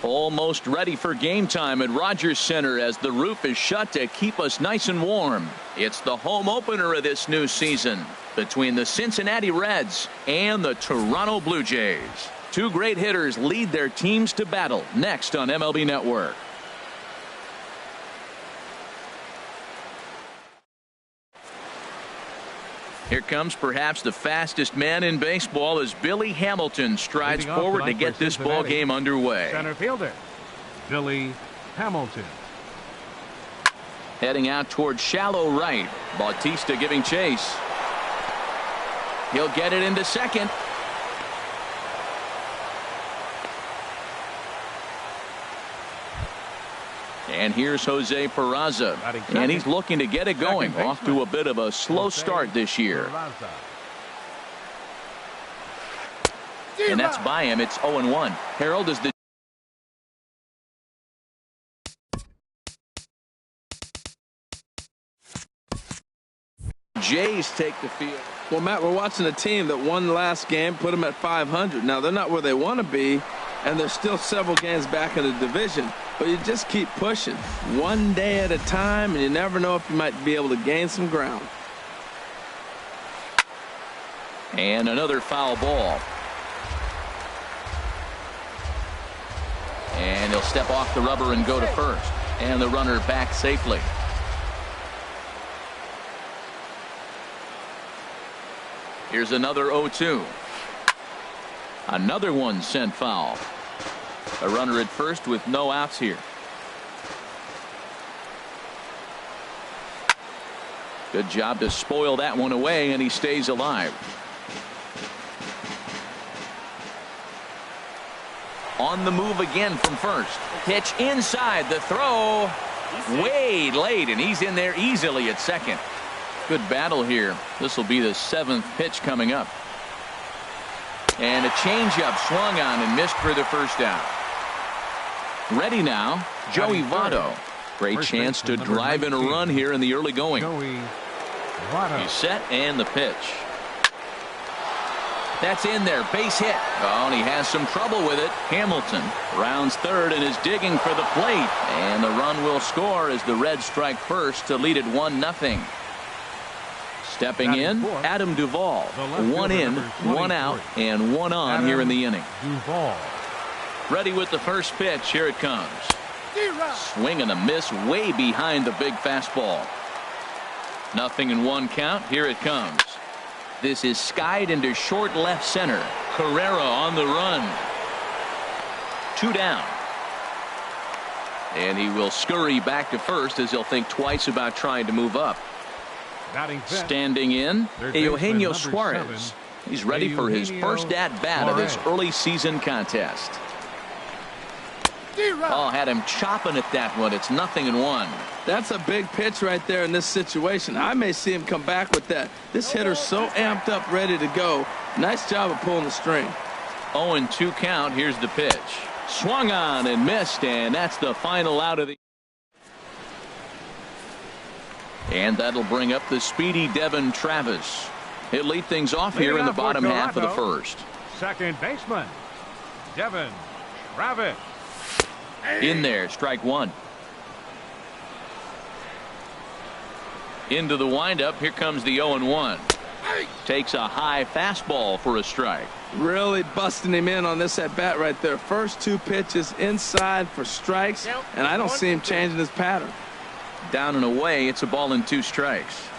Almost ready for game time at Rogers Center as the roof is shut to keep us nice and warm. It's the home opener of this new season between the Cincinnati Reds and the Toronto Blue Jays. Two great hitters lead their teams to battle next on MLB Network. Here comes perhaps the fastest man in baseball as Billy Hamilton strides forward to get this ball game underway. Center fielder, Billy Hamilton. Heading out towards shallow right. Bautista giving chase. He'll get it into second. And here's Jose Peraza, and he's looking to get it going. Off to a bit of a slow start this year. And that's by him. It's 0-1. Harold is the Jays take the field. Well, Matt, we're watching a team that won the last game, put them at 500. Now, they're not where they want to be, and they're still several games back in the division. But you just keep pushing one day at a time, and you never know if you might be able to gain some ground. And another foul ball. And he'll step off the rubber and go to first. And the runner back safely. Here's another 0-2. Another one sent foul. A runner at first with no outs here. Good job to spoil that one away, and he stays alive. On the move again from first. Pitch inside, the throw way late, and he's in there easily at second. Good battle here. This will be the 7th pitch coming up. And a changeup swung on and missed for the first out. Ready now, Joey Votto. Great chance to drive in a run here in the early going. He's set, and the pitch. That's in there, base hit. Oh, and he has some trouble with it. Hamilton rounds third and is digging for the plate. And the run will score as the Reds strike first to lead it 1-0. Stepping in, Adam Duvall. 1 in, 1 out, and 1 on here in the inning. Ready with the first pitch. Here it comes. Swing and a miss way behind the big fastball. 0-1 count. Here it comes. This is skied into short left center. Carrera on the run. 2 down. And he will scurry back to first as he'll think twice about trying to move up. Standing in, Eugenio Suarez. He's ready for his first at-bat of this early season contest. Oh, had him chopping at that one. It's 0-1. That's a big pitch right there in this situation. I may see him come back with that. This hitter's so amped up, ready to go. Nice job of pulling the string. 0-2 count. Here's the pitch. Swung on and missed, and that's the final out of the. And that'll bring up the speedy Devin Travis. He'll lead things off here in the bottom half of the first. Second baseman, Devin Travis. In there, strike one. Into the windup. Here comes the 0-1. Takes a high fastball for a strike. Really busting him in on this at bat right there. First 2 pitches inside for strikes, and I don't see him changing his pattern. Down and away. It's a ball and 2 strikes.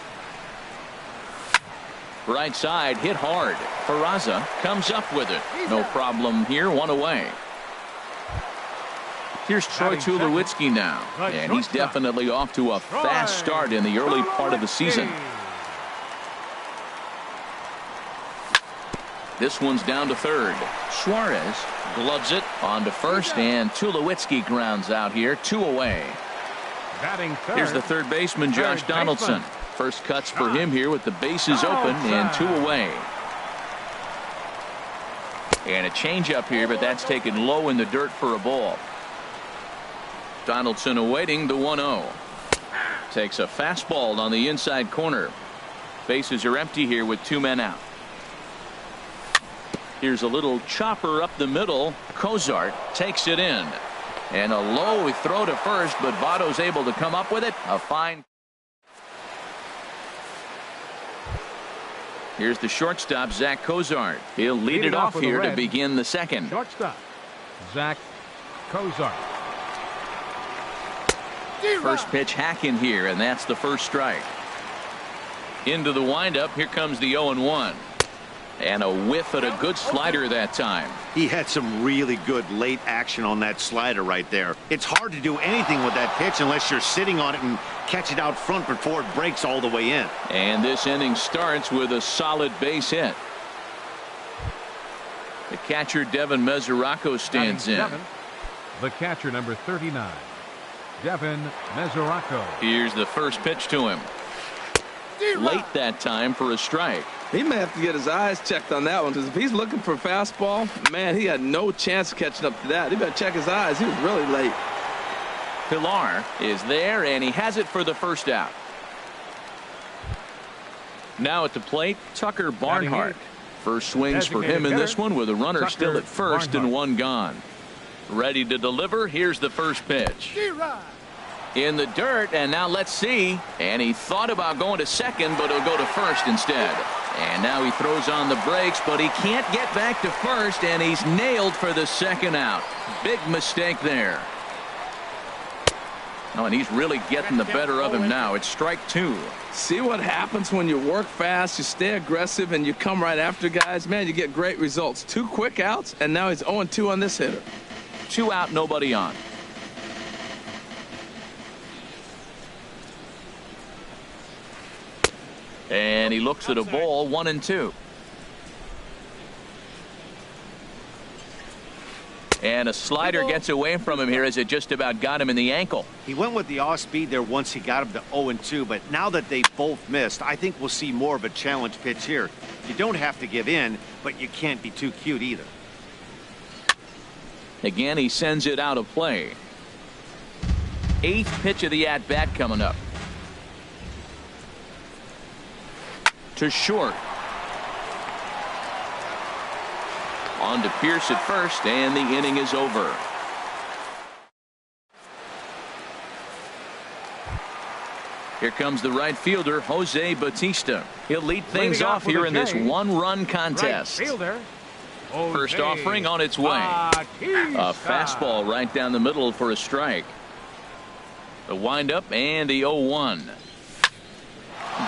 Right side hit hard. Peraza comes up with it. No problem here. 1 away. Here's Troy Tulowitzki now, and he's definitely off to a fast start in the early part of the season. This one's down to third. Suarez gloves it on to first, and Tulowitzki grounds out here. 2 away. Here's the third baseman, Josh Donaldson. First cuts for him here with the bases open and 2 away. And a changeup here, but that's taken low in the dirt for a ball. Donaldson awaiting the 1-0. Takes a fastball on the inside corner. Bases are empty here with 2 men out. Here's a little chopper up the middle. Cozart takes it in. And a low throw to first, but Votto's able to come up with it. A fine. Here's the shortstop, Zach Cozart. He'll lead it off here to begin the second. Shortstop, Zach Cozart. First pitch hack in here, and that's the first strike. Into the windup. Here comes the 0-1. And a whiff at a good slider that time. He had some really good late action on that slider right there. It's hard to do anything with that pitch unless you're sitting on it and catch it out front before it breaks all the way in. And this inning starts with a solid base hit. The catcher, Devin Mesoraco, stands in. The catcher, number 39, Devin Mesoraco. Here's the first pitch to him. Late that time for a strike. He may have to get his eyes checked on that one, because if he's looking for a fastball, man, he had no chance of catching up to that. He better check his eyes. He was really late. Pilar is there, and he has it for the first out. Now at the plate, Tucker Barnhart. First swings for him in this one with a runner still at first and one gone. Ready to deliver. Here's the first pitch. In the dirt, and now let's see. And he thought about going to second, but he'll go to first instead. And now he throws on the brakes, but he can't get back to first, and he's nailed for the second out. Big mistake there. Oh, and he's really getting the better of him now. It's strike two. See what happens when you work fast, you stay aggressive, and you come right after guys? Man, you get great results. 2 quick outs, and now he's 0-2 on this hitter. 2 out, nobody on. And he looks at a ball, 1-2. And a slider gets away from him here as it just about got him in the ankle. He went with the off speed there once he got him to 0-2, but now that they both missed, I think we'll see more of a challenge pitch here. You don't have to give in, but you can't be too cute either. Again, he sends it out of play. 8th pitch of the at-bat coming up. To short. On to Pierce at first, and the inning is over. Here comes the right fielder, Jose Bautista. He'll lead things off here in this one-run contest. First offering on its way. A fastball right down the middle for a strike. The windup and the 0-1.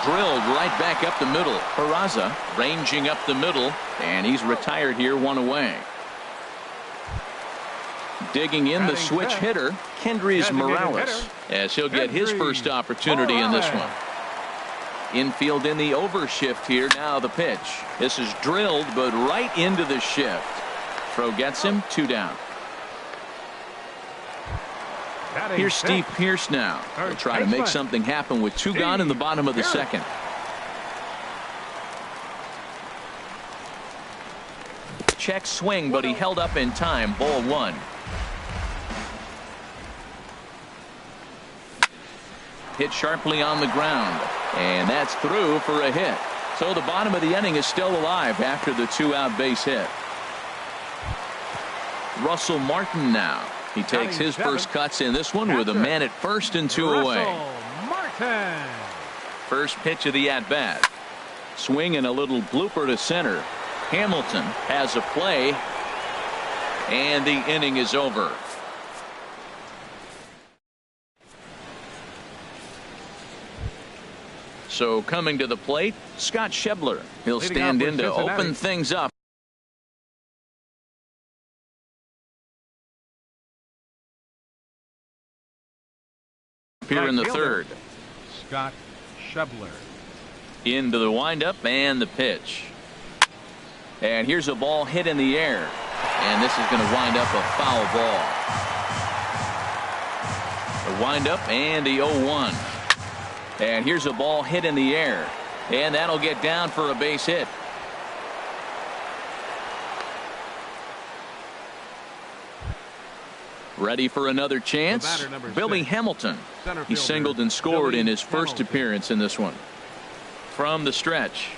Drilled right back up the middle. Peraza ranging up the middle, and he's retired here, 1 away. Digging in the switch hitter, Kendrys Morales, as he'll get his first opportunity in this one. Infield in the overshift here. Now the pitch. This is drilled, but right into the shift. Throw gets him, 2 down. Here's Steve Pierce now. He'll try to make something happen with 2 gone in the bottom of the second. Check swing, but he held up in time. Ball 1. Hit sharply on the ground, and that's through for a hit. So the bottom of the inning is still alive after the 2-out base hit. Russell Martin now. He takes his first cuts in this one with a man at first and 2 away. First pitch of the at-bat. Swing and a little blooper to center. Hamilton has a play, and the inning is over. So coming to the plate, Scott Schebler. He'll stand in to open things up. Here in the third. Scott Schebler. Into the windup and the pitch. And here's a ball hit in the air. And this is going to wind up a foul ball. The windup and the 0-1. And here's a ball hit in the air. And that'll get down for a base hit. Ready for another chance? Billy Hamilton. He singled and scored in his first appearance in this one. From the stretch.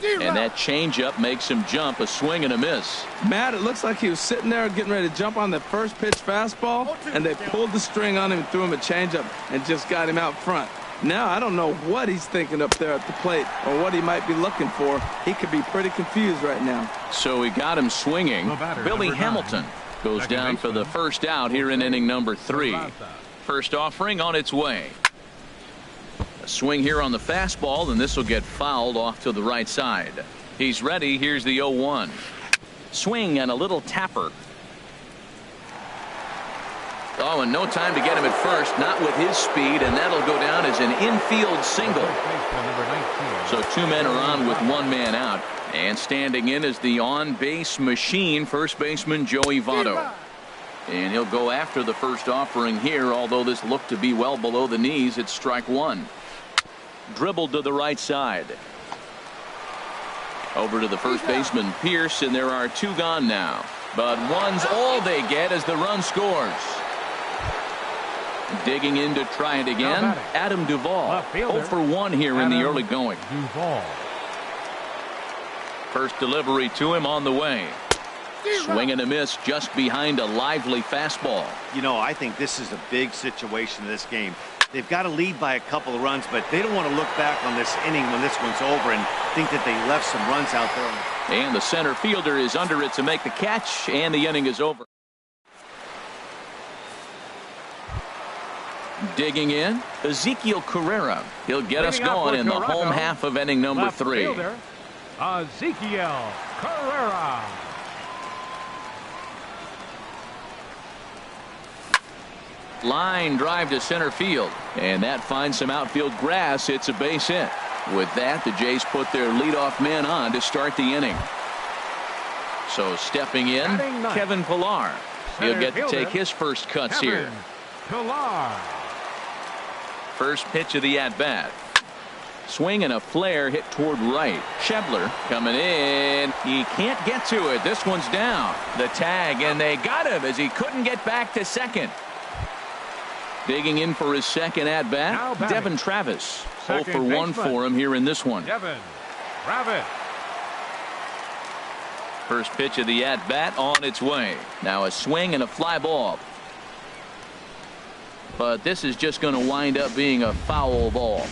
And that changeup makes him jump. A swing and a miss. Matt, it looks like he was sitting there getting ready to jump on the first pitch fastball, and they pulled the string on him and threw him a changeup and just got him out front. Now, I don't know what he's thinking up there at the plate or what he might be looking for. He could be pretty confused right now. So he got him swinging. Billy Hamilton goes down for the first out here in inning number 3. First offering on its way. A swing here on the fastball, and this will get fouled off to the right side. He's ready. Here's the 0-1. Swing and a little tapper. Oh, and no time to get him at first, not with his speed, and that'll go down as an infield single. So 2 men are on with 1 man out, and standing in is the on-base machine, first baseman Joey Votto. And he'll go after the first offering here, although this looked to be well below the knees. It's strike 1. Dribbled to the right side. Over to the first baseman Pierce, and there are 2 gone now. But 1's all they get as the run scores. Digging in to try it again, Adam Duvall. 0 for 1 here in the early going. First delivery to him on the way. Swing and a miss just behind a lively fastball. You know, I think this is a big situation in this game. They've got to lead by a couple of runs, but they don't want to look back on this inning when this one's over and think that they left some runs out there. And the center fielder is under it to make the catch, and the inning is over. Digging in, Ezekiel Carrera. He'll get us going in the home half of inning number 3. Ezekiel Carrera. Line drive to center field, and that finds some outfield grass. It's a base hit. With that, the Jays put their leadoff man on to start the inning. So stepping in, Kevin Pillar. He'll get to take his first cuts here. Pillar. First pitch of the at-bat. Swing and a flare hit toward right. Schebler coming in. He can't get to it. This one's down. The tag, and they got him as he couldn't get back to second. Digging in for his second at-bat, Devin Travis. 0 for 1 for him here in this one. Devin Travis. First pitch of the at-bat on its way. Now a swing and a fly ball. But this is just going to wind up being a foul ball.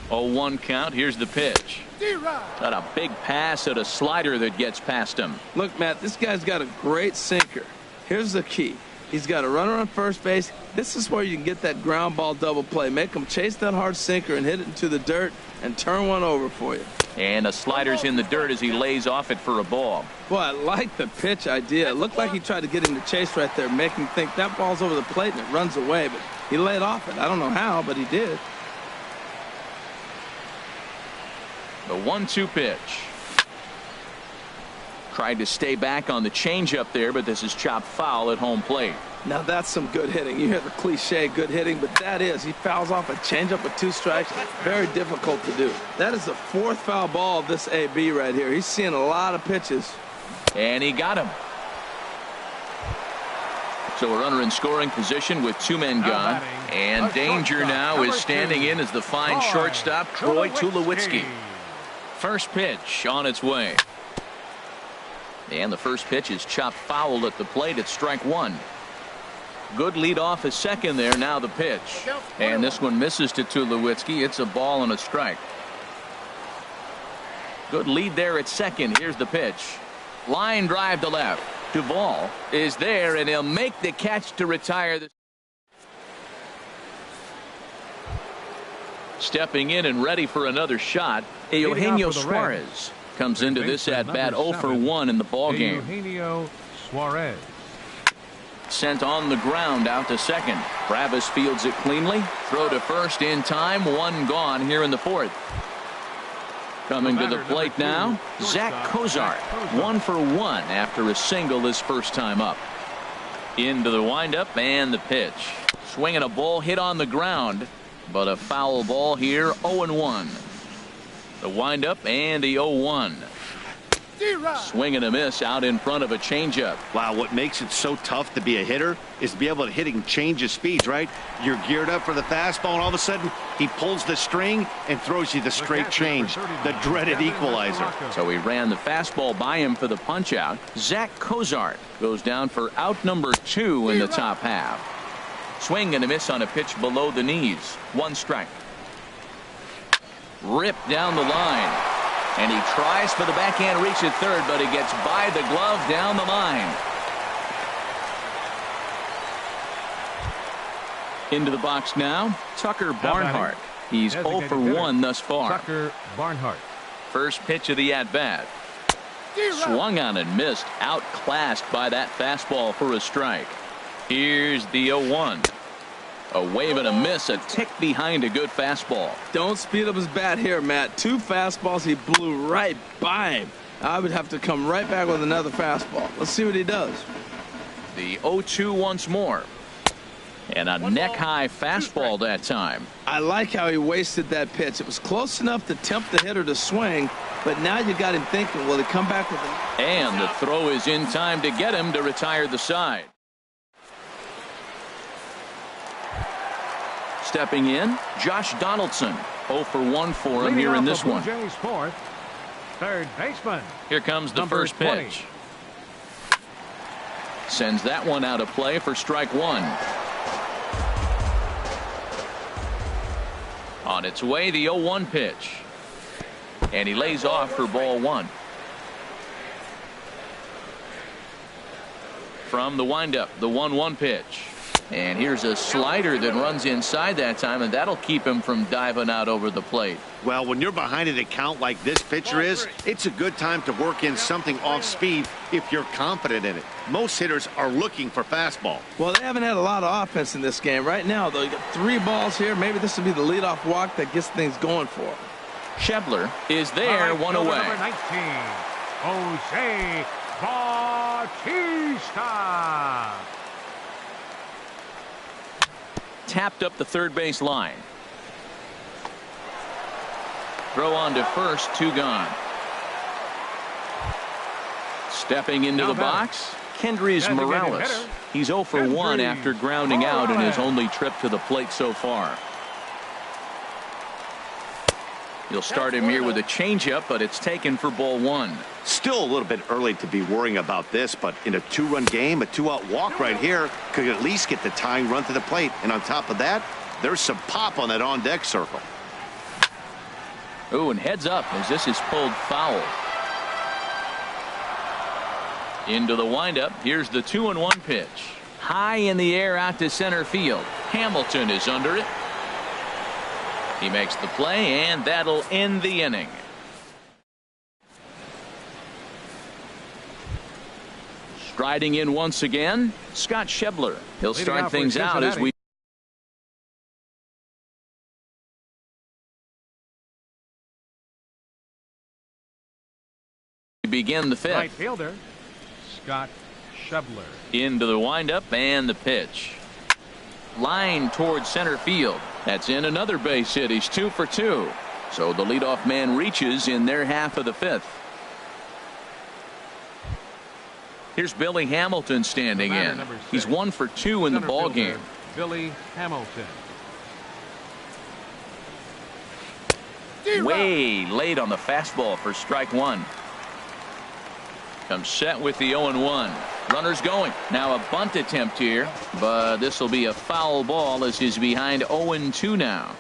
0-1 count. Here's the pitch. Got a big pass at a slider that gets past him. Look, Matt, this guy's got a great sinker. Here's the key. He's got a runner on first base. This is where you can get that ground ball double play. Make him chase that hard sinker and hit it into the dirt and turn one over for you. And a slider's in the dirt as he lays off it for a ball. Boy, I like the pitch idea. It looked like he tried to get him to chase right there, make him think that ball's over the plate and it runs away. But he laid off it. I don't know how, but he did. The 1-2 pitch. Tried to stay back on the changeup there, but this is chopped foul at home plate. Now that's some good hitting. You hear the cliche good hitting, but that is. He fouls off a changeup with 2 strikes. Very difficult to do. That is the 4th foul ball of this AB right here. He's seeing a lot of pitches. And he got him. So a runner in scoring position with 2 men gone. And danger now is standing in as the fine shortstop, Troy Tulowitzki. First pitch on its way. And the first pitch is chopped foul at the plate at strike 1. Good lead off at second there. Now the pitch. And this one misses to Tulowitzki. It's a ball and a strike. Good lead there at second. Here's the pitch. Line drive to left. Duvall is there, and he'll make the catch to retire this. Stepping in and ready for another shot, Eugenio Suarez comes into this at-bat 0 for 1 in the ballgame. Eugenio Suarez. Sent on the ground out to second. Travis fields it cleanly. Throw to first in time. 1 gone here in the 4th. Coming to the plate now, Zach Kozart. 1 for 1 after a single his first time up. Into the windup and the pitch. Swinging a ball hit on the ground, but a foul ball here. 0-1. The windup and the 0-1. Swing and a miss out in front of a changeup. Wow, what makes it so tough to be a hitter is to be able to hitting change of speeds, right? You're geared up for the fastball, and all of a sudden, he pulls the string and throws you the straight change, the dreaded equalizer. So he ran the fastball by him for the punch-out. Zach Cozart goes down for out number 2 in the top half. Swing and a miss on a pitch below the knees. 1 strike. Ripped down the line. And he tries for the backhand reach at third, but he gets by the glove down the line. Into the box now, Tucker Barnhart. He's 0 for 1 thus far. Tucker Barnhart. First pitch of the at-bat. Swung on and missed, outclassed by that fastball for a strike. Here's the 0-1. A wave and a miss, a tick behind a good fastball. Don't speed up his bat here, Matt. 2 fastballs, he blew right by him. I would have to come right back with another fastball. Let's see what he does. The 0-2 once more. And a neck-high fastball that time. I like how he wasted that pitch. It was close enough to tempt the hitter to swing, but now you got him thinking, will he come back with it? And the throw is in time to get him to retire the side. Stepping in, Josh Donaldson. 0 for 1 for him here in this one. Third baseman. Here comes the first pitch. Sends that one out of play for strike 1. On its way, the 0-1 pitch. And he lays off for ball 1. From the windup, the 1-1 pitch. And here's a slider that runs inside that time, and that'll keep him from diving out over the plate. Well, when you're behind an account like this pitcher is, it's a good time to work in something off speed if you're confident in it. Most hitters are looking for fastball. Well, they haven't had a lot of offense in this game. Right now, though, you got 3 balls here. Maybe this will be the leadoff walk that gets things going for him. Schebler is there, 1 away. Number 19, Jose Bautista. Tapped up the third base line. Throw on to first, 2 gone. Stepping into the box, Kendrys Morales. He's 0 for 1 after grounding out in his only trip to the plate so far. You'll start him here with a changeup, but it's taken for ball 1. Still a little bit early to be worrying about this, but in a 2-run game, a 2-out walk right here could at least get the tying run to the plate. And on top of that, there's some pop on that on-deck circle. Oh, and heads up as this is pulled foul. Into the windup. Here's the 2-1 pitch. High in the air out to center field. Hamilton is under it. He makes the play, and that'll end the inning. Striding in once again, Scott Schebler. He'll start things out as we begin the 5th. Right fielder, Scott Schebler. Into the windup and the pitch. Line towards center field. That's in another base hit. He's 2 for 2. So the leadoff man reaches in their half of the 5th. Here's Billy Hamilton standing in. He's 1 for 2 in the ball game. Billy Hamilton. Way late on the fastball for strike 1. Comes set with the 0-1. Runners going. Now a bunt attempt here, but this will be a foul ball as he's behind 0-2 now.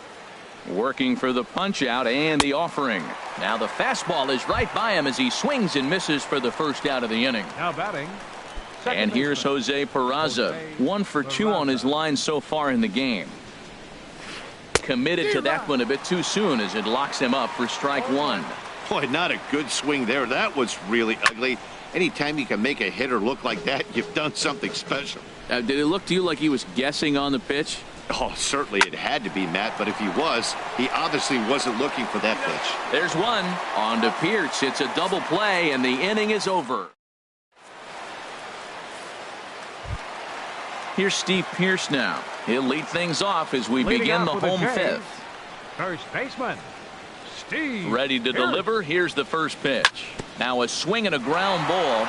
Working for the punch out and the offering. Now the fastball is right by him as he swings and misses for the first out of the inning. Now batting. And here's Jose Peraza. 1 for 2 on his line so far in the game. Committed to that one a bit too soon as it locks him up for strike 1. Boy, not a good swing there. That was really ugly. Anytime you can make a hitter look like that, you've done something special. Did it look to you like he was guessing on the pitch? Oh, certainly it had to be, Matt, but if he was, he obviously wasn't looking for that pitch. There's one. On to Pierce. It's a double play, and the inning is over. Here's Steve Pierce now. He'll lead things off as we begin the home 5th. First baseman, Steve Ready to Pierce. deliver. Here's the first pitch. Now a swing and a ground ball.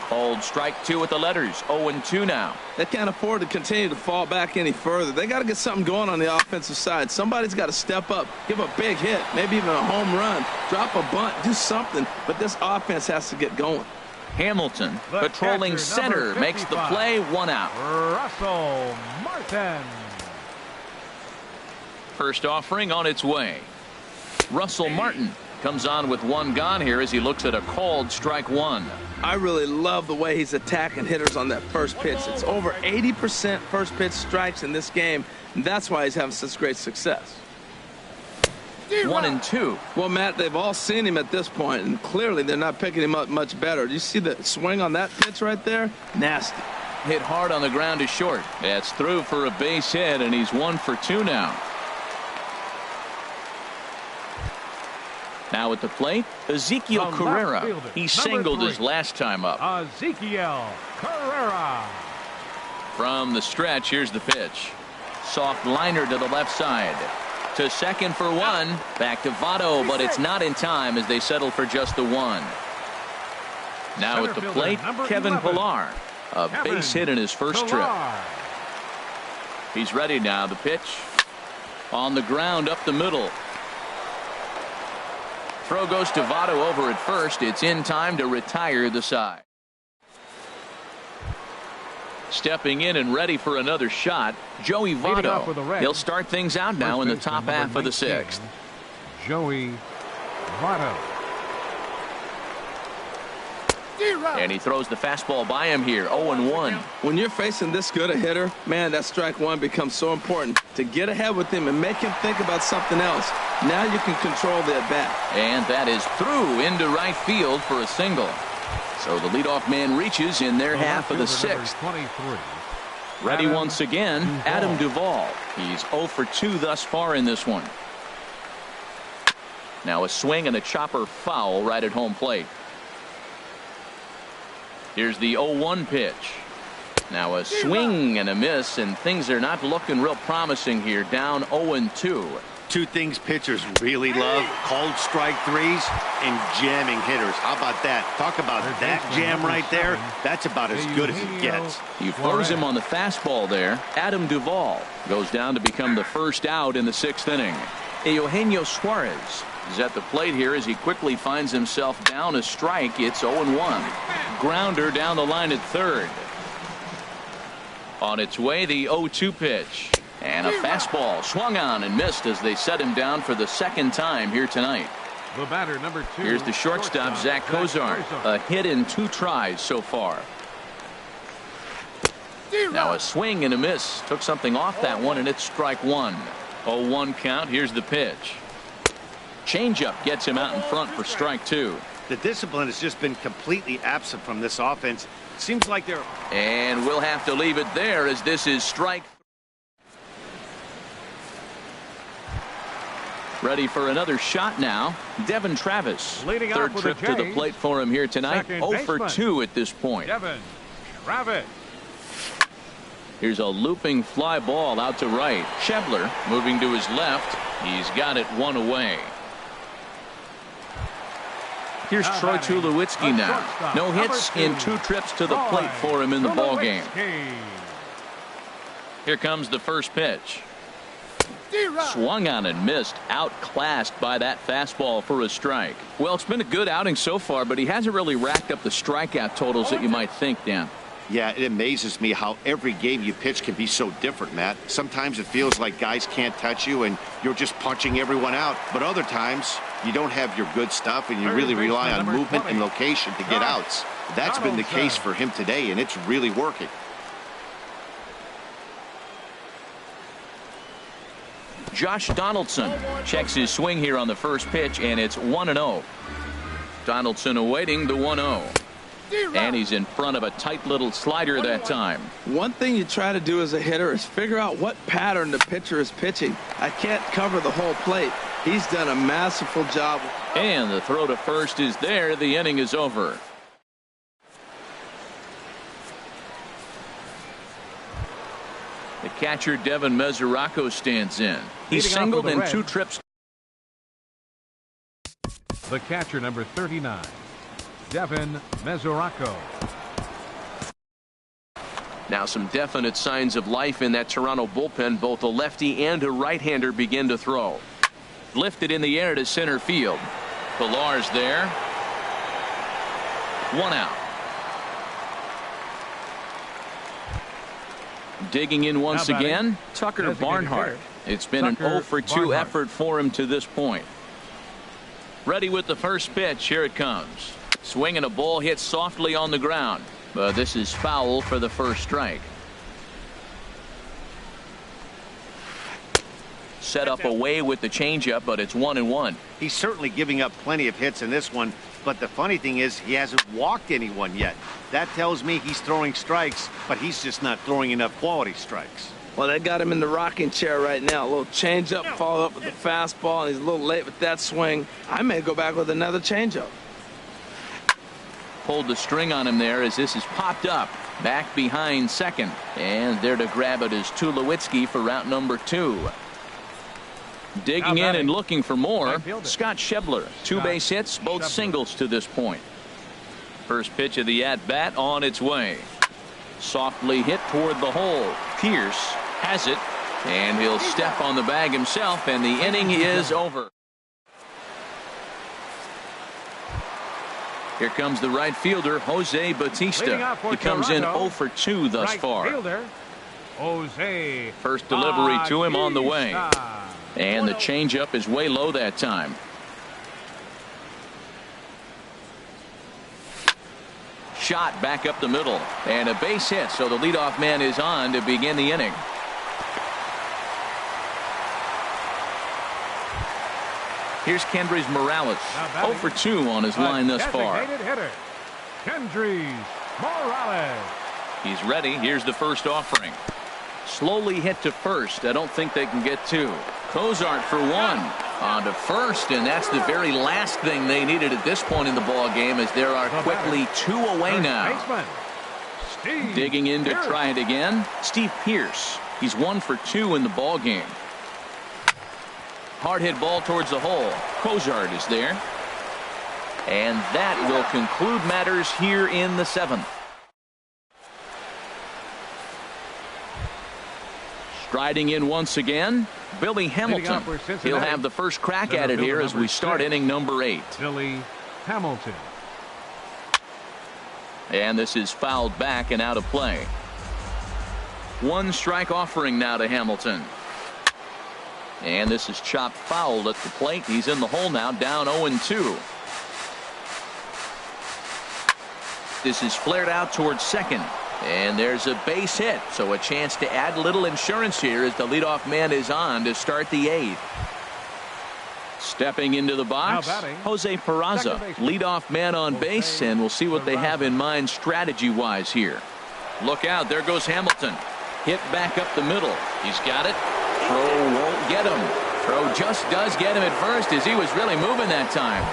Called strike two with the letters. 0-2 now. They can't afford to continue to fall back any further. They got to get something going on the offensive side. Somebody's got to step up, give a big hit, maybe even a home run, drop a bunt, do something. But this offense has to get going. Hamilton, The patrolling catcher, center, number makes the 55. play. 1 out. Russell Martin. First offering on its way. Russell Martin comes on with 1 gone here as he looks at a called strike 1. I really love the way he's attacking hitters on that first pitch. It's over 80% first pitch strikes in this game, and that's why he's having such great success. 1-2. Well, Matt, they've all seen him at this point, and clearly they're not picking him up much better. Do you see the swing on that pitch right there? Nasty. Hit hard on the ground to short. That's through for a base hit, and he's 1 for 2 now. Now at the plate, Ezekiel The left Carrera. fielder, He number singled 3. his last time up. Ezekiel Carrera. From the stretch, here's the pitch. Soft liner to the left side. To second for 1. Back to Votto, but it's not in time as they settle for just the 1. Now Center at the fielder, plate, number Kevin 11. Pillar. A Kevin base hit in his first trip. Pillar. He's ready now. The pitch on the ground up the middle. Throw goes to Votto over at first. It's in time to retire the side. Stepping in and ready for another shot, Joey Leading off with a Votto. red. He'll start things out now in the First top baseman, half of the number 19, 6th. Joey Votto. And he throws the fastball by him here. 0-1. When you're facing this good a hitter, man, that strike 1 becomes so important to get ahead with him and make him think about something else. Now you can control the at-bat. And that is through into right field for a single. So the leadoff man reaches in their half of the 6th. 23. Ready Adam once again, Duvall. Adam Duvall. He's 0 for 2 thus far in this one. Now a swing and a chopper foul right at home plate. Here's the 0-1 pitch. Now a swing and a miss, and things are not looking real promising here. Down 0-2. 2 things pitchers really love: called strike 3s and jamming hitters. How about that? Talk about Third that baseman, jam number right there. 7, That's about as good as it gets. He throws him on the fastball there. Adam Duvall goes down to become the first out in the 6th inning. Eugenio Suarez is at the plate here as he quickly finds himself down a strike. It's 0-1. Grounder down the line at third. On its way, the 0-2 pitch. And a fastball swung on and missed as they set him down for the 2nd time here tonight. The batter, number 2. Here's the shortstop, Zach Cozart. A hit in 2 tries so far. Now a swing and a miss. Took something off that one, and it's strike 1. 0-1 count. Here's the pitch. Changeup gets him out in front for strike 2. The discipline has just been completely absent from this offense. Seems like they're... And we'll have to leave it there as this is strike. Ready for another shot now. Devin Travis. Leading off Third with trip the to the Jays, plate for him here tonight. second 0 for baseman, 2 at this point. Devin Travis. Here's a looping fly ball out to right. Schebler moving to his left. He's got it 1 away. Here's Now Troy batting, Tulowitzki the now. shortstop, No hits number in 2, 2 trips to the Troy plate for him in the ball game. Tulowitzki. Here comes the first pitch. Swung on and missed. Outclassed by that fastball for a strike. Well, it's been a good outing so far, but he hasn't really racked up the strikeout totals that you might think, Dan. Yeah, it amazes me how every game you pitch can be so different, Matt. Sometimes it feels like guys can't touch you and you're just punching everyone out. But other times, you don't have your good stuff and you really rely on movement and location to get outs. That's been the case for him today, and it's really working. Josh Donaldson checks his swing here on the first pitch, and it's 1-0. Donaldson awaiting the 1-0. And he's in front of a tight little slider that time. One thing you try to do as a hitter is figure out what pattern the pitcher is pitching. I can't cover the whole plate. He's done a masterful job. And the throw to first is there. The inning is over. The catcher, Devin Mesoraco, stands in. He's Leading off singled for the in Reds, 2 trips. the catcher, number 39, Devin Mesoraco. Now some definite signs of life in that Toronto bullpen. Both a lefty and a right-hander begin to throw. Lifted in the air to center field. Pilar's there. 1 out. Digging in once again, Tucker Barnhart. It's been an 0 for 2 effort for him to this point. Ready with the first pitch. Here it comes. Swinging a ball hit softly on the ground. But this is foul for the first strike. Set up away with the changeup, but it's 1-1. He's certainly giving up plenty of hits in this one, but the funny thing is he hasn't walked anyone yet. That tells me he's throwing strikes, but he's just not throwing enough quality strikes. Well, they got him in the rocking chair right now. A little changeup, follow up with the fastball, and he's a little late with that swing. I may go back with another changeup. Pulled the string on him there as this is popped up. Back behind second. And there to grab it is Tulowitzki for route number 2. Digging in and looking for more. Scott Schebler. 2 base hits, both singles to this point. First pitch of the at-bat on its way. Softly hit toward the hole. Pierce has it. And he'll step on the bag himself, and the inning is over. Here comes the right fielder, Jose Bautista. He comes in 0 for 2 thus far. Jose First delivery to him on the way. And the changeup is way low that time. Shot back up the middle. And a base hit, so the leadoff man is on to begin the inning. Here's Kendrys Morales. 0 for 2 on his line thus far. Hitter, Kendrys Morales. He's ready. Here's the first offering. Slowly hit to first. I don't think they can get 2. Cozart for 1. On to first, and that's the very last thing they needed at this point in the ball game, as there are quickly 2 away now. Digging in to try it again, Steve Pierce. He's 1 for 2 in the ball game. Hard hit ball towards the hole. Cozart is there. And that will conclude matters here in the 7th. Striding in once again, Billy Hamilton. He'll have the first crack at it here as we start inning number 8. Billy Hamilton. And this is fouled back and out of play. 1 strike offering now to Hamilton. And this is chopped foul at the plate. He's in the hole now, down 0-2. This is flared out towards second. And there's a base hit, so a chance to add a little insurance here as the leadoff man is on to start the 8th. Stepping into the box, Jose Peraza, leadoff man on base, and we'll see what they have in mind strategy-wise here. Look out, there goes Hamilton. Hit back up the middle. He's got it. Throw won't get him. Throw just does get him at first, as he was really moving that time.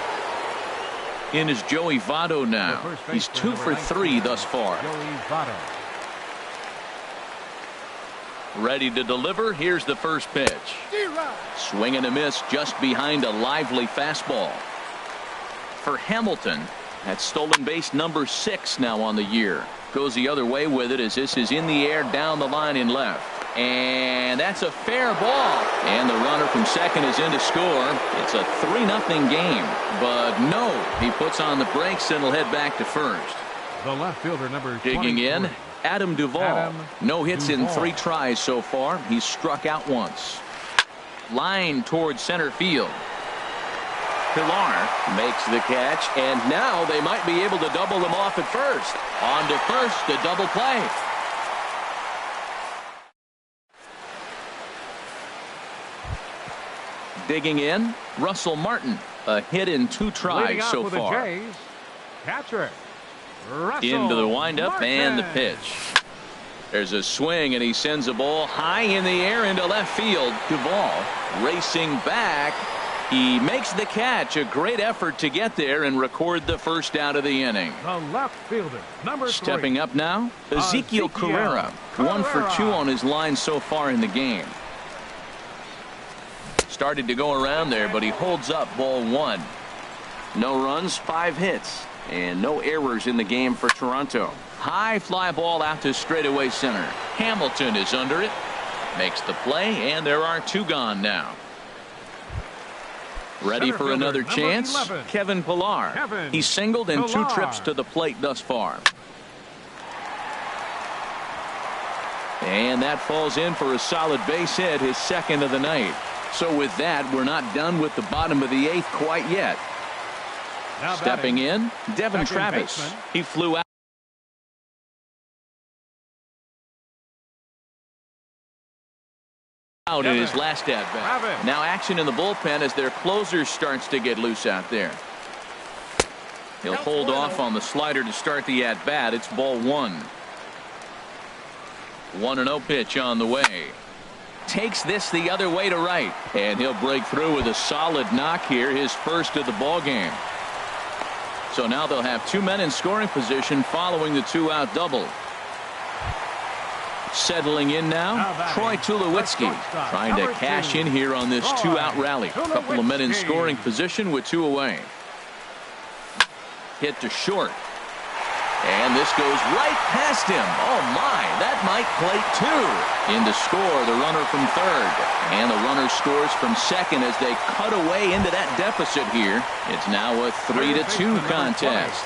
In is Joey Votto now. He's 2 for 3 thus far. Ready to deliver. Here's the first pitch. Swing and a miss just behind a lively fastball. For Hamilton, that's stolen base number 6 now on the year. Goes the other way with it as this is in the air down the line in left. And that's a fair ball. And the runner from second is in to score. It's a 3-0 game. But no, he puts on the brakes and will head back to first. The left fielder, number digging in, Adam Duvall. No hits in 3 tries so far. He's struck out once. Line towards center field. Pilar makes the catch, and now they might be able to double them off at first. On to first, a double play. Digging in, Russell Martin. A hit in 2 tries so far. Catcher, into the windup and the pitch. There's a swing, and he sends a ball high in the air into left field. Duvall racing back. He makes the catch. A great effort to get there and record the first out of the inning. The left fielder, number 3. Stepping up now, Ezekiel Carrera. 1 for 2 on his line so far in the game. Started to go around there, but he holds up ball one. No runs, 5 hits, and no errors in the game for Toronto. High fly ball out to straightaway center. Hamilton is under it. Makes the play, and there are 2 gone now. Ready for another chance? 11. Kevin Pillar. He's singled in 2 trips to the plate thus far. And that falls in for a solid base hit, his second of the night. So with that, we're not done with the bottom of the 8th quite yet. Now Stepping in, Devin second Travis. baseman. He flew out in his last at bat. Travis. Now action in the bullpen as their closer starts to get loose out there. He'll hold off on the slider to start the at bat. It's ball 1. 1-0 pitch on the way. Takes this the other way to right, and he'll break through with a solid knock here, his first of the ball game. So now they'll have 2 men in scoring position following the 2-out double. Settling in now, Troy Tulowitzki trying to cash in here on this 2-out rally. A couple of men in scoring position with 2 away. Hit to short. And this goes right past him. Oh my, that might plate 2. In to score the runner from third. And the runner scores from second as they cut away into that deficit here. It's now a 3-2 contest.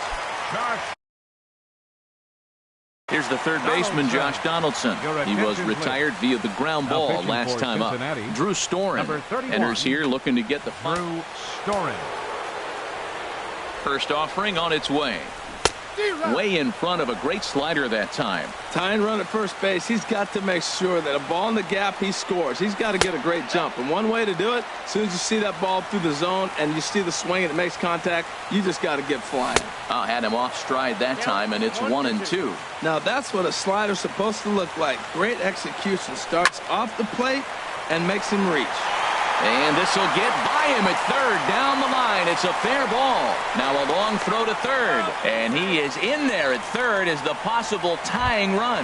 Here's the third baseman, Josh Donaldson. He was retired via the ground ball last time up. Drew Storen enters here looking to get the Drew Storen. first offering on its way. Way in front of a great slider that time. Tying run at first base, he's got to make sure that a ball in the gap, he scores. He's got to get a great jump. And one way to do it, as soon as you see that ball through the zone and you see the swing and it makes contact, you just got to get flying. Had him off stride that time, and it's 1-2. Now that's what a slider's supposed to look like. Great execution. Starts off the plate and makes him reach. And this will get by him at third down the line. It's a fair ball. Now a long throw to third. And he is in there at third as the possible tying run.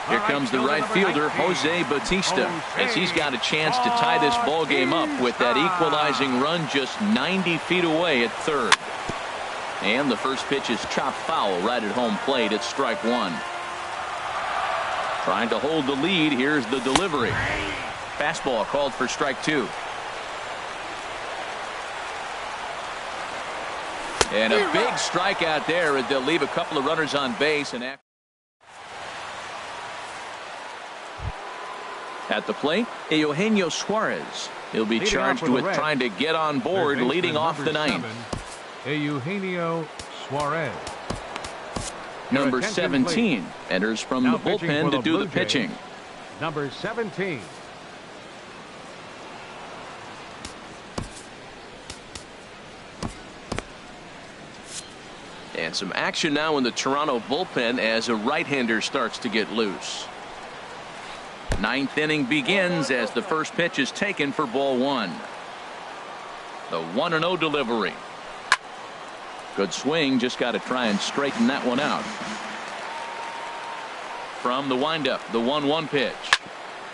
Here comes the right fielder, Jose Bautista, as he's got a chance to tie this ball game up with that equalizing run just 90 feet away at third. And the first pitch is chopped foul right at home plate. It's strike 1. Trying to hold the lead. Here's the delivery. Fastball called for strike 2. And a big strikeout there as they'll leave a couple of runners on base. And at the plate, Eugenio Suarez. He'll be charged with trying to get on board, leading off the ninth. Eugenio Suarez. Number 17 enters from the bullpen to do the pitching. Number 17. And some action now in the Toronto bullpen as a right-hander starts to get loose. Ninth inning begins as the first pitch is taken for ball 1. The 1-0 delivery. Good swing, just got to try and straighten that one out. From the windup, the 1-1 pitch.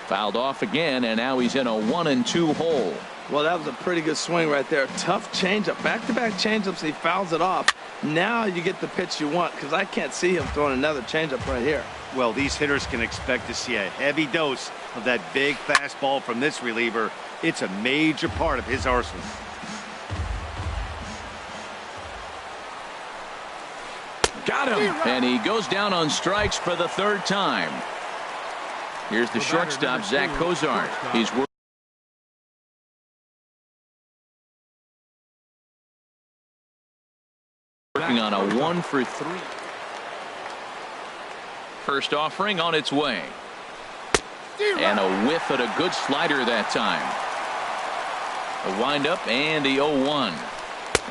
Fouled off again, and now he's in a 1-2 hole. Well, that was a pretty good swing right there. Tough changeup. Back-to-back changeups, he fouls it off. Now you get the pitch you want, because I can't see him throwing another changeup right here. Well, these hitters can expect to see a heavy dose of that big fastball from this reliever. It's a major part of his arsenal. Got him. And he goes down on strikes for the third time. Here's the shortstop, Zach Cozart. He's working on a 1-for-3. First offering on its way. And a whiff at a good slider that time. A windup and the 0-1.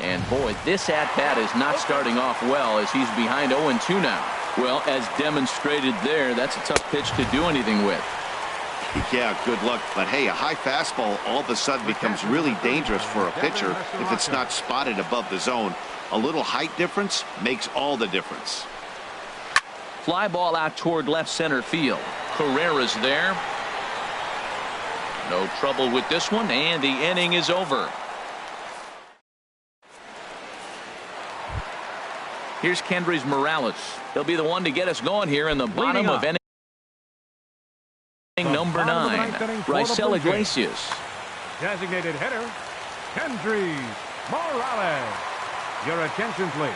And boy, this at-bat is not starting off well as he's behind 0-2 now. Well, as demonstrated there, that's a tough pitch to do anything with. Yeah, good luck. But hey, a high fastball all of a sudden becomes really dangerous for a pitcher if it's not spotted above the zone. A little height difference makes all the difference. Fly ball out toward left center field. Carrera's there. No trouble with this one, and the inning is over. Here's Kendrys Morales. He'll be the one to get us going here in the bottom of inning number 9. Raisel Iglesias. Designated hitter, Kendrys Morales. Your attention, please.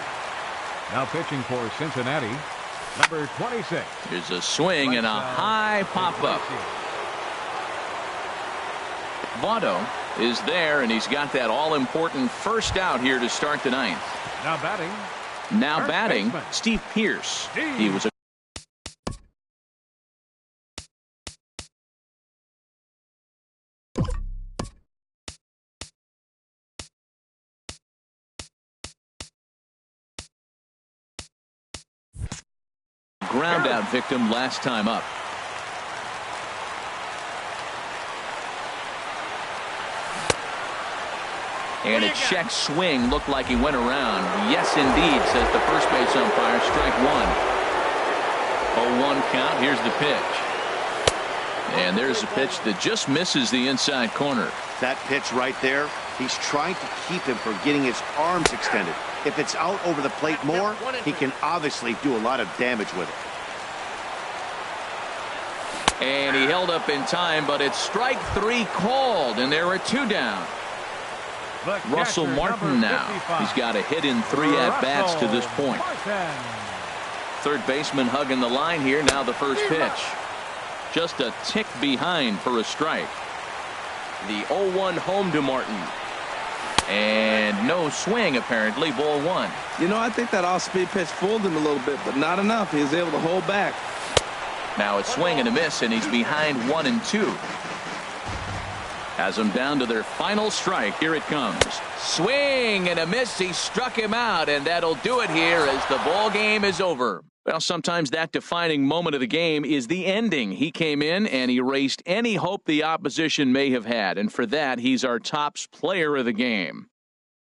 Now pitching for Cincinnati, number 26. Here's a swing and a high pop-up. Votto is there, and he's got that all-important first out here to start the 9th. Now batting, Steve Pearce. He was a ground out victim last time up. And a check swing looked like he went around. Yes, indeed, says the first base umpire. Strike 1. 0-1 count. Here's the pitch. And there's a pitch that just misses the inside corner. That pitch right there, he's trying to keep him from getting his arms extended. If it's out over the plate more, he can obviously do a lot of damage with it. And he held up in time, but it's strike 3 called, and there are 2 down. Russell Martin now. He's got a hit in 3 at-bats to this point. Third baseman hugging the line here. Now the first pitch. Just a tick behind for a strike. The 0-1 home to Martin. And no swing, apparently. Ball 1. You know, I think that off-speed pitch fooled him a little bit, but not enough. He was able to hold back. Now it's swing and a miss, and he's behind 1-2. Has them down to their final strike. Here it comes. Swing and a miss. He struck him out, and that'll do it here as the ball game is over. Well, sometimes that defining moment of the game is the ending. He came in and erased any hope the opposition may have had, and for that, he's our top player of the game.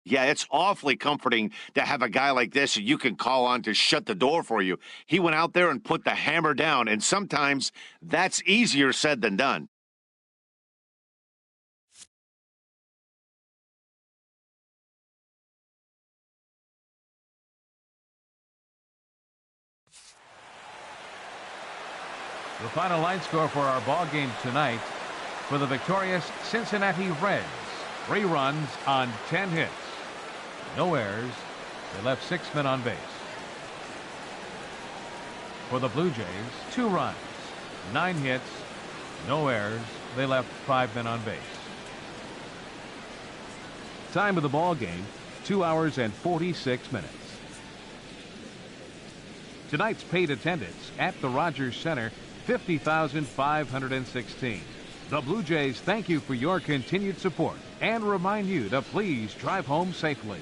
Yeah, it's awfully comforting to have a guy like this you can call on to shut the door for you. He went out there and put the hammer down, and sometimes that's easier said than done. The final line score for our ball game tonight for the victorious Cincinnati Reds. 3 runs on 10 hits. No errors. They left 6 men on base. For the Blue Jays, 2 runs, 9 hits, no errors. They left 5 men on base. Time of the ball game, 2 hours and 46 minutes. Tonight's paid attendance at the Rogers Center, 50,516. The Blue Jays thank you for your continued support and remind you to please drive home safely.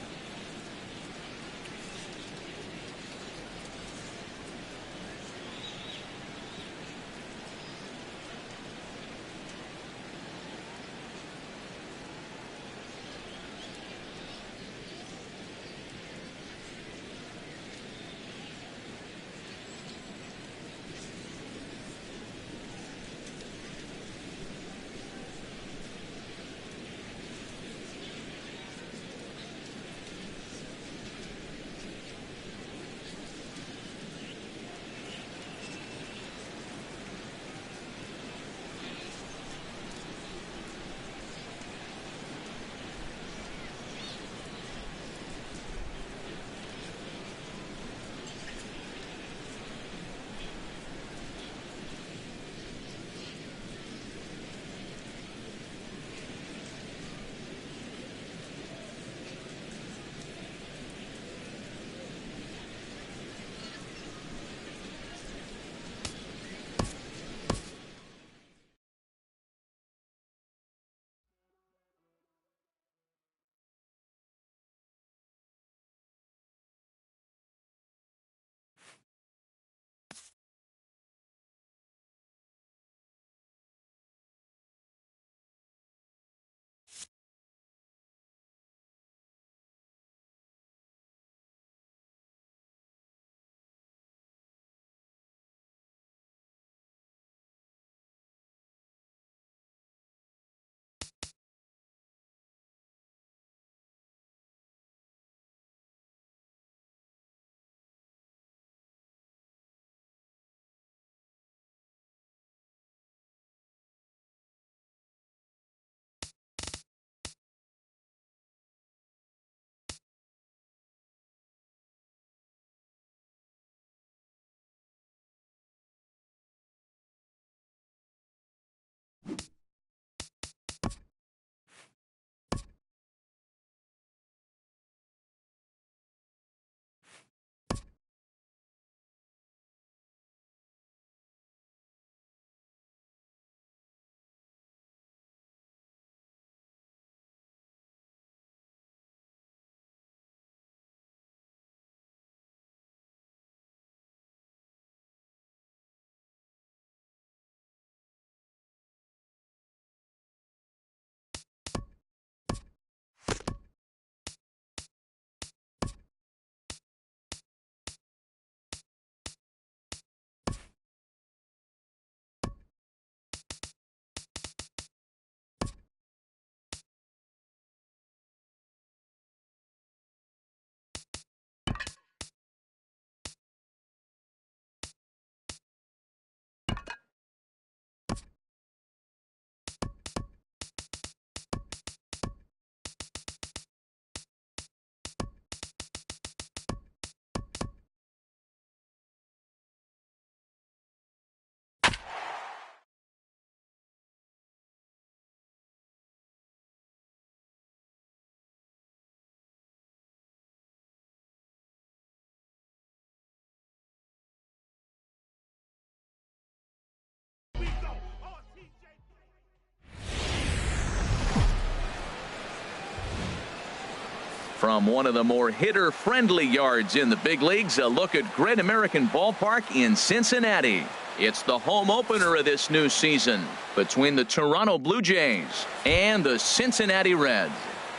From one of the more hitter-friendly yards in the big leagues, a look at Great American Ballpark in Cincinnati. It's the home opener of this new season between the Toronto Blue Jays and the Cincinnati Reds.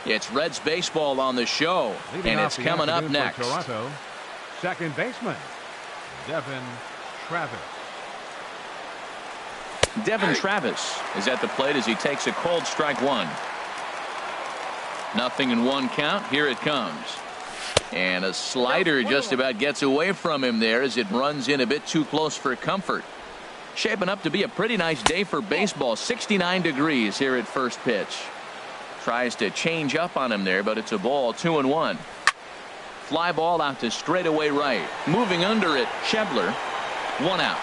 It's Reds baseball on the show, and it's coming up next. Toronto, second baseman, Devin Travis. Devin Travis is at the plate as he takes a cold strike one. 0-1 count. Here it comes. And a slider just about gets away from him there as it runs in a bit too close for comfort. Shaping up to be a pretty nice day for baseball. 69 degrees here at first pitch. Tries to change up on him there, but it's a ball. 2-1. Fly ball out to straightaway right. Moving under it, Schebler. 1 out.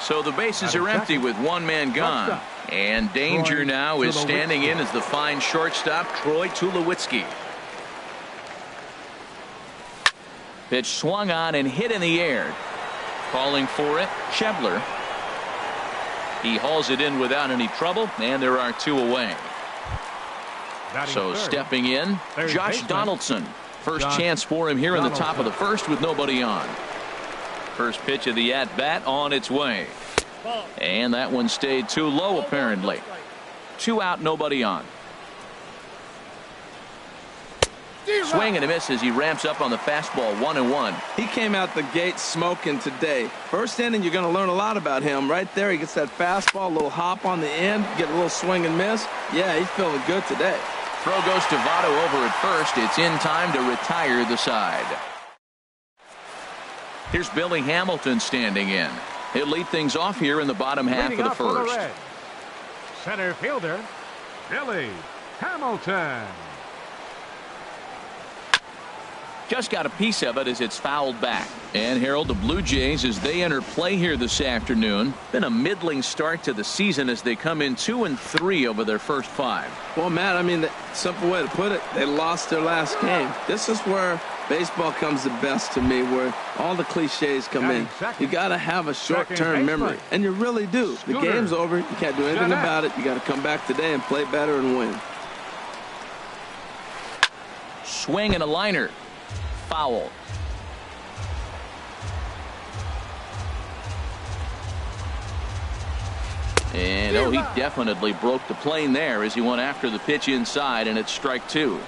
So the bases are empty with 1 man gone. And danger now is standing in as the fine shortstop, Troy Tulowitzki. Pitch swung on and hit in the air. Calling for it, Schebler. He hauls it in without any trouble, and there are 2 away. So stepping in, Josh Donaldson. First chance for him here in the top of the first with nobody on. First pitch of the at-bat on its way. And that one stayed too low apparently. 2 out, nobody on. Swing and a miss as he ramps up on the fastball. 1-1. He came out the gate smoking today. First inning, you're going to learn a lot about him. Right there, he gets that fastball, a little hop on the end, get a little swing and miss. Yeah, he's feeling good today. Throw goes to Votto over at first. It's in time to retire the side. Here's Billy Hamilton standing in. He'll lead things off here in the bottom half of the first. Center fielder, Billy Hamilton. Just got a piece of it as it's fouled back. And Harold, the Blue Jays, as they enter play here this afternoon, been a middling start to the season as they come in 2-3 over their first 5. Well, Matt, I mean, the simple way to put it, they lost their last game. This is where baseball comes the best to me, where all the cliches come in. You got to have a short-term memory, and you really do. The game's over. You can't do anything about it. You got to come back today and play better and win. Swing and a liner. Foul. And he definitely broke the plane there as he went after the pitch inside, and it's strike 2.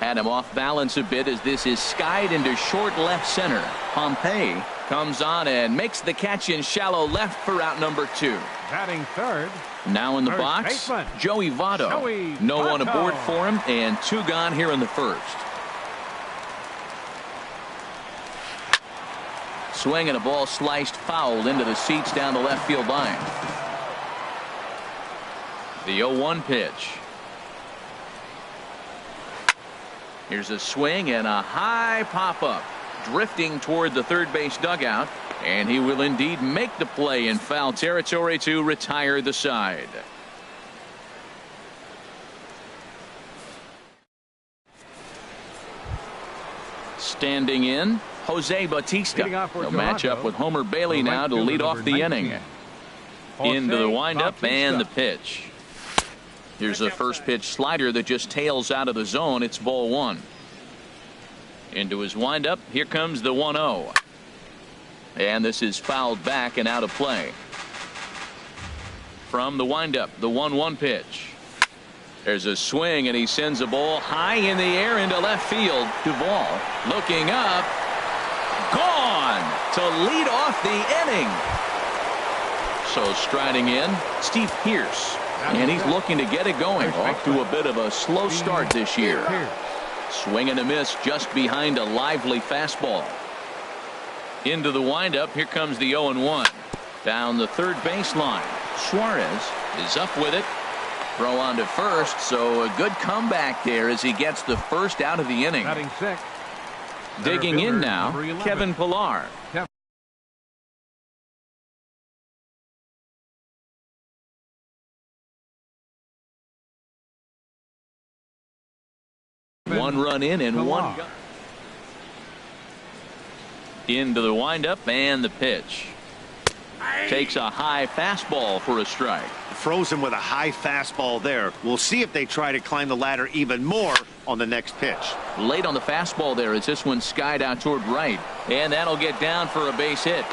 Had him off balance a bit as this is skied into short left center. Pompey comes on and makes the catch in shallow left for out number 2. Batting third. Now in the box, baseman, Joey Votto. No one aboard for him, and 2 gone here in the first. Swing and a ball sliced foul into the seats down the left field line. The 0-1 pitch. Here's a swing and a high pop-up. Drifting toward the third base dugout. And he will indeed make the play in foul territory to retire the side. Standing in, Jose Bautista. They'll match up with Homer Bailey now to lead off the inning. Into the windup and the pitch. Here's a first pitch slider that just tails out of the zone. It's ball 1. Into his windup. Here comes the 1-0. And this is fouled back and out of play. From the windup, the 1-1 pitch. There's a swing, and he sends a ball high in the air into left field. Duvall looking up. Gone to lead off the inning. So striding in, Steve Pearce. And he's looking to get it going. Off to a bit of a slow start this year. Swing and a miss just behind a lively fastball. Into the windup. Here comes the 0-1. Down the third baseline. Suarez is up with it. Throw on to first. So a good comeback there as he gets the first out of the inning. Batting 6. Digging in now, Kevin Pillar. One run in and one gone. Into the windup and the pitch. Takes a high fastball for a strike. Froze him with a high fastball there. We'll see if they try to climb the ladder even more on the next pitch. Late on the fastball there as this one skied out toward right. And that'll get down for a base hit.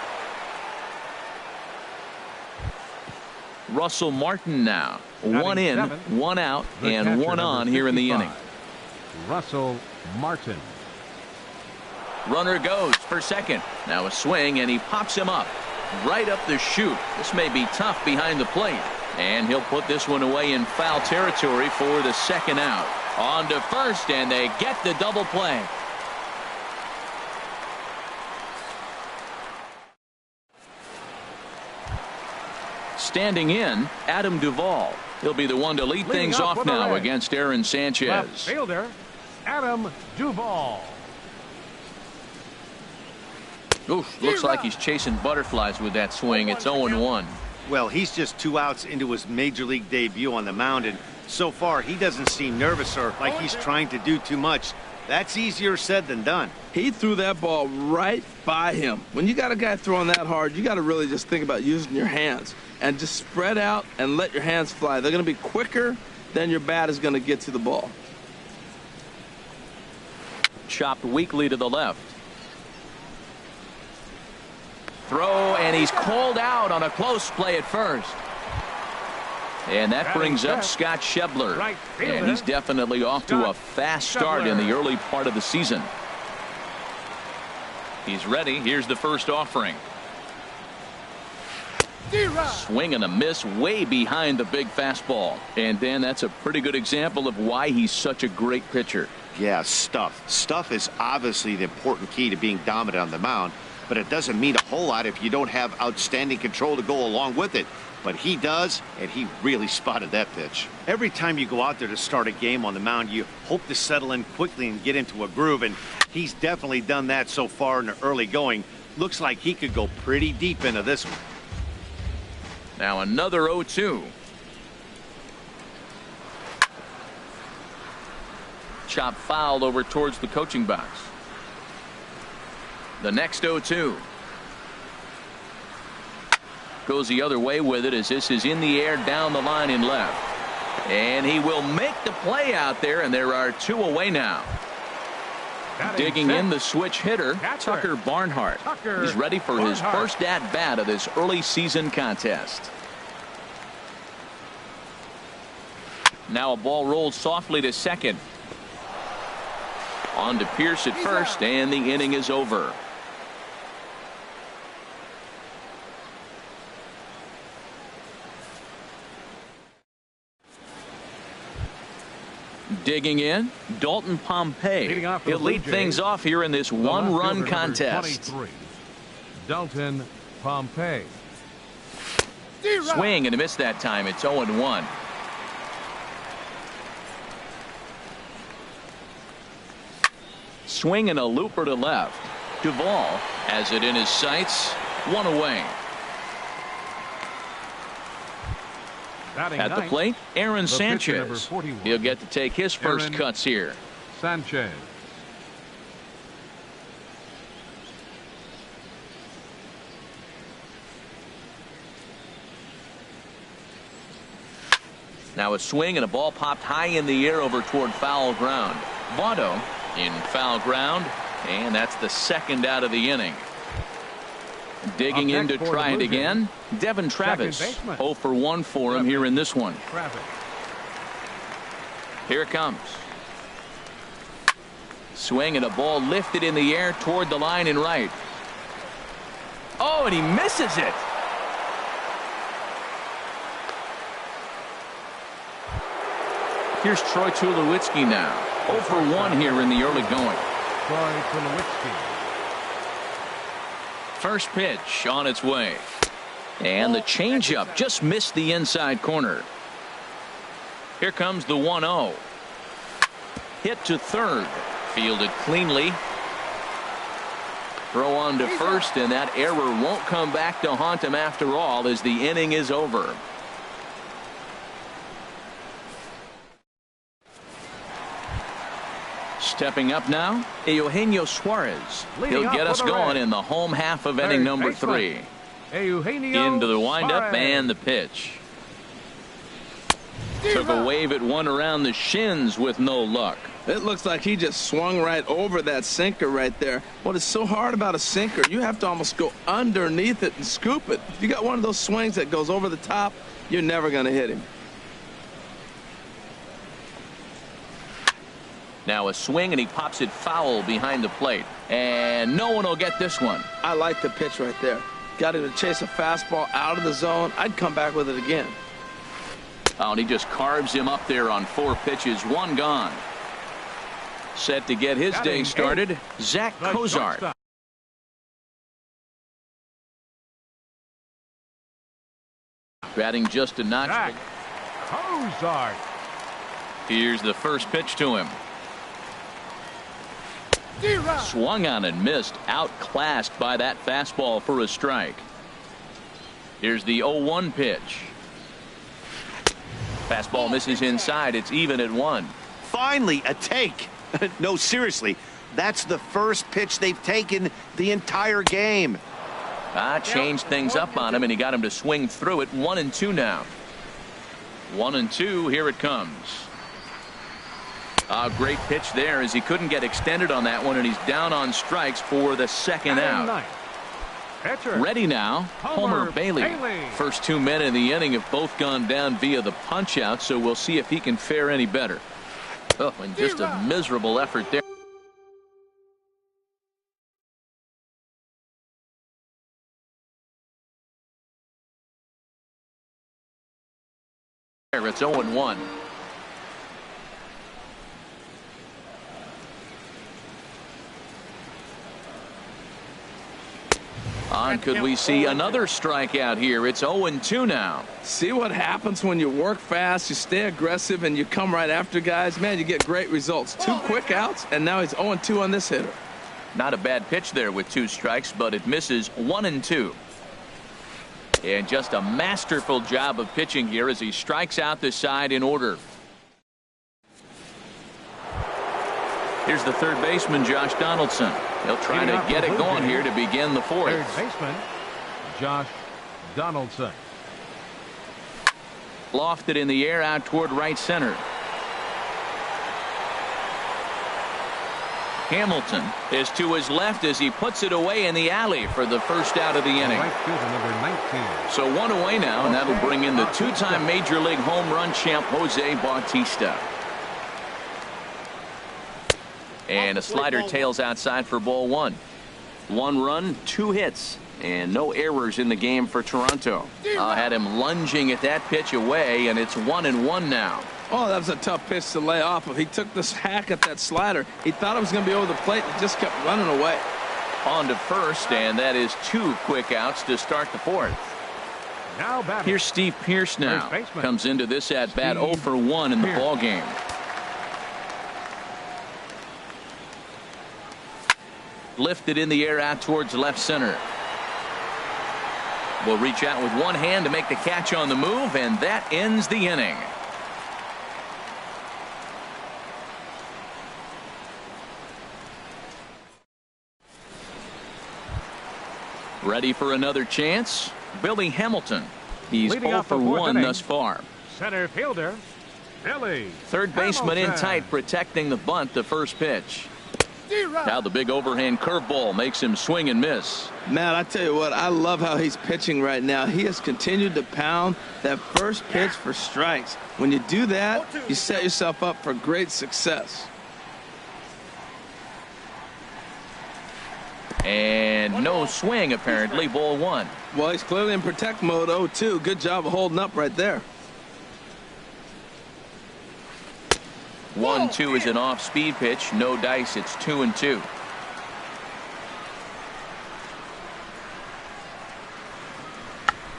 Russell Martin now. One in, one out, and one on here in the inning. Russell Martin. Runner goes for second. Now a swing, and he pops him up. Right up the chute. This may be tough behind the plate. And he'll put this one away in foul territory for the second out. On to first, and they get the double play. Standing in, Adam Duvall. He'll be the one to lead things off now against Aaron Sanchez. Left fielder, Adam Duvall. Oof, looks like he's chasing butterflies with that swing. It's 0-1. Well, he's just 2 outs into his major league debut on the mound, and so far he doesn't seem nervous or like he's trying to do too much. That's easier said than done. He threw that ball right by him. When you got a guy throwing that hard, you got to really just think about using your hands and just spread out and let your hands fly. They're going to be quicker than your bat is going to get to the ball. Chopped weakly to the left. Throw, and he's called out on a close play at first. And that brings up Scott Schebler. And he's definitely off to a fast start in the early part of the season. He's ready. Here's the first offering. Swing and a miss way behind the big fastball. And Dan, that's a pretty good example of why he's such a great pitcher. Yeah, stuff. Stuff is obviously the important key to being dominant on the mound, but it doesn't mean a whole lot if you don't have outstanding control to go along with it. But he does, and he really spotted that pitch. Every time you go out there to start a game on the mound, you hope to settle in quickly and get into a groove, and he's definitely done that so far in the early going. Looks like he could go pretty deep into this one. Now another 0-2. Chop foul over towards the coaching box. The next 0-2. Goes the other way with it as this is in the air down the line in left. And he will make the play out there, and there are 2 away now. Digging in the switch hitter, Tucker Barnhart. He's ready for his first at-bat of this early season contest. Now a ball rolled softly to second. On to Pierce at first, and the inning is over. Digging in, Dalton Pompey. He'll lead things off here in this one-run contest. Dalton Pompey. Swing and a miss that time. It's 0-1. Swing and a looper to left. Duvall has it in his sights. 1 away. At the plate, Aaron Sanchez. He'll get to take his first cuts here. Sanchez. Now a swing and a ball popped high in the air over toward foul ground. Votto in foul ground, and that's the second out of the inning. Digging in to try it again, Devin Travis. 0 for 1 for him here in this one. Here it comes. Swing and a ball lifted in the air toward the line in right. Oh, and he misses it. Here's Troy Tulowitzki now. 0 for 1 here in the early going. Troy Tulowitzki. First pitch on its way. And the changeup just missed the inside corner. Here comes the 1-0. Hit to third. Fielded cleanly. Throw on to first, and that error won't come back to haunt him after all as the inning is over. Stepping up now, Eugenio Suarez. He'll get us going in the home half of inning number 3. Into the windup and the pitch. Took a wave at one around the shins with no luck. It looks like he just swung right over that sinker right there. What is so hard about a sinker, you have to almost go underneath it and scoop it. If you got one of those swings that goes over the top, you're never going to hit him. Now a swing, and he pops it foul behind the plate. And no one will get this one. I like the pitch right there. Got him to chase a fastball out of the zone. I'd come back with it again. Oh, and he just carves him up there on 4 pitches, 1 gone. Set to get his day started, Zach Cozart. Batting just a notch. Zach Cozart. Here's the first pitch to him. Swung on and missed, outclassed by that fastball for a strike. Here's the 0-1 pitch. Fastball misses inside. It's even at 1. Finally, a take. No, seriously, that's the first pitch they've taken the entire game. Changed things up on him, and he got him to swing through it. 1-2 now. 1-2. Here it comes. A great pitch there, as he couldn't get extended on that one, and he's down on strikes for the second out. Ready now, Homer Bailey. First 2 men in the inning have both gone down via the punch out, so we'll see if he can fare any better. Oh, and just a miserable effort there. It's 0-1. Could we see another strikeout here? It's 0-2 now. See what happens when you work fast, you stay aggressive, and you come right after guys? Man, you get great results. 2 quick outs, and now he's 0-2 on this hitter. Not a bad pitch there with 2 strikes, but it misses. 1-2. And just a masterful job of pitching here as he strikes out the side in order. Here's the third baseman, Josh Donaldson. He'll try to get it going here to begin the 4th. Third baseman, Josh Donaldson. Lofted in the air out toward right center. Hamilton is to his left as he puts it away in the alley for the first out of the inning. Right fielder, number 19. So 1 away now, and that'll bring in the 2-time Major League home run champ Jose Bautista. And a slider tails outside for ball 1. 1 run, 2 hits, and no errors in the game for Toronto. Had him lunging at that pitch away, and it's 1-1 now. Oh, that was a tough pitch to lay off of. He took this hack at that slider. He thought it was going to be over the plate, and just kept running away. On to first, and that is 2 quick outs to start the 4th. Now batting. Here's Steve Pearce now. Comes into this at bat 0 for 1 in the ball game. Lifted in the air out towards left center. Will reach out with one hand to make the catch on the move, and that ends the inning. Ready for another chance? Billy Hamilton. He's 0 for 1 thus far. Center fielder, Billy. Third baseman in tight, protecting the bunt, the first pitch. Now the big overhand curveball makes him swing and miss. Man, I tell you what, I love how he's pitching right now. He has continued to pound that first pitch for strikes. When you do that, you set yourself up for great success. And no swing, apparently. Ball 1. Well, he's clearly in protect mode. 0-2. Good job of holding up right there. 1-2 is an off-speed pitch. No dice. It's 2-2.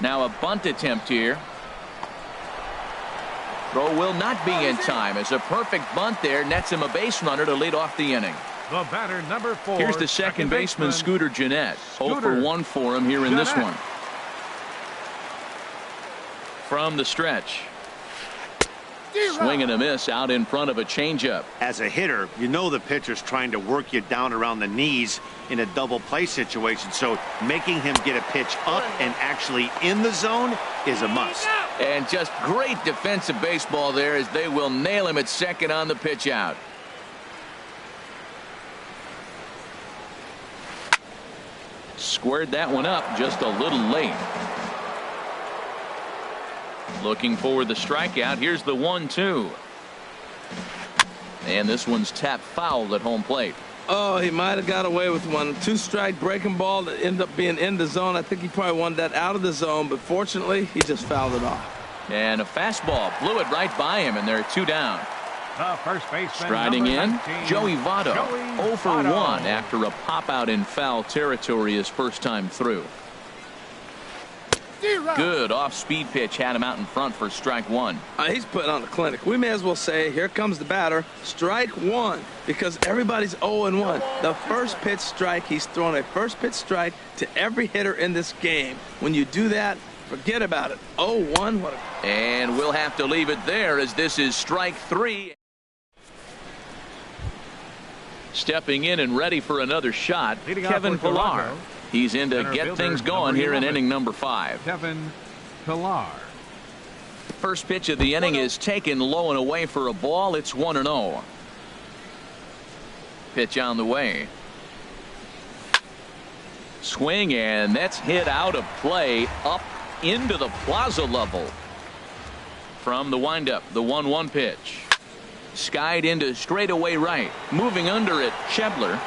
Now a bunt attempt here. Throw will not be in time, as a perfect bunt there nets him a base runner to lead off the inning. The batter, number 4. Here's the second baseman, Scooter Gennett. 0 for 1 for him here in this one. From the stretch. Swing and a miss out in front of a changeup. As a hitter, you know the pitcher's trying to work you down around the knees in a double play situation, so making him get a pitch up and actually in the zone is a must. And just great defensive baseball there as they will nail him at second on the pitch out. Squared that one up just a little late. Looking for the strikeout. Here's the 1-2. And this one's tapped foul at home plate. Oh, he might have got away with one. 2-strike breaking ball that ended up being in the zone. I think he probably wanted that out of the zone, but fortunately, he just fouled it off. And a fastball blew it right by him, and they're 2 down. The first baseman, striding in, 19, Joey Votto, 0 for 1 Votto. after a pop out in foul territory his first time through. Good off-speed pitch had him out in front for strike 1. He's putting on a clinic. We may as well say, here comes the batter, strike 1, because everybody's 0-1. The first pitch strike, he's thrown a first pitch strike to every hitter in this game. When you do that, forget about it. 0-1. And we'll have to leave it there as this is strike 3. Stepping in and ready for another shot, Leading Kevin off for Pillar. Toronto. He's in to Center get fielder, things going number here in 11. inning number 5. Kevin Pillar. First pitch of the inning is taken low and away for a ball. It's 1-0. Pitch on the way. Swing, and that's hit out of play up into the plaza level. From the windup, the 1-1 pitch. Skied into straightaway right. Moving under it, Shebler.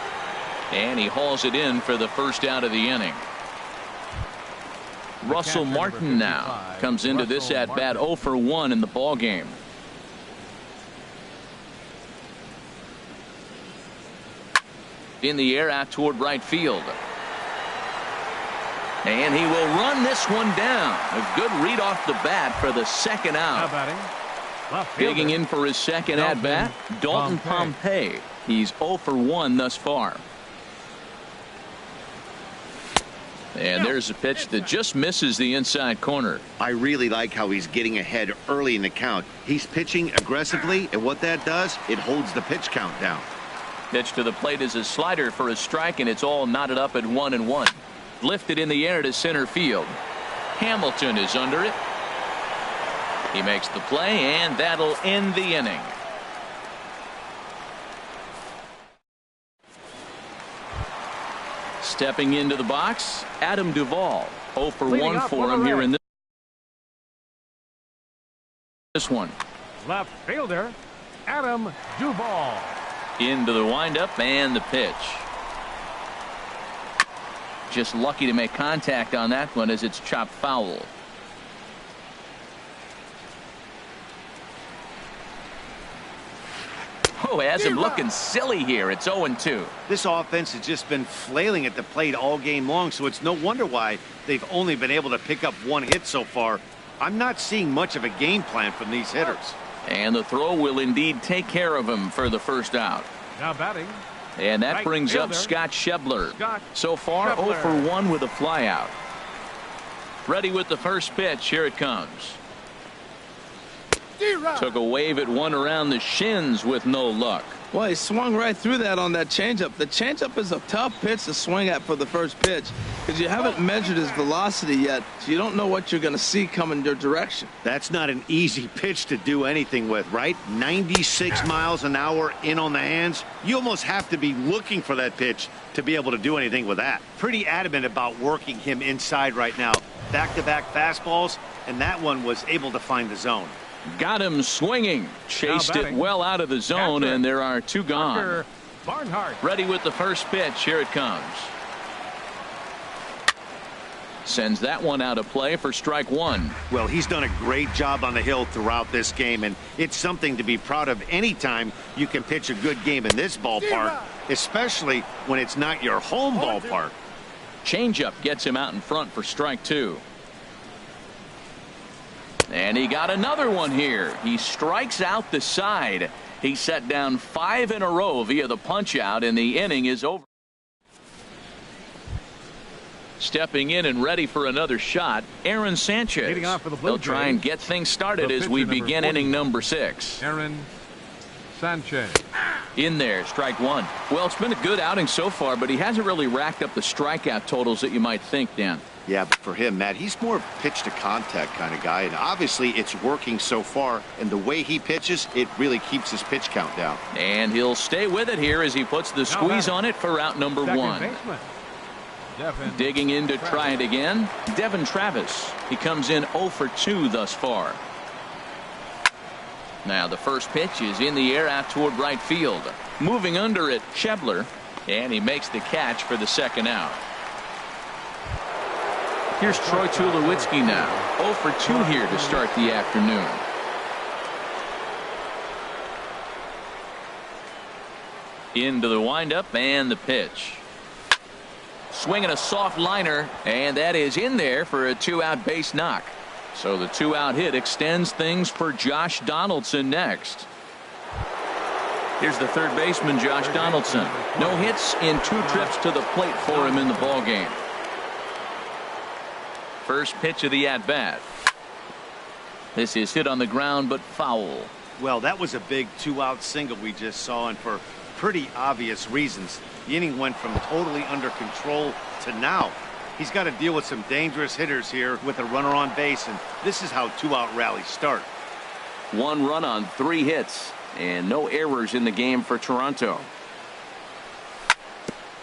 And he hauls it in for the first out of the inning. Russell Martin now comes into this at bat 0 for 1 in the ball game. In the air out toward right field. And he will run this one down. A good read off the bat for the second out. Digging in for his second at bat, Dalton Pompey. He's 0 for 1 thus far. And there's a pitch that just misses the inside corner. I really like how he's getting ahead early in the count. He's pitching aggressively, and what that does, it holds the pitch count down. Pitch to the plate is a slider for a strike, and it's all knotted up at 1-1. Lifted in the air to center field. Hamilton is under it. He makes the play, and that'll end the inning. Stepping into the box, Adam Duvall. 0 for 1 for him here in this one. Left fielder, Adam Duvall. Into the windup and the pitch. Just lucky to make contact on that one as it's chopped foul. Oh, has him looking silly here. It's 0-2. This offense has just been flailing at the plate all game long, so it's no wonder why they've only been able to pick up 1 hit so far. I'm not seeing much of a game plan from these hitters. And the throw will indeed take care of him for the first out. Now batting. And that Right brings up fielder, Scott Shebler. Scott So far, Shebler. 0 for 1 with a flyout. Ready with the first pitch. Here it comes. Took a wave at one around the shins with no luck. Well, he swung right through that on that changeup. The changeup is a tough pitch to swing at for the first pitch because you haven't measured his velocity yet, so you don't know what you're going to see coming your direction. That's not an easy pitch to do anything with, right? 96 miles an hour in on the hands. You almost have to be looking for that pitch to be able to do anything with that. Pretty adamant about working him inside right now. Back-to-back fastballs, and that one was able to find the zone. Got him swinging. Chased it batting. well out of the zone, Catcher. and there are 2 gone. Parker Barnhart. Ready with the first pitch. Here it comes. Sends that one out of play for strike 1. Well, he's done a great job on the hill throughout this game, and it's something to be proud of anytime you can pitch a good game in this ballpark, especially when it's not your home ballpark. Changeup gets him out in front for strike 2. And he got another one here. He strikes out the side. He set down 5 in a row via the punch out, and the inning is over. Stepping in and ready for another shot, Aaron Sanchez. Leading off for the Blue They'll try Jays, and get things started the as we pitcher, number begin 40, inning number 6. Aaron Sanchez. In there, strike one. Well, it's been a good outing so far, but he hasn't really racked up the strikeout totals that you might think, Dan. Yeah, but for him, Matt, he's more pitch to contact kind of guy, and obviously it's working so far, and the way he pitches, it really keeps his pitch count down. And he'll stay with it here as he puts the squeeze on it for out number one. Digging in to try it again, Devin Travis. He comes in 0 for 2 thus far. Now the first pitch is in the air out toward right field. Moving under it, Schebler, and he makes the catch for the second out. Here's Troy Tulowitzki now, 0 for 2 here to start the afternoon. Into the windup and the pitch. Swinging a soft liner, and that is in there for a 2-out base knock. So the 2-out hit extends things for Josh Donaldson next. Here's the third baseman, Josh Donaldson. No hits in 2 trips to the plate for him in the ballgame. First pitch of the at-bat. This is hit on the ground, but foul. Well, that was a big 2-out single we just saw, and for pretty obvious reasons. The inning went from totally under control to now. He's got to deal with some dangerous hitters here with a runner on base, and this is how 2-out rallies start. 1 run on 3 hits, and no errors in the game for Toronto.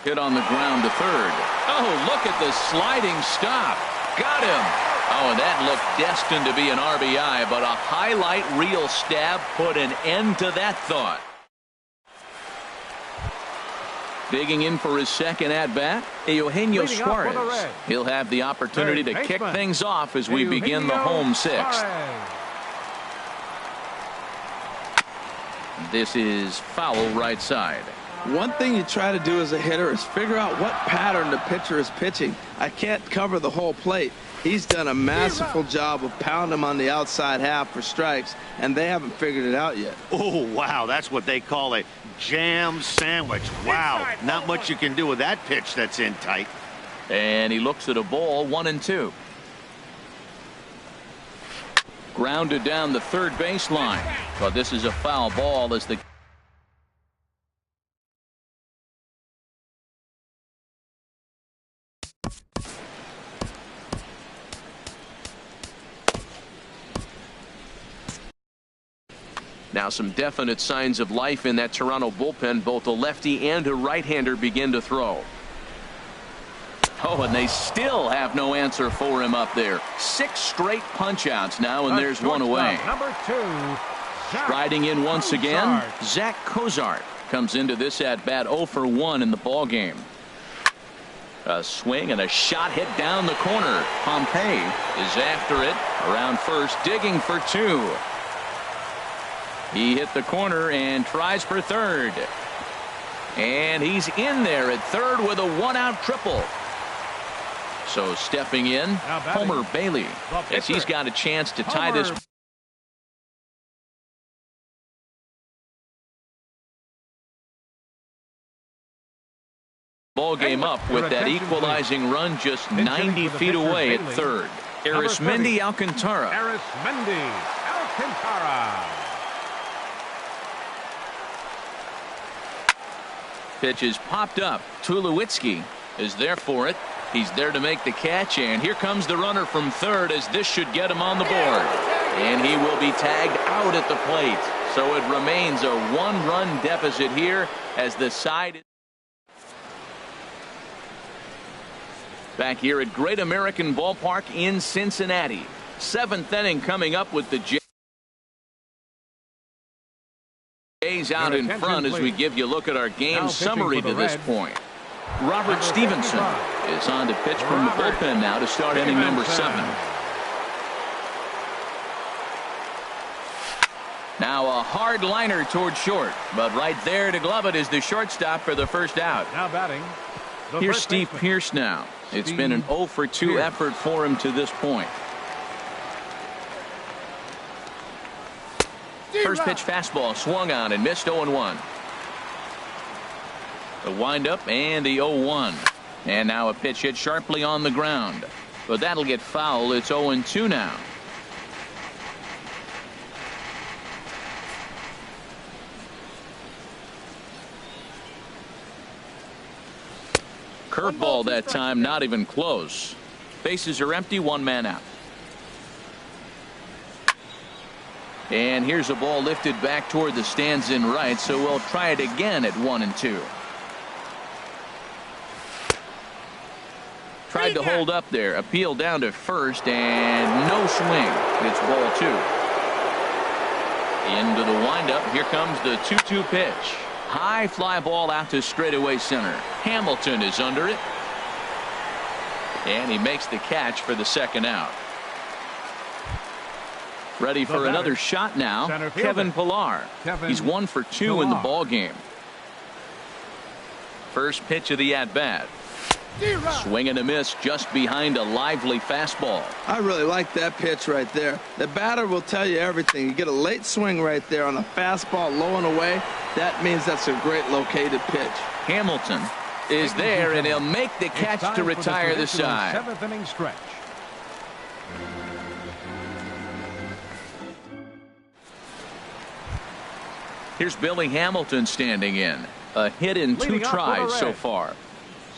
Hit on the ground to third. Oh, look at the sliding stop. Got him. Oh, and that looked destined to be an RBI, but a highlight reel stab put an end to that thought. Digging in for his second at-bat, Eugenio Suarez. He'll have the opportunity to kick things off as we begin the home sixth. This is foul right side. One thing you try to do as a hitter is figure out what pattern the pitcher is pitching. I can't cover the whole plate. He's done a masterful job of pounding him on the outside half for strikes, and they haven't figured it out yet. Oh, wow, that's what they call a jam sandwich. Wow, not much you can do with that pitch that's in tight. And he looks at a ball, 1-2. Grounded down the third baseline. But this is a foul ball as the now some definite signs of life in that Toronto bullpen. Both a lefty and a right-hander begin to throw. Oh, and they still have no answer for him up there. 6 straight punch-outs now, and there's one away. Number 2, Riding in once again, Zach Cozart comes into this at-bat 0 for 1 in the ballgame. A swing and a shot hit down the corner. Pompey is after it around first, digging for 2. He hit the corner and tries for third. And he's in there at third with a 1-out triple. So stepping in, Homer Bailey, as he's got a chance to tie this ball game up with that equalizing run just 90 feet away at third. Arismendi Alcantara. Pitch is popped up. Tulowitzki is there for it. He's there to make the catch, and here comes the runner from third as this should get him on the board. And he will be tagged out at the plate. So it remains a 1-run deficit here as the side is back here at Great American Ballpark in Cincinnati. 7th inning coming up with the Jays out in front as we give you a look at our game summary to this point. Robert Stevenson is on to pitch from the bullpen now to start inning number 7. Now a hard liner toward short, but right there to glove it is the shortstop for the first out. Now batting. Here's Steve Pearce now. It's been an 0 for 2 effort for him to this point. First pitch fastball swung on and missed 0-1. The windup and the 0-1. And now a pitch hit sharply on the ground. But that'll get foul. It's 0-2 now. Curveball that time, not even close. Bases are empty, one man out. And here's a ball lifted back toward the stands in right, so we'll try it again at 1-2. Tried to hold up there. Appeal down to first, and no swing. It's ball 2. Into the windup. Here comes the 2-2 pitch. High fly ball out to straightaway center. Hamilton is under it. And he makes the catch for the second out. Ready for another shot now. Kevin Pillar. He's 1 for 2 in the ball game. First pitch of the at-bat. Swing and a miss just behind a lively fastball. I really like that pitch right there. The batter will tell you everything. You get a late swing right there on a fastball low and away. That means that's a great located pitch. Hamilton is there, and he'll make the catch to retire the side. 7th inning stretch. Here's Billy Hamilton standing in. A hit in 2 tries so far.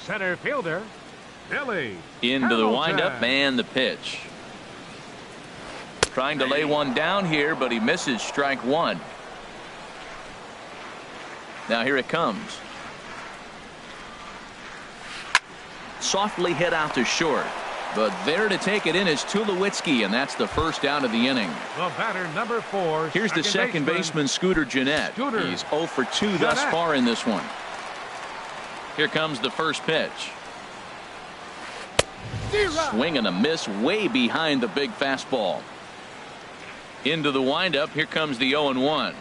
Center fielder, Billy Into the Hamilton. windup and the pitch. Trying to lay one down here, but he misses strike 1. Now here it comes. Softly hit out to short. But there to take it in is Tulowitzki, and that's the first out of the inning. The batter, number 4. Here's the second baseman, Scooter Gennett. He's 0 for 2 thus far in this one. Here comes the first pitch. Swing and a miss way behind the big fastball. Into the windup. Here comes the 0-1.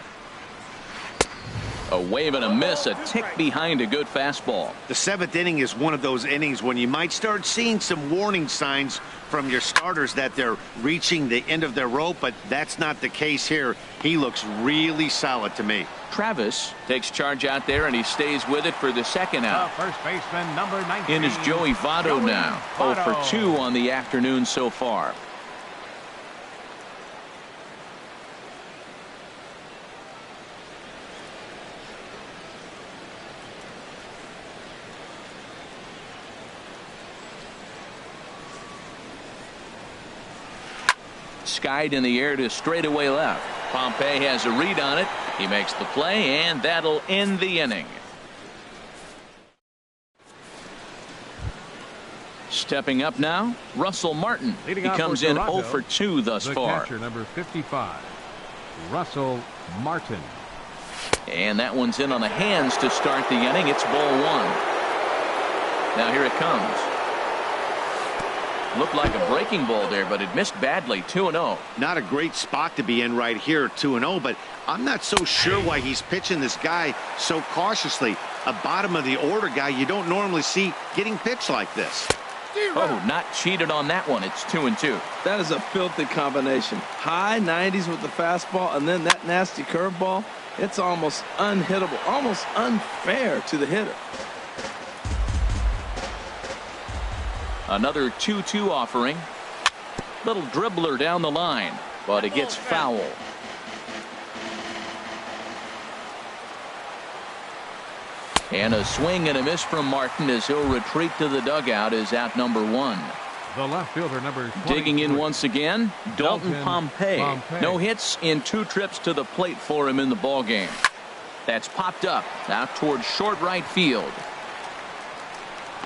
A wave and a miss, a tick behind a good fastball. The 7th inning is one of those innings when you might start seeing some warning signs from your starters that they're reaching the end of their rope, but that's not the case here. He looks really solid to me. Travis takes charge out there, and he stays with it for the second out. First baseman, number 19. In is Joey Votto now. 0 for 2 on the afternoon so far. Skied in the air to straightaway left. Pompey has a read on it. He makes the play, and that'll end the inning. Stepping up now, Russell Martin. He comes in 0 for 2 thus far. Catcher, number 55, Russell Martin. And that one's in on the hands to start the inning. It's ball 1. Now here it comes. Looked like a breaking ball there, but it missed badly. 2-0. Not a great spot to be in right here, 2-0, but I'm not so sure why he's pitching this guy so cautiously. A bottom of the order guy you don't normally see getting pitched like this. Oh, not cheated on that one. It's 2-2. That is a filthy combination. High 90s with the fastball, and then that nasty curveball. It's almost unhittable, almost unfair to the hitter. Another 2-2 offering. Little dribbler down the line, but it gets foul. And a swing and a miss from Martin as he'll retreat to the dugout is out number 1. The left fielder, number 23. Digging in once again, Dalton Pompey. No hits in 2 trips to the plate for him in the ball game. That's popped up out towards short right field.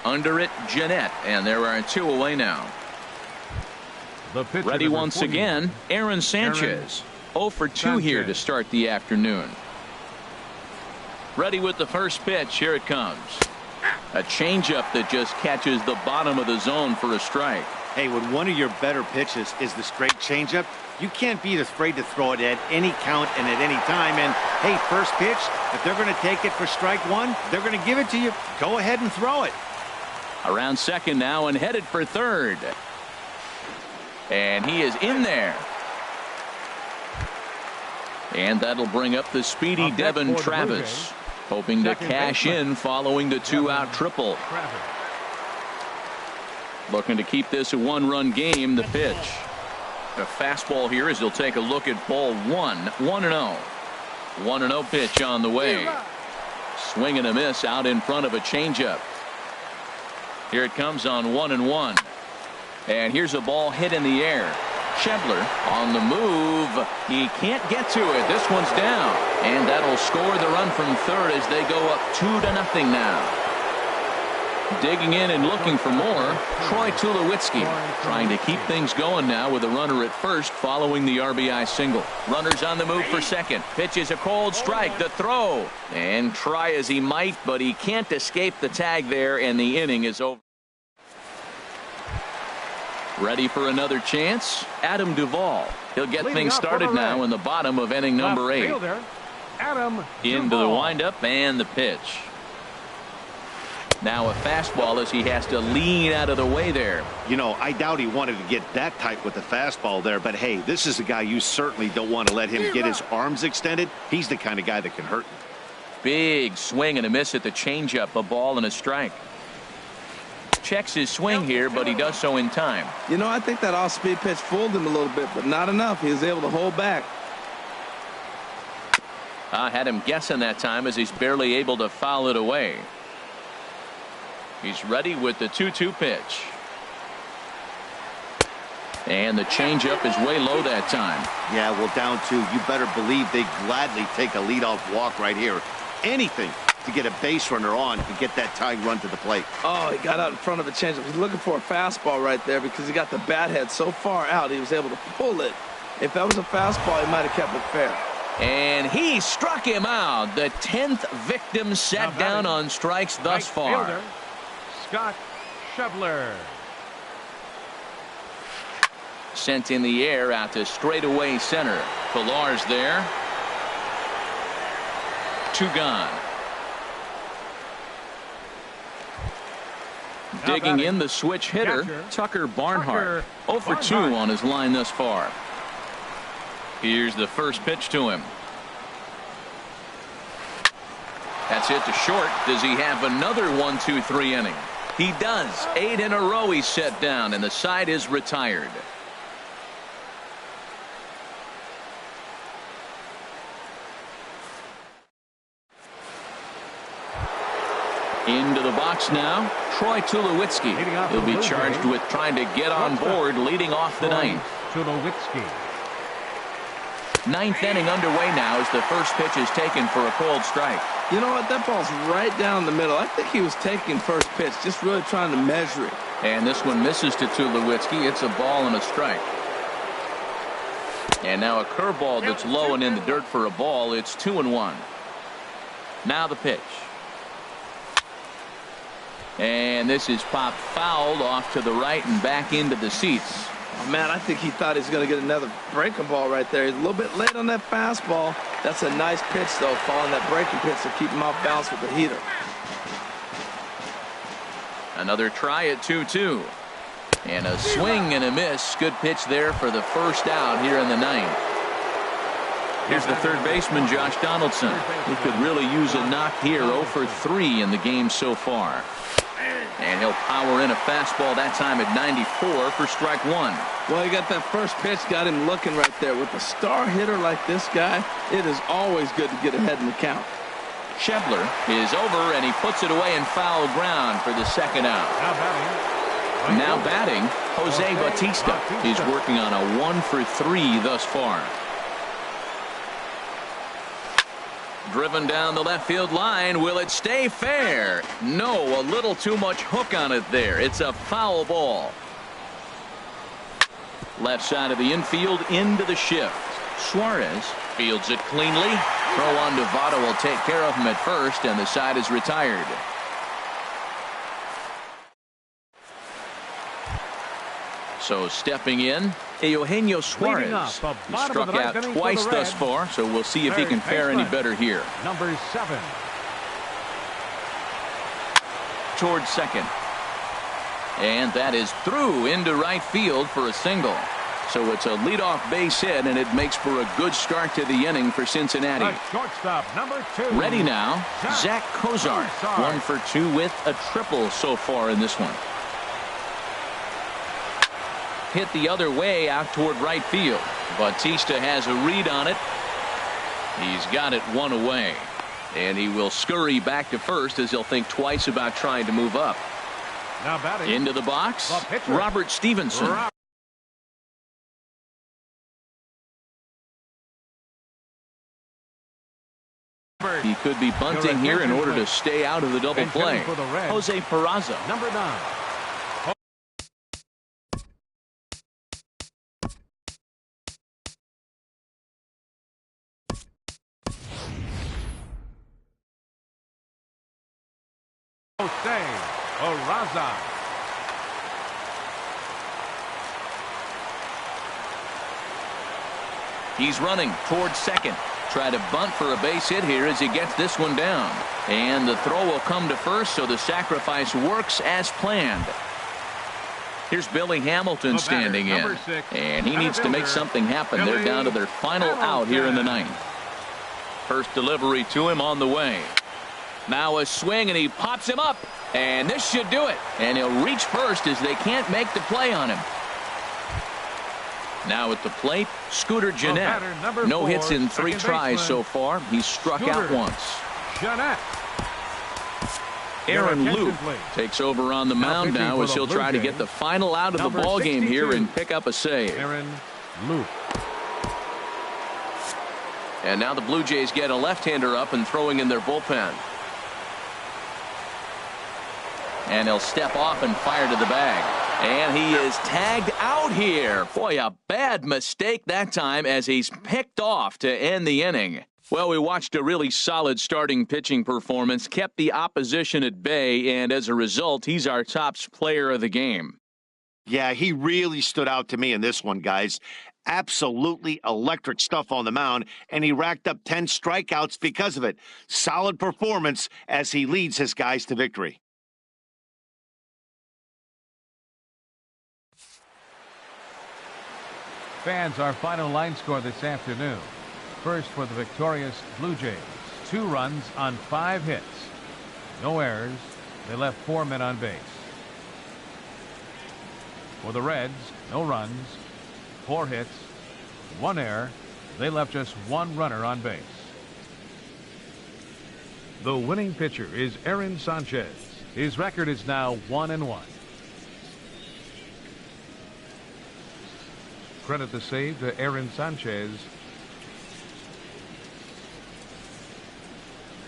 Under it, Gennett, and there are 2 away now. Ready once 40. again, Aaron Sanchez. 0 for 2 here to start the afternoon. Ready with the first pitch. Here it comes. A changeup that just catches the bottom of the zone for a strike. Hey, when one of your better pitches is the straight changeup, you can't be afraid to throw it at any count and at any time. And hey, first pitch, if they're going to take it for strike 1, they're going to give it to you. Go ahead and throw it. Around second now and headed for third. And he is in there. And that'll bring up the speedy Devin Travis, hoping to cash in following the 2-out triple. Looking to keep this a 1-run game. The pitch. A fastball here as he'll take a look at ball 1. 1-0. 1-0 pitch on the way. Swing and a miss out in front of a changeup. Here it comes on 1-1. And here's a ball hit in the air. Schebler on the move. He can't get to it. This one's down. And that'll score the run from third as they go up 2-0 now. Digging in and looking for more, Troy Tulowitzki trying to keep things going now with a runner at first following the RBI single. Runners on the move for second. Pitches a cold strike. The throw. And try as he might, but he can't escape the tag there, and the inning is over. Ready for another chance? Adam Duvall. He'll get things started now in the bottom of inning number 8. Into the windup and the pitch. Now a fastball as he has to lean out of the way there. You know, I doubt he wanted to get that tight with the fastball there, but hey, this is a guy you certainly don't want to let him get his arms extended. He's the kind of guy that can hurt you. Big swing and a miss at the changeup, a ball and a strike. Checks his swing here, but he does so in time. You know, I think that off-speed pitch fooled him a little bit, but not enough. He was able to hold back. I had him guessing that time as he's barely able to foul it away. He's ready with the 2-2 pitch. And the changeup is way low that time. Yeah, well, down 2. You better believe they gladly take a leadoff walk right here. Anything to get a base runner on and get that tying run to the plate. Oh, he got out in front of a changeup. He's looking for a fastball right there because he got the bat head so far out he was able to pull it. If that was a fastball, he might have kept it fair. And he struck him out. The 10th victim set down on strikes thus far. Fielder, Scott Schebler. Sent in the air out to straightaway center. Pillar's there. 2 gone. Digging in the switch hitter, Tucker Barnhart. 0 for 2 on his line thus far. Here's the first pitch to him. That's hit to short. Does he have another 1-2-3 inning? He does. 8 in a row he's set down, and the side is retired. Into the box now, Troy Tulowitzki. He'll be charged with trying to get on board, leading off the ninth. Tulowitzki. 9th inning underway now as the first pitch is taken for a cold strike. You know what? That ball's right down the middle. I think he was taking first pitch, just really trying to measure it. And this one misses to Tulowitzki. It's a ball and a strike. And now a curveball that's low and in the dirt for a ball. It's 2-1. Now the pitch. And this is popped fouled off to the right and back into the seats. Oh, man, I think he thought he was going to get another breaking ball right there. He's a little bit late on that fastball. That's a nice pitch, though, following that breaking pitch to keep him off balance with the heater. Another try at 2-2. And a swing and a miss. Good pitch there for the first out here in the 9th. Here's the third baseman, Josh Donaldson. He could really use a knock here. 0 for 3 in the game so far. And he'll power in a fastball that time at 94 for strike 1. Well, he got that first pitch, got him looking right there. With a star hitter like this guy, it is always good to get ahead in the count. Schebler is over, and he puts it away in foul ground for the second out. Now batting, Jose Bautista. He's working on a 1 for 3 thus far. Driven down the left field line. Will it stay fair? No, a little too much hook on it there. It's a foul ball. Left side of the infield into the shift. Suarez fields it cleanly. Throw on to Votto will take care of him at first, and the side is retired. So stepping in, Eugenio Suarez. He struck out twice thus far, so we'll see if he can fare any better here. Number 7. Towards second. And that is through into right field for a single. So it's a leadoff base hit, and it makes for a good start to the inning for Cincinnati. The shortstop, number 2. Ready now, Zach Cozart. 1 for 2 with a triple so far in this one. Hit the other way out toward right field. Bautista has a read on it. He's got it 1 away. And he will scurry back to first as he'll think twice about trying to move up. Now batting. Into the box, The pitcher. Robert Stevenson. He could be bunting here in order to stay out of the double play. For the Reds, Jose Peraza. number 9. Jose Peraza. He's running towards second. Try to bunt for a base hit here as he gets this one down. And the throw will come to first, so the sacrifice works as planned. Here's Billy Hamilton standing in. And he needs to make something happen. They're down to their final out here in the ninth. First delivery to him on the way. Now a swing, and he pops him up. And this should do it. And he'll reach first as they can't make the play on him. Now at the plate, Scooter Gennett. No hits in 3 tries so far. He's struck out once. Gennett. Aaron Luke takes over on the mound now as he'll try to get the final out of the ball game here and pick up a save. Aaron Luke. And now the Blue Jays get a left-hander up and throwing in their bullpen. And he'll step off and fire to the bag. And he is tagged out here. Boy, a bad mistake that time as he's picked off to end the inning. Well, we watched a really solid starting pitching performance, kept the opposition at bay, and as a result, he's our top player of the game. Yeah, he really stood out to me in this one, guys. Absolutely electric stuff on the mound, and he racked up 10 strikeouts because of it. Solid performance as he leads his guys to victory. Fans, our final line score this afternoon. First for the victorious Blue Jays. 2 runs on 5 hits. No errors. They left 4 men on base. For the Reds, no runs, 4 hits, 1 error. They left just 1 runner on base. The winning pitcher is Aaron Sanchez. His record is now 1-1. Credit the save to Aaron Sanchez.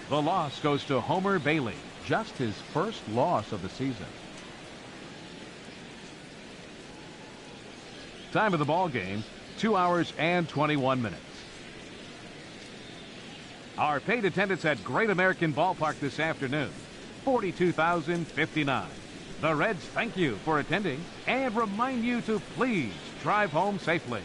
The loss goes to Homer Bailey. Just his first loss of the season. Time of the ball game, 2 hours and 21 minutes. Our paid attendance at Great American Ballpark this afternoon, 42,059. The Reds thank you for attending and remind you to please drive home safely.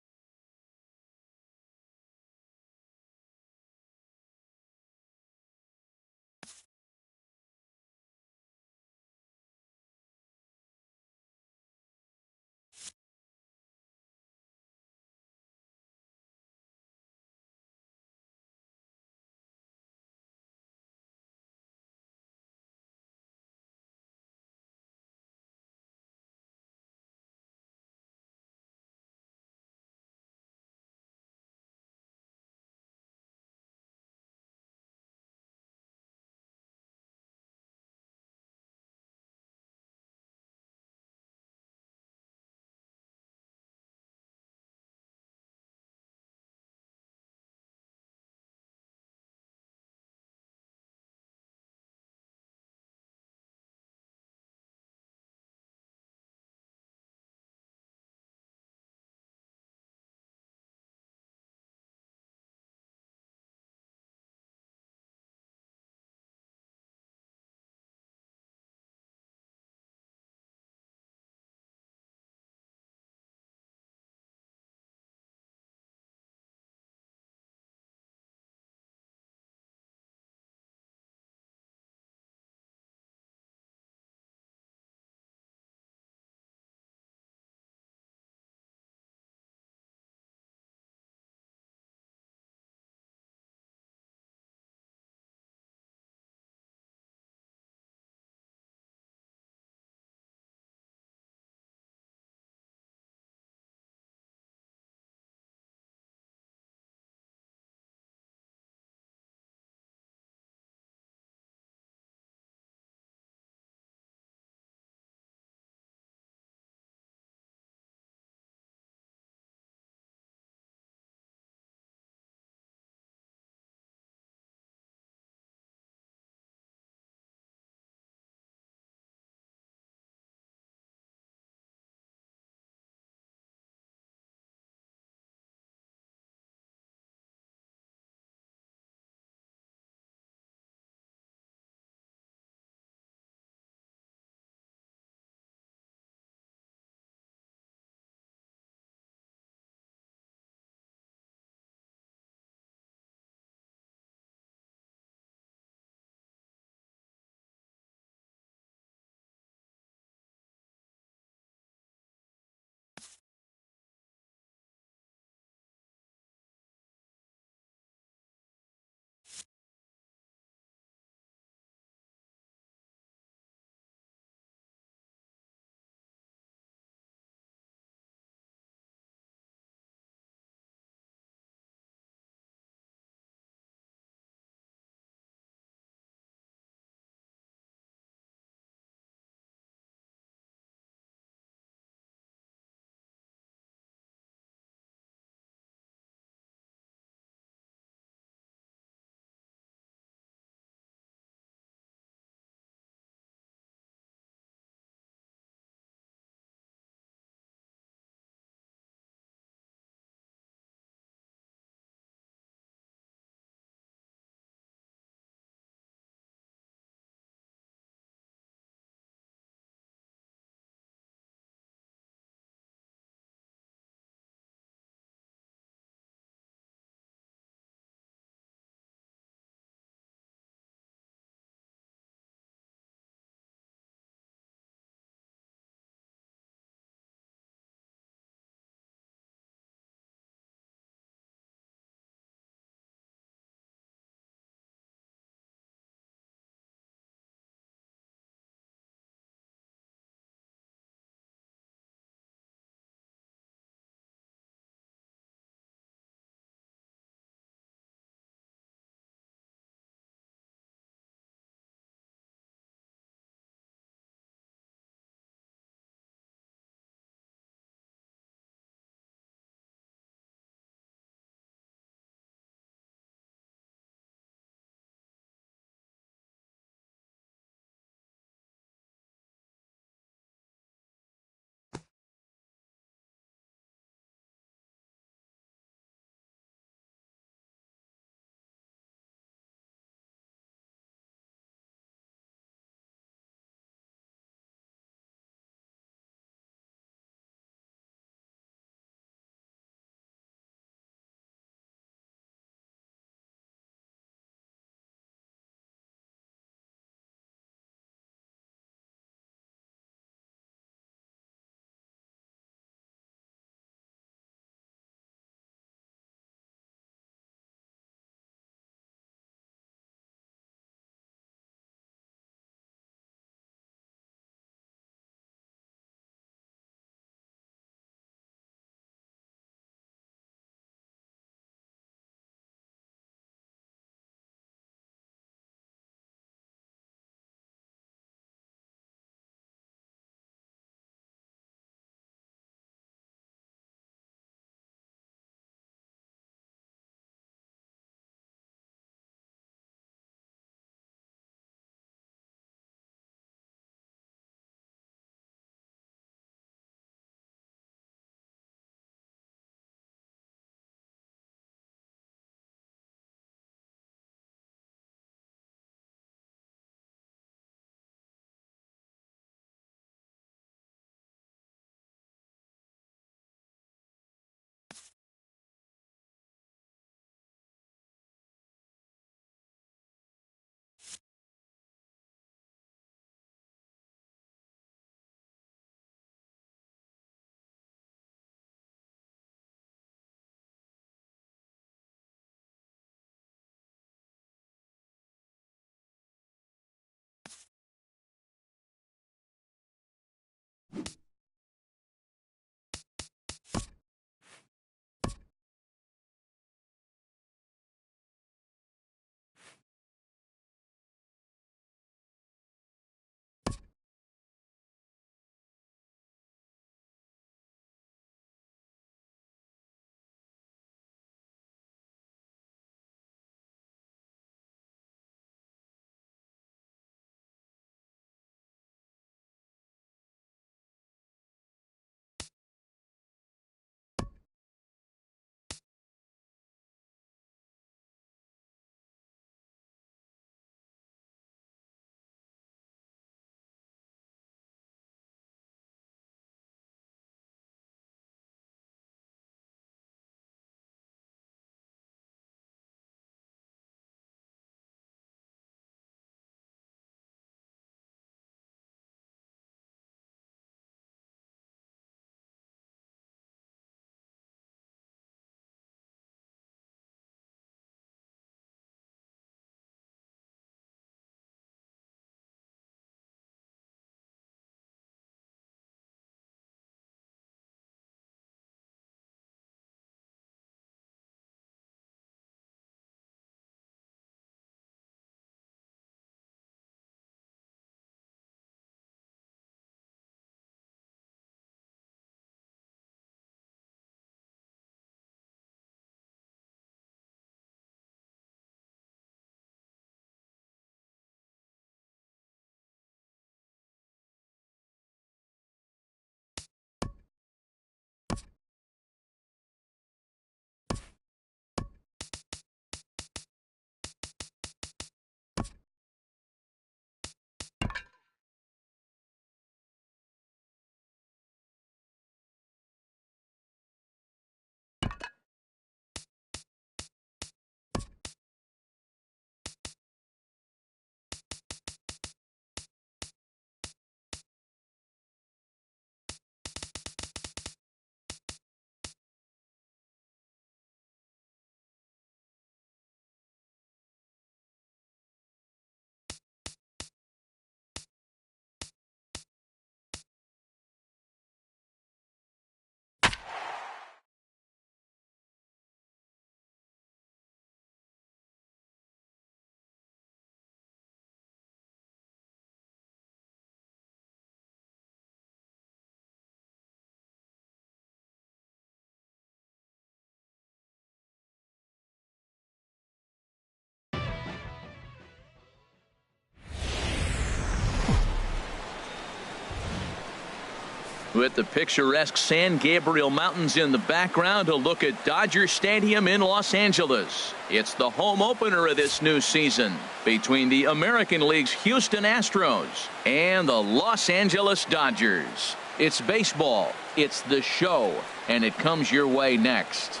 With the picturesque San Gabriel Mountains in the background, a look at Dodger Stadium in Los Angeles. It's the home opener of this new season between the American League's Houston Astros and the Los Angeles Dodgers. It's baseball, it's the show, and it comes your way next.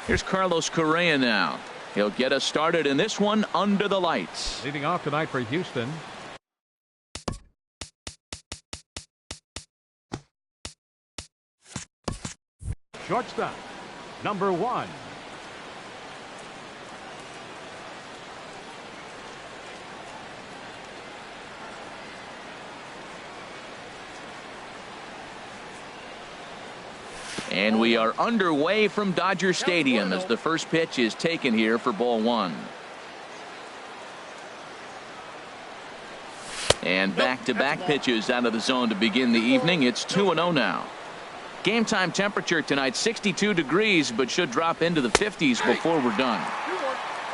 Here's Carlos Correa now. He'll get us started in this one under the lights. Leading off tonight for Houston. Shortstop, number 1. And we are underway from Dodger Stadium as the first pitch is taken here for ball 1. And back-to-back pitches out of the zone to begin the evening. It's 2-0 now. Game time temperature tonight 62 degrees, but should drop into the 50s before we're done.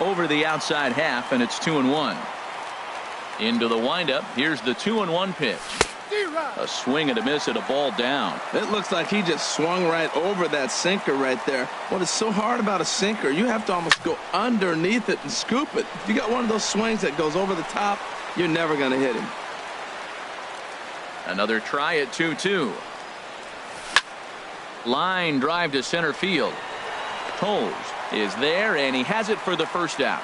Over the outside half, and it's 2-1. Into the windup. Here's the 2-1 pitch. A swing and a miss at a ball down. It looks like he just swung right over that sinker right there. What is so hard about a sinker, you have to almost go underneath it and scoop it. If you got one of those swings that goes over the top, you're never going to hit him. Another try at 2-2. Line drive to center field. Toles is there, and he has it for the first out.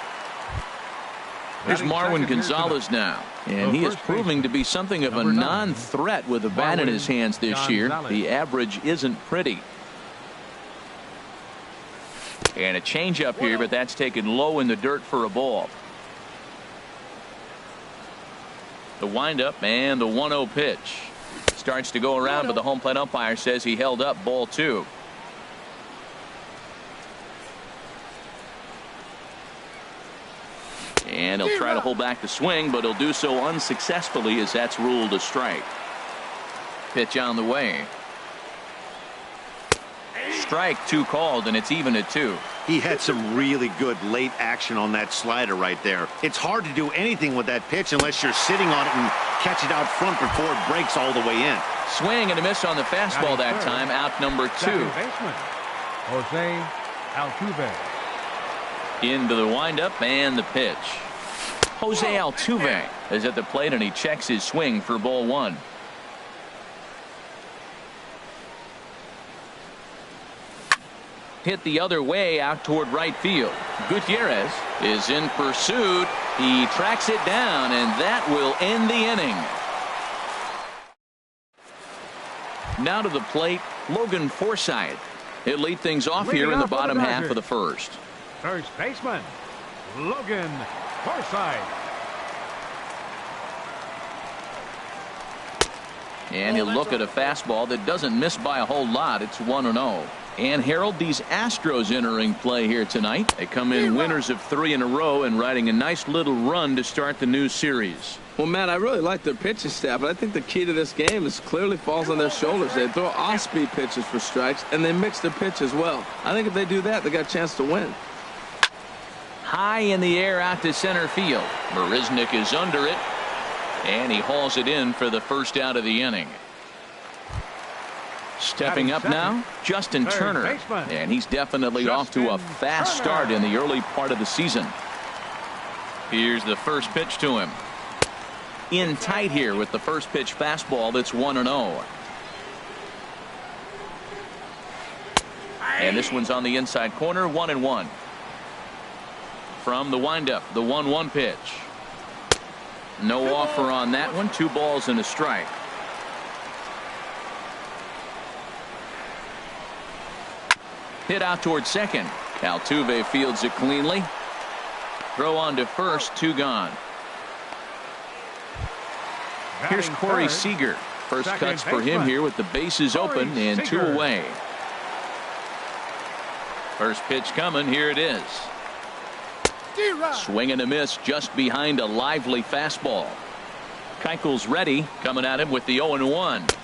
Here's Marwin Gonzalez now, and he is proving to be something of a non-threat with a bat in his hands this year. The average isn't pretty. And a changeup here, but that's taken low in the dirt for a ball. The windup and the 1-0 pitch. Starts to go around, but the home plate umpire says he held up ball 2. And he'll try to hold back the swing, but he'll do so unsuccessfully as that's ruled a strike. Pitch on the way. Strike 2 called, and it's even at 2. He had some really good late action on that slider right there. It's hard to do anything with that pitch unless you're sitting on it and catch it out front before it breaks all the way in. Swing and a miss on the fastball that time. Out number 2. Baseman, Jose Altuve. Into the windup and the pitch. Jose Altuve is at the plate, and he checks his swing for ball 1. Hit the other way out toward right field. Gutierrez is in pursuit. He tracks it down, and that will end the inning. Now to the plate, Logan Forsythe. He'll lead things off here in the bottom half of the first. First baseman, Logan Forsythe. And he'll look at a fastball that doesn't miss by a whole lot. It's 1-0. And Harold, these Astros entering play here tonight. They come in winners of 3 in a row and riding a nice little run to start the new series. Well, Matt, I really like their pitching staff, but I think the key to this game is clearly falls on their shoulders. They throw off-speed pitches for strikes, and they mix their pitch as well. I think if they do that, they got a chance to win. High in the air out to center field. Marisnick is under it, and he hauls it in for the first out of the inning. Stepping up now, Justin Turner, and he's definitely off to a fast start in the early part of the season. Here's the first pitch to him. In tight here with the first pitch fastball. That's 1-0. And this one's on the inside corner, 1-1. From the windup, the 1-1 pitch. No offer on that one. 2 balls and a strike. Hit out towards second. Altuve fields it cleanly. Throw on to first, 2 gone. Here's Corey Seager. First cuts for him here with the bases open and 2 away. First pitch coming. Here it is. Swing and a miss just behind a lively fastball. Keuchel's ready, coming at him with the 0-1.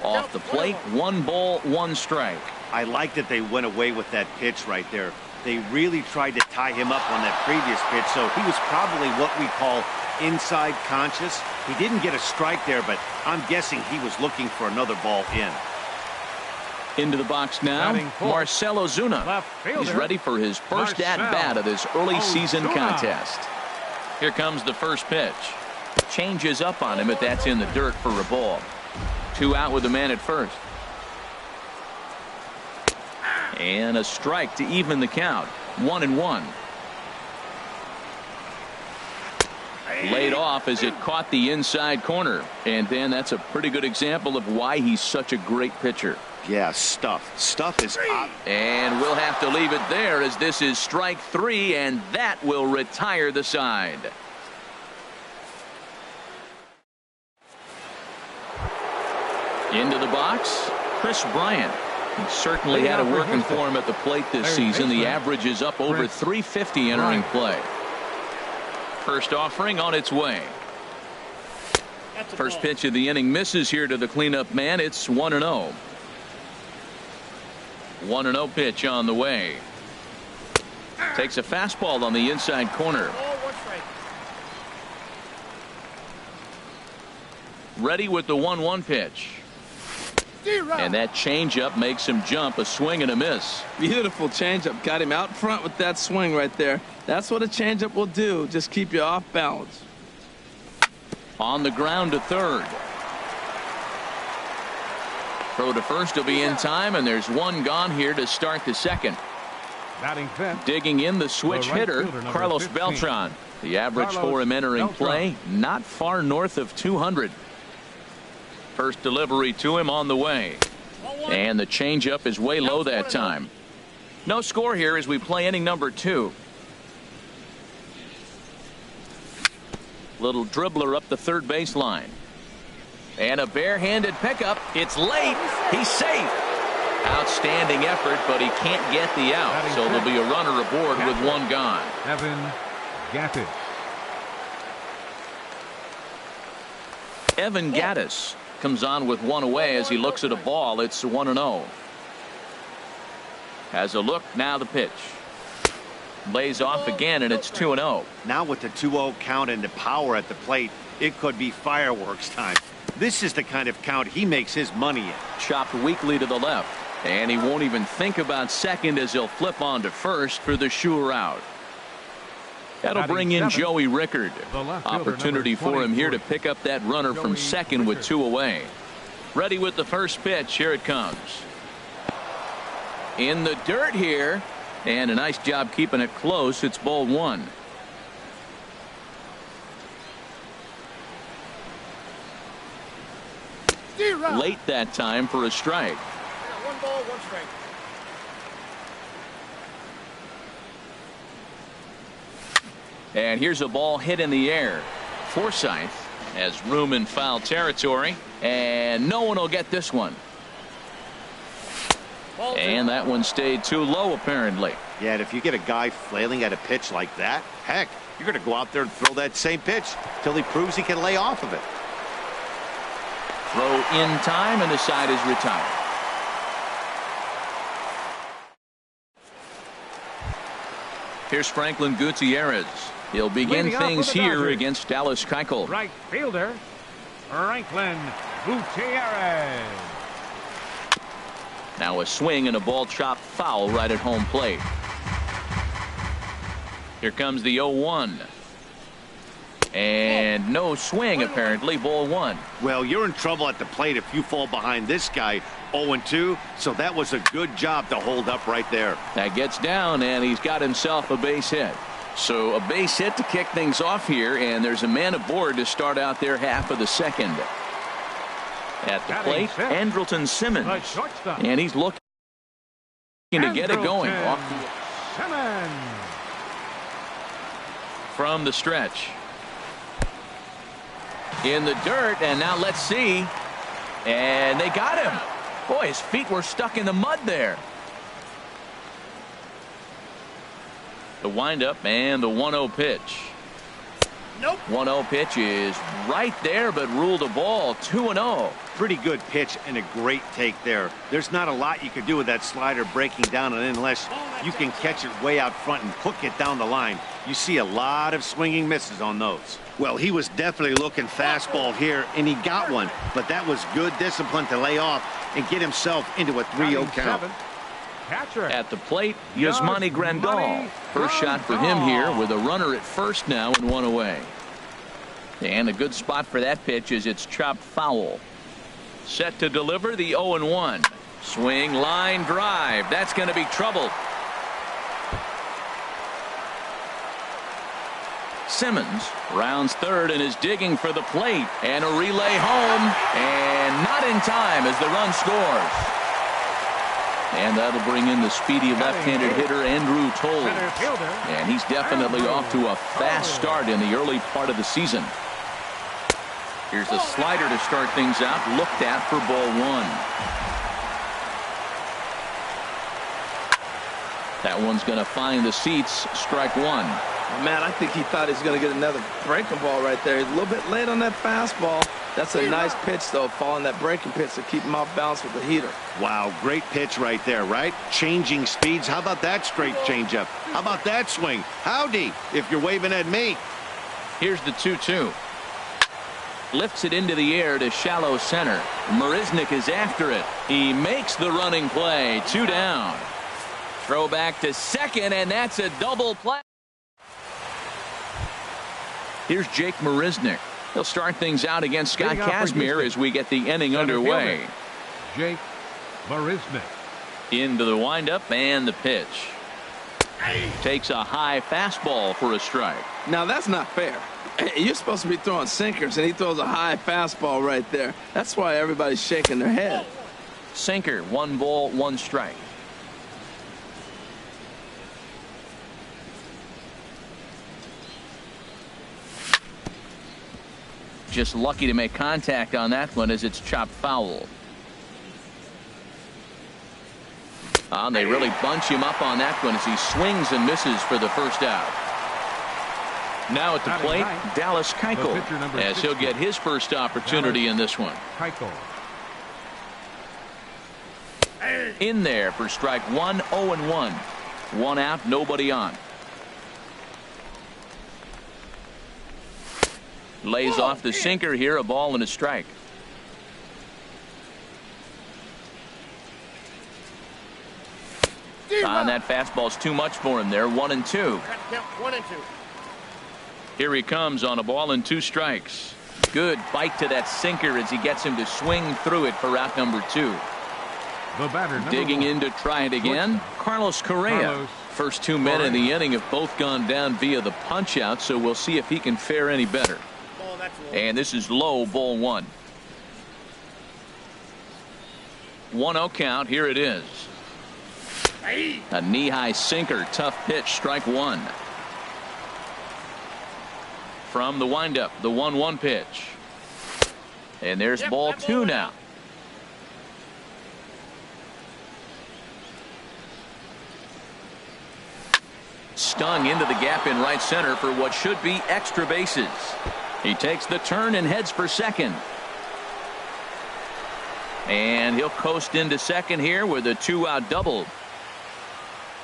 Off the plate, 1 ball, 1 strike. I like that they went away with that pitch right there. They really tried to tie him up on that previous pitch, so he was probably what we call inside conscious. He didn't get a strike there, but I'm guessing he was looking for another ball in. Into the box now, Marcell Ozuna. He's ready for his first at-bat of this early season contest. Here comes the first pitch. Changes up on him, but that's in the dirt for a ball. 2 out with the man at first. And a strike to even the count. 1-1. Laid off as it caught the inside corner. And then that's a pretty good example of why he's such a great pitcher. Yeah, stuff. Stuff is up. And we'll have to leave it there as this is strike 3, and that will retire the side. Into the box, Chris Bryant. He certainly had it working for him at the plate this season. The average is up over 350 entering play. First offering on its way. First pitch of the inning misses here to the cleanup man. It's 1-0. 1-0 pitch on the way. Takes a fastball on the inside corner. Ready with the 1-1 pitch. And that changeup makes him jump. A swing and a miss. Beautiful changeup. Got him out front with that swing right there. That's what a changeup will do. Just keep you off balance. On the ground to third. Throw to first will be in time, and there's one gone here to start the second. Digging in the switch hitter, Carlos Beltran. The average for him entering play, not far north of 200. First delivery to him on the way. And the changeup is way low that time. No score here as we play inning number 2. Little dribbler up the third baseline. And a barehanded pickup. It's late. He's safe. Outstanding effort, but he can't get the out. So there'll be a runner aboard with one gone. Evan Gattis comes on with one away as he looks at a ball. It's 1-0. Has a look. Now the pitch. Lays off again, and it's 2-0. Now with the 2-0 count and the power at the plate, it could be fireworks time. This is the kind of count he makes his money in. Chopped weakly to the left. And he won't even think about second as he'll flip on to first for the sure out. That'll bring in Joey Rickard. Opportunity for him here to pick up that runner from second with 2 away. Ready with the first pitch. Here it comes. In the dirt here. And a nice job keeping it close. It's ball 1. Late that time for a strike. 1 ball, 1 strike. And here's a ball hit in the air. Forsythe has room in foul territory, and no one will get this one. And that one stayed too low, apparently. Yeah, and if you get a guy flailing at a pitch like that, heck, you're going to go out there and throw that same pitch till he proves he can lay off of it. Throw in time, and the side is retired. Here's Franklin Gutierrez. He'll begin things here against Dallas Keuchel. Right fielder, Franklin Gutierrez. Now a swing and a ball chopped foul right at home plate. Here comes the 0-1. And no swing, apparently. Ball 1. Well, you're in trouble at the plate if you fall behind this guy 0-2. So that was a good job to hold up right there. That gets down, and he's got himself a base hit. So a base hit to kick things off here, and there's a man aboard to start out their half of the second. At the plate, Andrelton Simmons. And he's looking to get it going. From the stretch. In the dirt, and now let's see. And they got him. Boy, his feet were stuck in the mud there. The windup and the 1-0 pitch. Nope. 1-0 pitch is right there, but ruled a ball. 2-0. Pretty good pitch and a great take there. There's not a lot you could do with that slider breaking down and unless you can catch it way out front and hook it down the line. You see a lot of swinging misses on those. Well, he was definitely looking fastball here, and he got one. But that was good discipline to lay off and get himself into a 3-0 count. Catcher. At the plate, Yasmani Grandal. First shot for him here with a runner at first now and one away. And a good spot for that pitch is it's chopped foul. Set to deliver the 0-1. Swing, line drive. That's going to be trouble. Simmons rounds third and is digging for the plate. And a relay home. And not in time as the run scores. And that'll bring in the speedy left-handed hitter Andrew Toles. And he's definitely off to a fast start in the early part of the season. Here's a slider to start things out. Looked at for ball one. That one's going to find the seats. Strike one. Man, I think he thought he was going to get another breaking ball right there. He's a little bit late on that fastball. That's a nice pitch, though, following that breaking pitch to keep him off balance with the heater. Wow, great pitch right there, right? Changing speeds. How about that straight changeup? How about that swing? Howdy, if you're waving at me. Here's the 2-2. Lifts it into the air to shallow center. Marisnick is after it. He makes the running play. 2 down. Throw back to second, and that's a double play. Here's Jake Marisnick. He'll start things out against Scott Kazmir as we get the inning underway. Jake Marisnick. Into the windup and the pitch. Takes a high fastball for a strike. Now, that's not fair. You're supposed to be throwing sinkers, and he throws a high fastball right there. That's why everybody's shaking their head. Sinker, 1 ball, 1 strike. Just lucky to make contact on that one as it's chopped foul. They really bunch him up on that one as he swings and misses for the first out. Now at the plate, Dallas Keuchel, as he'll get his first opportunity in this one. In there for strike one, 0-1. 1 out, nobody on. Lays off the sinker here, a ball and a strike. On that fastball's too much for him there. 1-2. 1-2. Here he comes on a ball and 2 strikes. Good bite to that sinker as he gets him to swing through it for out number 2. The batter, digging in to try it again. Carlos Correa. First 2 men in the inning have both gone down via the punch out, so we'll see if he can fare any better. And this is low, ball 1. 1-0 count. Here it is. A knee-high sinker, tough pitch, strike 1. From the windup, the 1-1 pitch. And there's ball 2 now. Stung into the gap in right center for what should be extra bases. He takes the turn and heads for second. And he'll coast into second here with a 2-out double.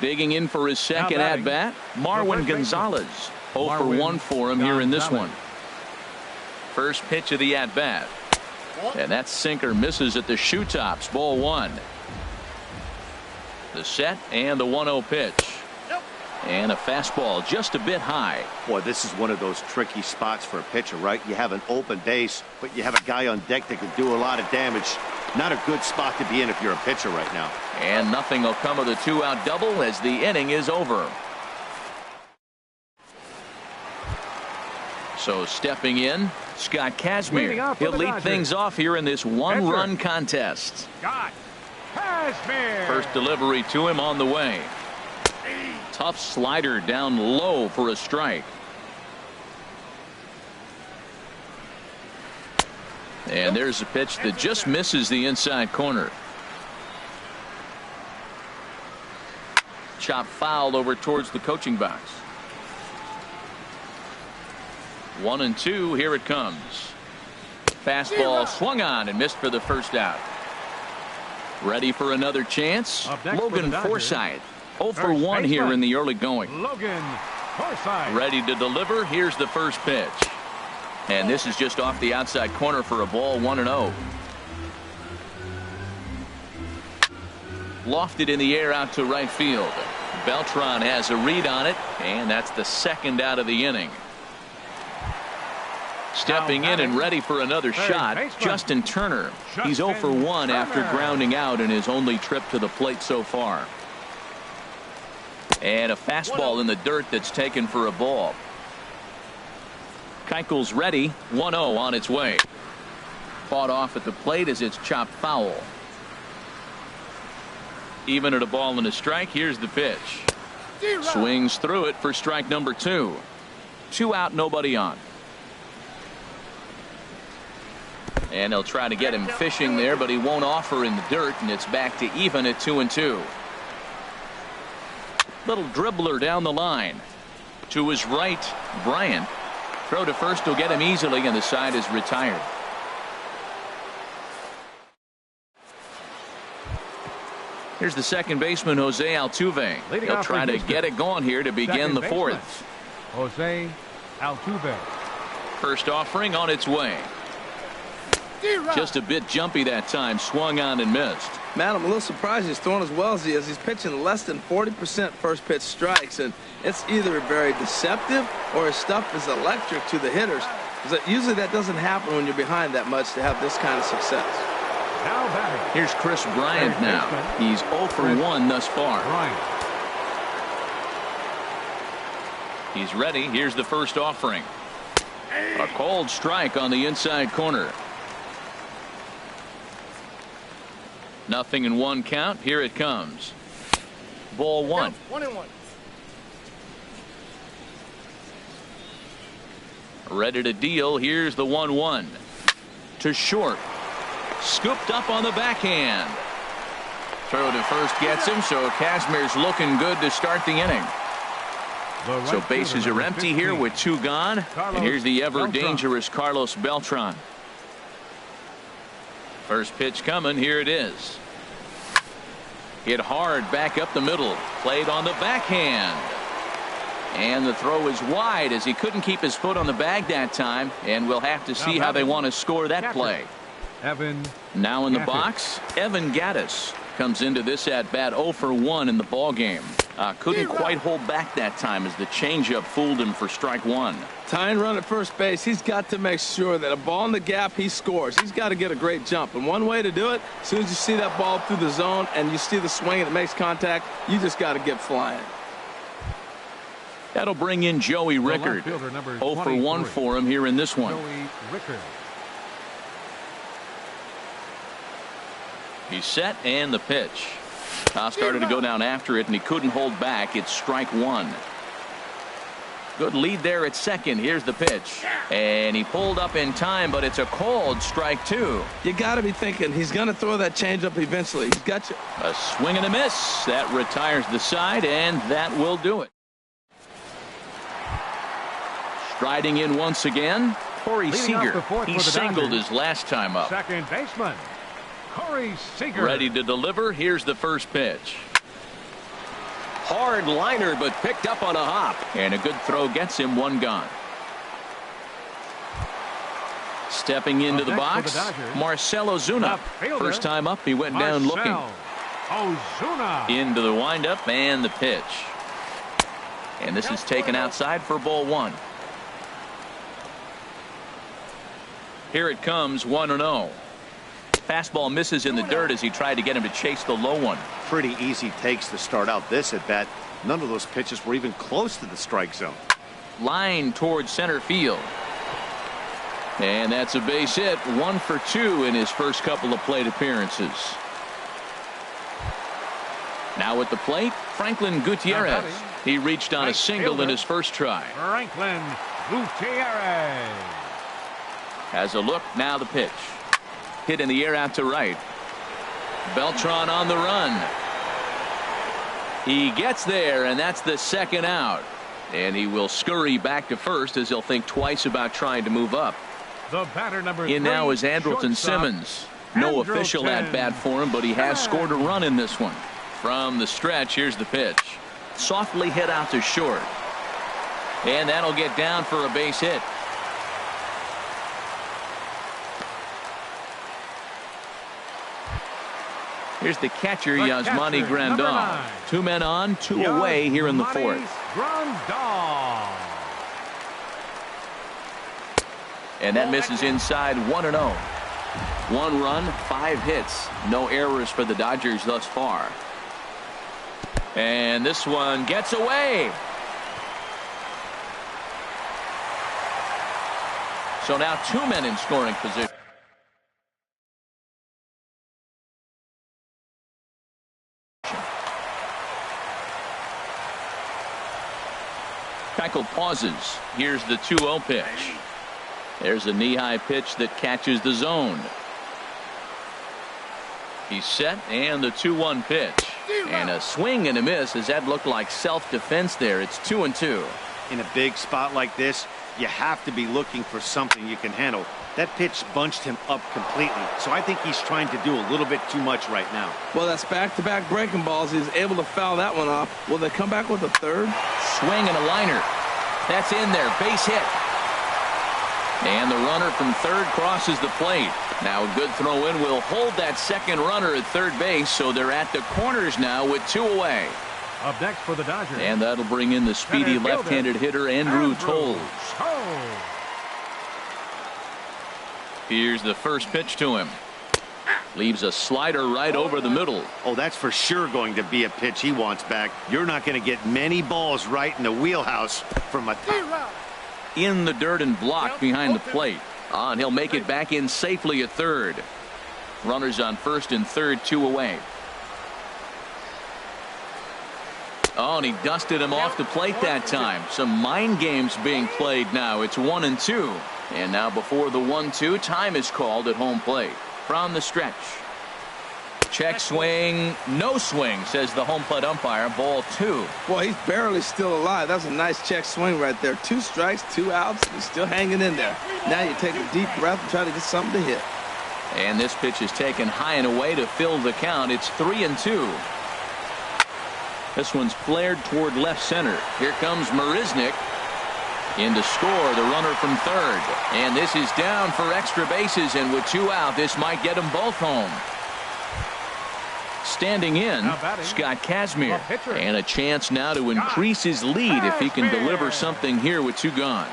Digging in for his second at bat, Marwin Gonzalez. 0 for 1 for him here in this one. First pitch of the at bat. And that sinker misses at the shoe tops. Ball 1. The set and the 1-0 pitch. And a fastball just a bit high. Boy, this is one of those tricky spots for a pitcher, right? You have an open base, but you have a guy on deck that can do a lot of damage. Not a good spot to be in if you're a pitcher right now. And nothing will come of the 2-out double as the inning is over. So stepping in, Scott Kazmir. He'll lead things off here in this 1-run contest. Scott Kazmir. First delivery to him on the way. Tough slider down low for a strike. And there's a pitch that just misses the inside corner. Chop fouled over towards the coaching box. 1-2. Here it comes. Fastball swung on and missed for the first out. Ready for another chance. Logan Forsythe. 0 for 1 here in the early going. Logan Forsythe. Ready to deliver. Here's the first pitch. And this is just off the outside corner for a ball, 1-0. Lofted in the air out to right field. Beltran has a read on it, and that's the second out of the inning. Stepping in and ready for another shot, Justin Turner. He's 0 for 1 after grounding out in his only trip to the plate so far. And a fastball in the dirt that's taken for a ball. Keuchel's ready, 1-0 on its way. Fought off at the plate as it's chopped foul. Even at a ball and a strike, here's the pitch. Swings through it for strike number 2. 2 out, nobody on. And they'll try to get him fishing there, but he won't offer in the dirt, and it's back to even at 2-2. Little dribbler down the line. To his right, Bryant. Throw to first will get him easily, and the side is retired. Here's the second baseman, Jose Altuve. He'll try to get it going here to begin the fourth. Jose Altuve. First offering on its way. Just a bit jumpy that time. Swung on and missed. Man, I'm a little surprised he's throwing as well as he is. He's pitching less than 40% first pitch strikes, and it's either very deceptive or his stuff is electric to the hitters. Usually that doesn't happen when you're behind that much to have this kind of success. Now batting. Here's Chris Bryant now. He's 0 for 1 thus far. He's ready. Here's the first offering. A cold strike on the inside corner. 0-1 count. Here it comes. Ball 1. 1-1. Ready to deal. Here's the 1-1. To short. Scooped up on the backhand. Throw to first gets him, so Kazmir's looking good to start the inning. So bases are empty here with 2 gone. And here's the ever dangerous Carlos Beltran. First pitch coming. Here it is. Hit hard back up the middle. Played on the backhand. And the throw is wide as he couldn't keep his foot on the bag that time. And we'll have to see how they want to score that play. Now in the box, Evan Gattis comes into this at bat 0 for 1 in the ball game. Couldn't quite hold back that time as the changeup fooled him for strike 1. Tying run at first base, he's got to make sure that a ball in the gap he scores. He's got to get a great jump, and one way to do it, as soon as you see that ball through the zone and you see the swing and it makes contact, you just got to get flying. That'll bring in Joey Rickard. 0 for 1 for him here in this one. He's set, and the pitch. Started to go down after it, and he couldn't hold back. It's strike 1. Good lead there at second. Here's the pitch. And he pulled up in time, but it's a called strike 2. You got to be thinking he's going to throw that changeup eventually. He's got you. A swing and a miss. That retires the side, and that will do it. Striding in once again, Corey Seager. He singled his last time up. Second baseman, Corey Seager. Ready to deliver. Here's the first pitch. Hard liner, but picked up on a hop. And a good throw gets him 1 gone. Stepping into the box, Marcell Ozuna. First time up, he went down looking. Ozuna. Into the windup and the pitch. And this is taken outside for ball 1. Here it comes, 1-0. Fastball misses in the dirt as he tried to get him to chase the low one. Pretty easy takes to start out this at bat. None of those pitches were even close to the strike zone. Line towards center field. And that's a base hit. 1 for 2 in his first couple of plate appearances. Now at the plate, Franklin Gutierrez. He reached on a single in his first try. Franklin Gutierrez has a look. Now the pitch. Hit in the air out to right. Beltran on the run. He gets there, and that's the second out. And he will scurry back to first as he'll think twice about trying to move up. The batter number in now is Andrelton Simmons. No official at bat for him, but he has scored a run in this one. From the stretch, here's the pitch. Softly hit out to short. And that'll get down for a base hit. Here's the catcher, The Yasmani catcher, number Grandal. 9. 2 men on, 2 away here in the fourth. Grandal. And that misses inside 1-0. 1 run, 5 hits. No errors for the Dodgers thus far. And this one gets away. So now 2 men in scoring position. Keuchel pauses. Here's the 2-0 pitch. There's a knee-high pitch that catches the zone. He's set, and the 2-1 pitch. And a swing and a miss, as that looked like self-defense there. It's 2-2. In a big spot like this, you have to be looking for something you can handle. That pitch bunched him up completely, so I think he's trying to do a little bit too much right now. Well, that's back-to-back breaking balls. He's able to foul that one off. Will they come back with a third? Swing and a liner. That's in there. Base hit. And the runner from third crosses the plate. Now a good throw in will hold that second runner at third base, so they're at the corners now with 2 away. Up next for the Dodgers. And that'll bring in the speedy left-handed hitter Andrew Toles. Here's the first pitch to him. Leaves a slider right over the middle. Oh, that's for sure going to be a pitch he wants back. You're not going to get many balls right in the wheelhouse from a In the dirt and blocked behind the plate. And he'll make it back in safely at third. Runners on first and third, 2 away. Oh, and he dusted him off the plate that time. Some mind games being played now. It's 1-2. And now before the 1-2, time is called at home plate. From the stretch. Check swing. No swing, says the home plate umpire. Ball 2. Boy, he's barely still alive. That's a nice check swing right there. 2 strikes, 2 outs. He's still hanging in there. Now you take a deep breath and try to get something to hit. And this pitch is taken high and away to fill the count. It's 3-2. This one's flared toward left center. Here comes Marisnick. In to score, the runner from third. And this is down for extra bases, and with 2 out, this might get them both home. Standing in, Scott Kazmir. And a chance now to increase his lead if he can deliver something here with 2 gone.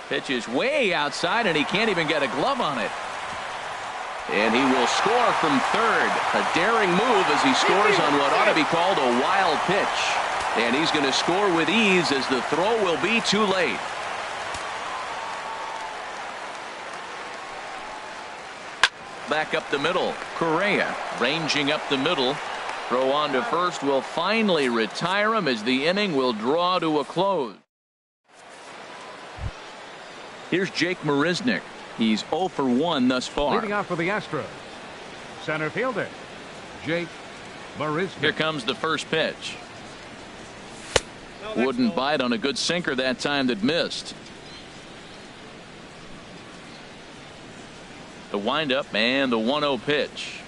Pitch is way outside, and he can't even get a glove on it. And he will score from third. A daring move as he scores on what ought to be called a wild pitch. And he's going to score with ease as the throw will be too late. Back up the middle. Correa ranging up the middle. Throw on to first will finally retire him as the inning will draw to a close. Here's Jake Marisnick. He's 0 for 1 thus far. Leading off for the Astros, center fielder Jake Marisnick. Here comes the first pitch. Wouldn't bite on a good sinker that time that missed. The windup and the 1-0 pitch.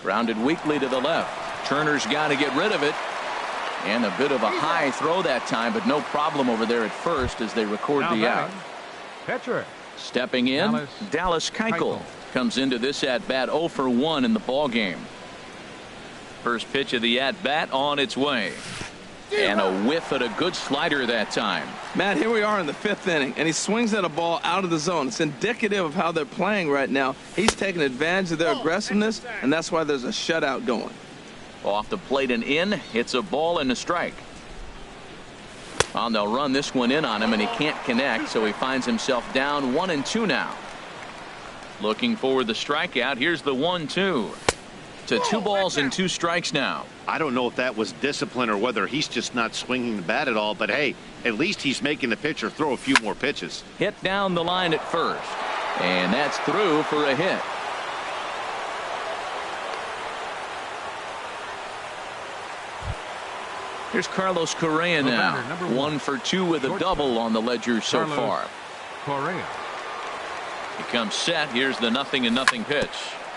Grounded weakly to the left. Turner's got to get rid of it. And a bit of a high throw that time, but no problem over there at first as they record Now the out. Pitcher. Stepping in, Dallas Keuchel comes into this at-bat 0 for 1 in the ballgame. First pitch of the at-bat on its way. And a whiff at a good slider that time. Matt, here we are in the 5th inning, and he swings at a ball out of the zone. It's indicative of how they're playing right now. He's taking advantage of their aggressiveness, and that's why there's a shutout going. Off the plate and in, it's a ball and a strike. They'll run this one in on him, and he can't connect, so he finds himself down 1-2 now. Looking for the strikeout. Here's the 1-2. To 2 balls and 2 strikes now. I don't know if that was discipline or whether he's just not swinging the bat at all, but hey, at least he's making the pitcher throw a few more pitches. Hit down the line at first. And that's through for a hit. Here's Carlos Correa now. 1 for 2 with a double on the ledger so far. Correa. He comes set. Here's the 0-0 pitch.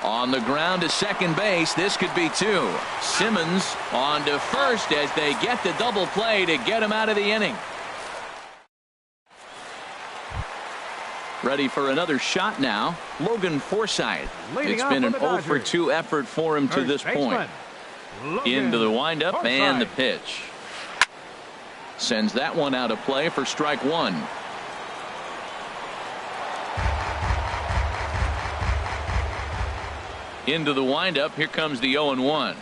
On the ground to second base. This could be 2. Simmons on to first as they get the double play to get him out of the inning. Ready for another shot now. Logan Forsythe. Leading It's off been an for the 0 for Dodgers. 2 effort for him to First this point. baseman, Logan Into the windup and the Forsythe. pitch. Sends that one out of play for strike one. Into the windup. Here comes the 0-1.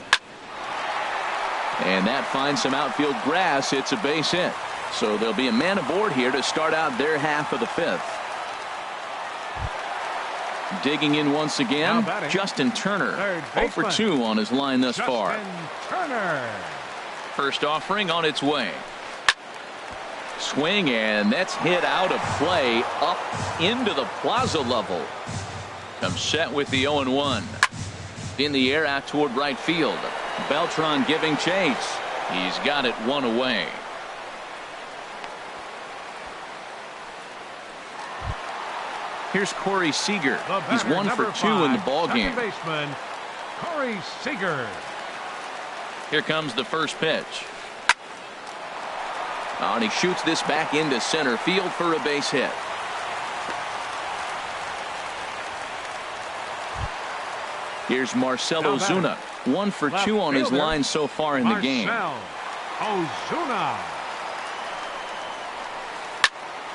And that finds some outfield grass. It's a base hit. So there'll be a man aboard here to start out their half of the fifth. Digging in once again, Justin Turner. 0 for 2 on his line thus far. Turner. First offering on its way. Swing, and that's hit out of play up into the plaza level. Comes set with the 0-1. In the air out toward right field. Beltran giving chase. He's got it one away. Here's Corey Seager. He's 1 for 2 in the ball game. Second baseman, Corey Seager. Here comes the first pitch. Oh, and he shoots this back into center field for a base hit. Here's Marcell Ozuna. 1 for 2 on his line so far in the game. Ozuna.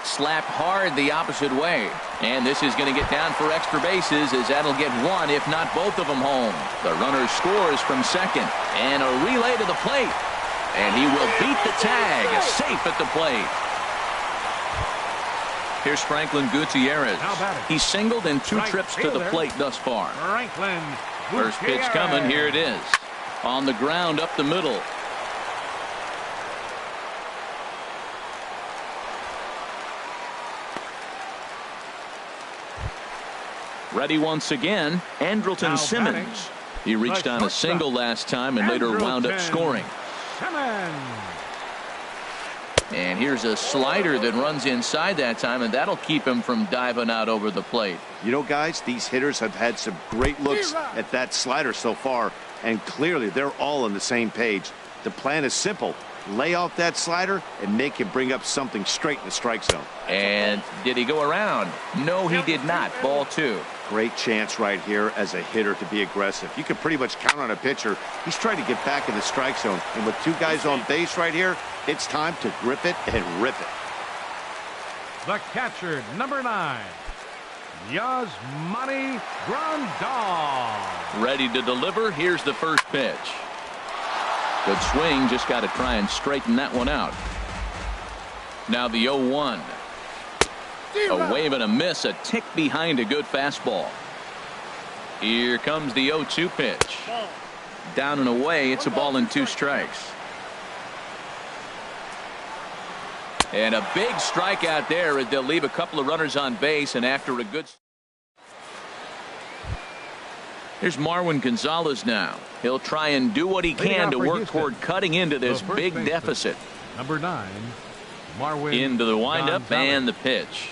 Slapped hard the opposite way. And this is going to get down for extra bases, as that'll get one, if not both of them, home. The runner scores from second. And a relay to the plate. And he will beat the tag. Safe at the plate. Here's Franklin Gutierrez. He singled in 2 trips to the plate thus far. Franklin First pitch coming. Here it is. On the ground up the middle. Ready once again, Andrelton Simmons. He reached on a single last time and later wound up scoring. And here's a slider that runs inside that time, and that'll keep him from diving out over the plate. You know, guys, these hitters have had some great looks at that slider so far, and clearly they're all on the same page. The plan is simple. Lay off that slider and make him bring up something straight in the strike zone. And did he go around? No, he did not. Ball 2. Great chance right here as a hitter to be aggressive. You can pretty much count on a pitcher. He's trying to get back in the strike zone. And with 2 guys on base right here, it's time to grip it and rip it. The catcher, number 9, Yasmani Grandal. Ready to deliver. Here's the first pitch. Good swing. Just got to try and straighten that one out. Now the 0-1. A wave and a miss, a tick behind a good fastball. Here comes the 0-2 pitch. Down and away. It's a ball and 2 strikes. And a big strikeout there. They'll leave a couple of runners on base, and after a good. Here's Marwin Gonzalez now. He'll try and do what he can to work toward cutting into this big deficit. Number 9, Marwin into the windup Gonzalez. and the pitch.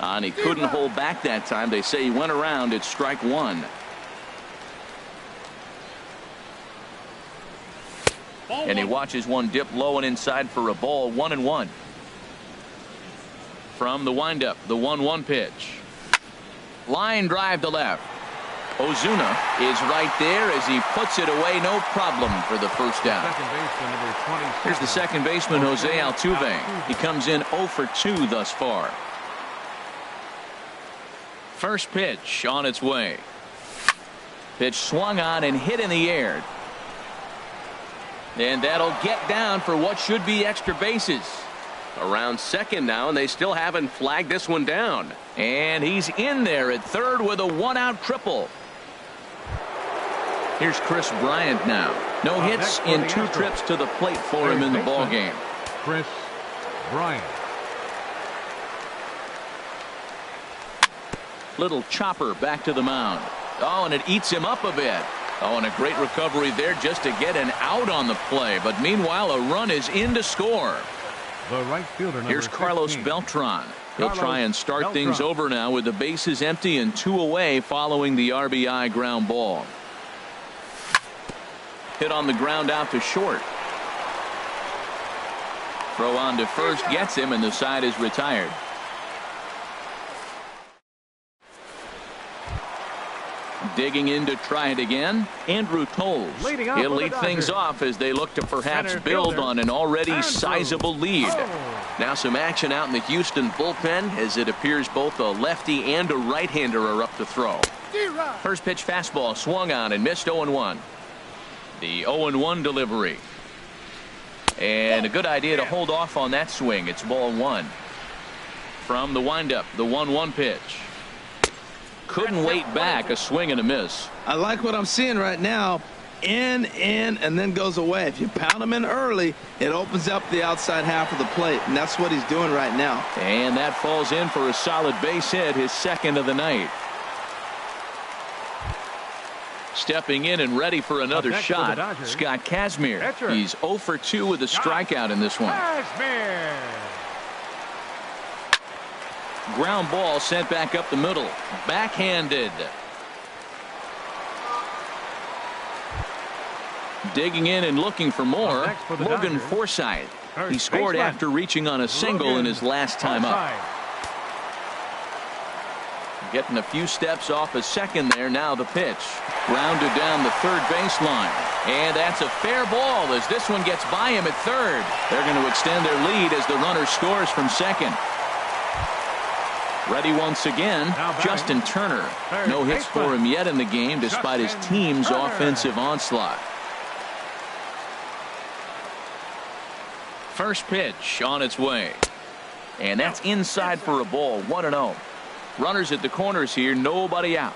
And he couldn't hold back that time. They say he went around. It's strike 1. And he watches one dip low and inside for a ball. 1-1. From the windup, the 1-1 pitch. Line drive to left. Ozuna is right there as he puts it away. No problem for the first down. Second baseman, number 27. Here's the second baseman, Jose Altuve. He comes in 0 for 2 thus far. First pitch on its way. Pitch swung on and hit in the air. And that'll get down for what should be extra bases. Around second now, and they still haven't flagged this one down. And he's in there at third with a 1-out triple. Here's Chris Bryant now. No hits in 2 trips to the plate for him in the ball game. Chris Bryant. Little chopper back to the mound. Oh, and it eats him up a bit. Oh, and a great recovery there just to get an out on the play. But meanwhile, a run is in to score. The right fielder, number Here's Carlos 15. Beltran. He'll Carlos try and start Beltran. things over now with the bases empty and 2 away following the RBI ground ball. Hit on the ground out to short. Throw on to first gets him, and the side is retired. Digging in to try it again, Andrew Toles. Leading off He'll for the lead things Dodgers. off as they look to perhaps Center build fielder, on an already Andrew sizable lead. Toles. Now some action out in the Houston bullpen as it appears both a lefty and a right-hander are up to throw. First pitch fastball swung on and missed 0-1. The 0-1 delivery. And a good idea to hold off on that swing. It's ball one. From the windup, the 1-1 pitch. Couldn't wait back, a swing and a miss. I like what I'm seeing right now. In, and then goes away. If you pound him in early, it opens up the outside half of the plate, and that's what he's doing right now. And that falls in for a solid base hit, his second of the night. Stepping in and ready for another next for the shot, Dodgers, Scott Kazmir. pitcher. He's 0 for 2 with a strikeout in this one. Kazmir. Ground ball sent back up the middle. Backhanded. Digging in and looking for more. Next for the Logan Dodgers, Forsythe. first He scored baseman, after reaching on a single in Logan his last time up. Forsythe. Getting a few steps off a second there. Now the pitch. Grounded down the third baseline. And that's a fair ball as this one gets by him at third. They're going to extend their lead as the runner scores from second. Ready once again, Justin Turner. No hits for him yet in the game despite his team's offensive onslaught. First pitch on its way. And that's inside for a ball. 1-0. Runners at the corners here, nobody out.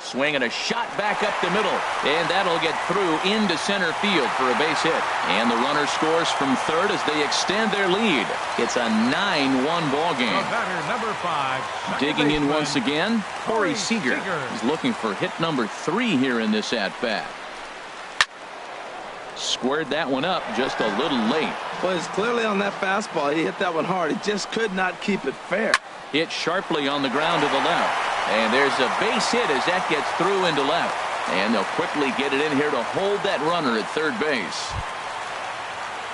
Swing and a shot back up the middle, and that'll get through into center field for a base hit. And the runner scores from third as they extend their lead. It's a 9-1 ball game. Batter number 5. Digging in once again, Corey Corey Seager Seager. is looking for hit number 3 here in this at-bat. Squared that one up just a little late. Well, it's clearly on that fastball. He hit that one hard. He just could not keep it fair. Hit sharply on the ground to the left. And there's a base hit as that gets through into left. And they'll quickly get it in here to hold that runner at third base.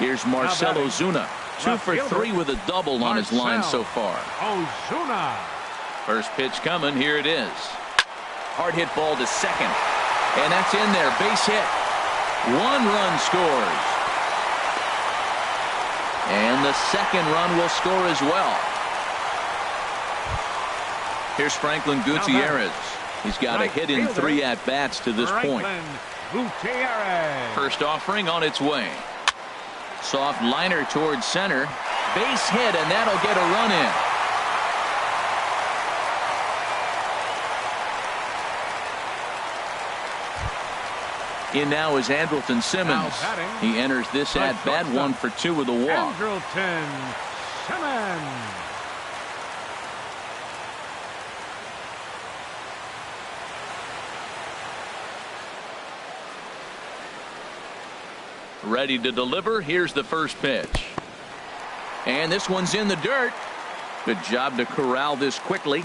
Here's Marcelo Zuna. 2 for 3 with a double on his line so far. Ozuna. First pitch coming. Here it is. Hard hit ball to second. And that's in there. Base hit. 1 run scores. And the second run will score as well. Here's Franklin Gutierrez. He's got a hit in 3 at-bats to this point. Gutierrez. First offering on its way. Soft liner towards center. Base hit, and that'll get a run in. In now is Andrelton Simmons. He enters this at-bat 1 for 2 with a walk. Andrelton Simmons. Ready to deliver. Here's the first pitch. And this one's in the dirt. Good job to corral this quickly.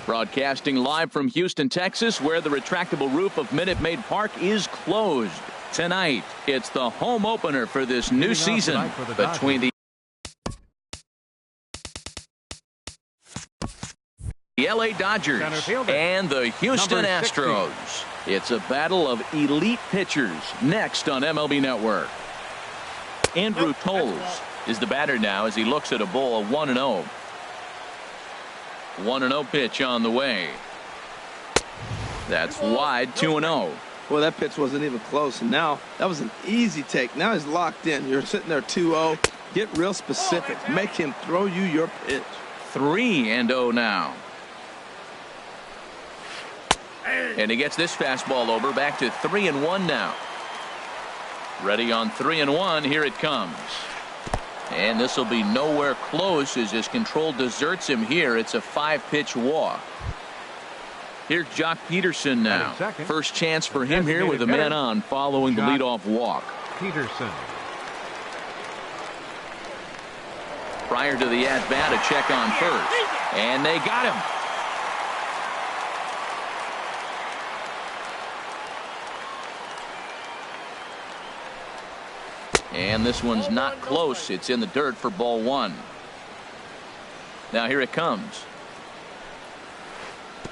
Broadcasting live from Houston, Texas, where the retractable roof of Minute Maid Park is closed. Tonight, it's the home opener for this new season between the LA Dodgers and the Houston Astros. It's a battle of elite pitchers next on MLB Network. Andrew Toles is the batter now as he looks at a ball of 1-0. 1-0 pitch on the way. That's wide, 2-0. Well, that pitch wasn't even close, and now that was an easy take. Now he's locked in. You're sitting there 2-0. Get real specific. Make him throw you your pitch. 3-0 now. And he gets this fastball over, back to 3-1 now. Ready on 3-1. Here it comes. And this will be nowhere close as his control deserts him here. It's a 5-pitch walk. Here's Jock Peterson now. First chance for him here with a man on following the leadoff walk. Peterson. Prior to the at-bat, a check on first. And they got him. And this one's not close. It's in the dirt for ball 1. Now here it comes.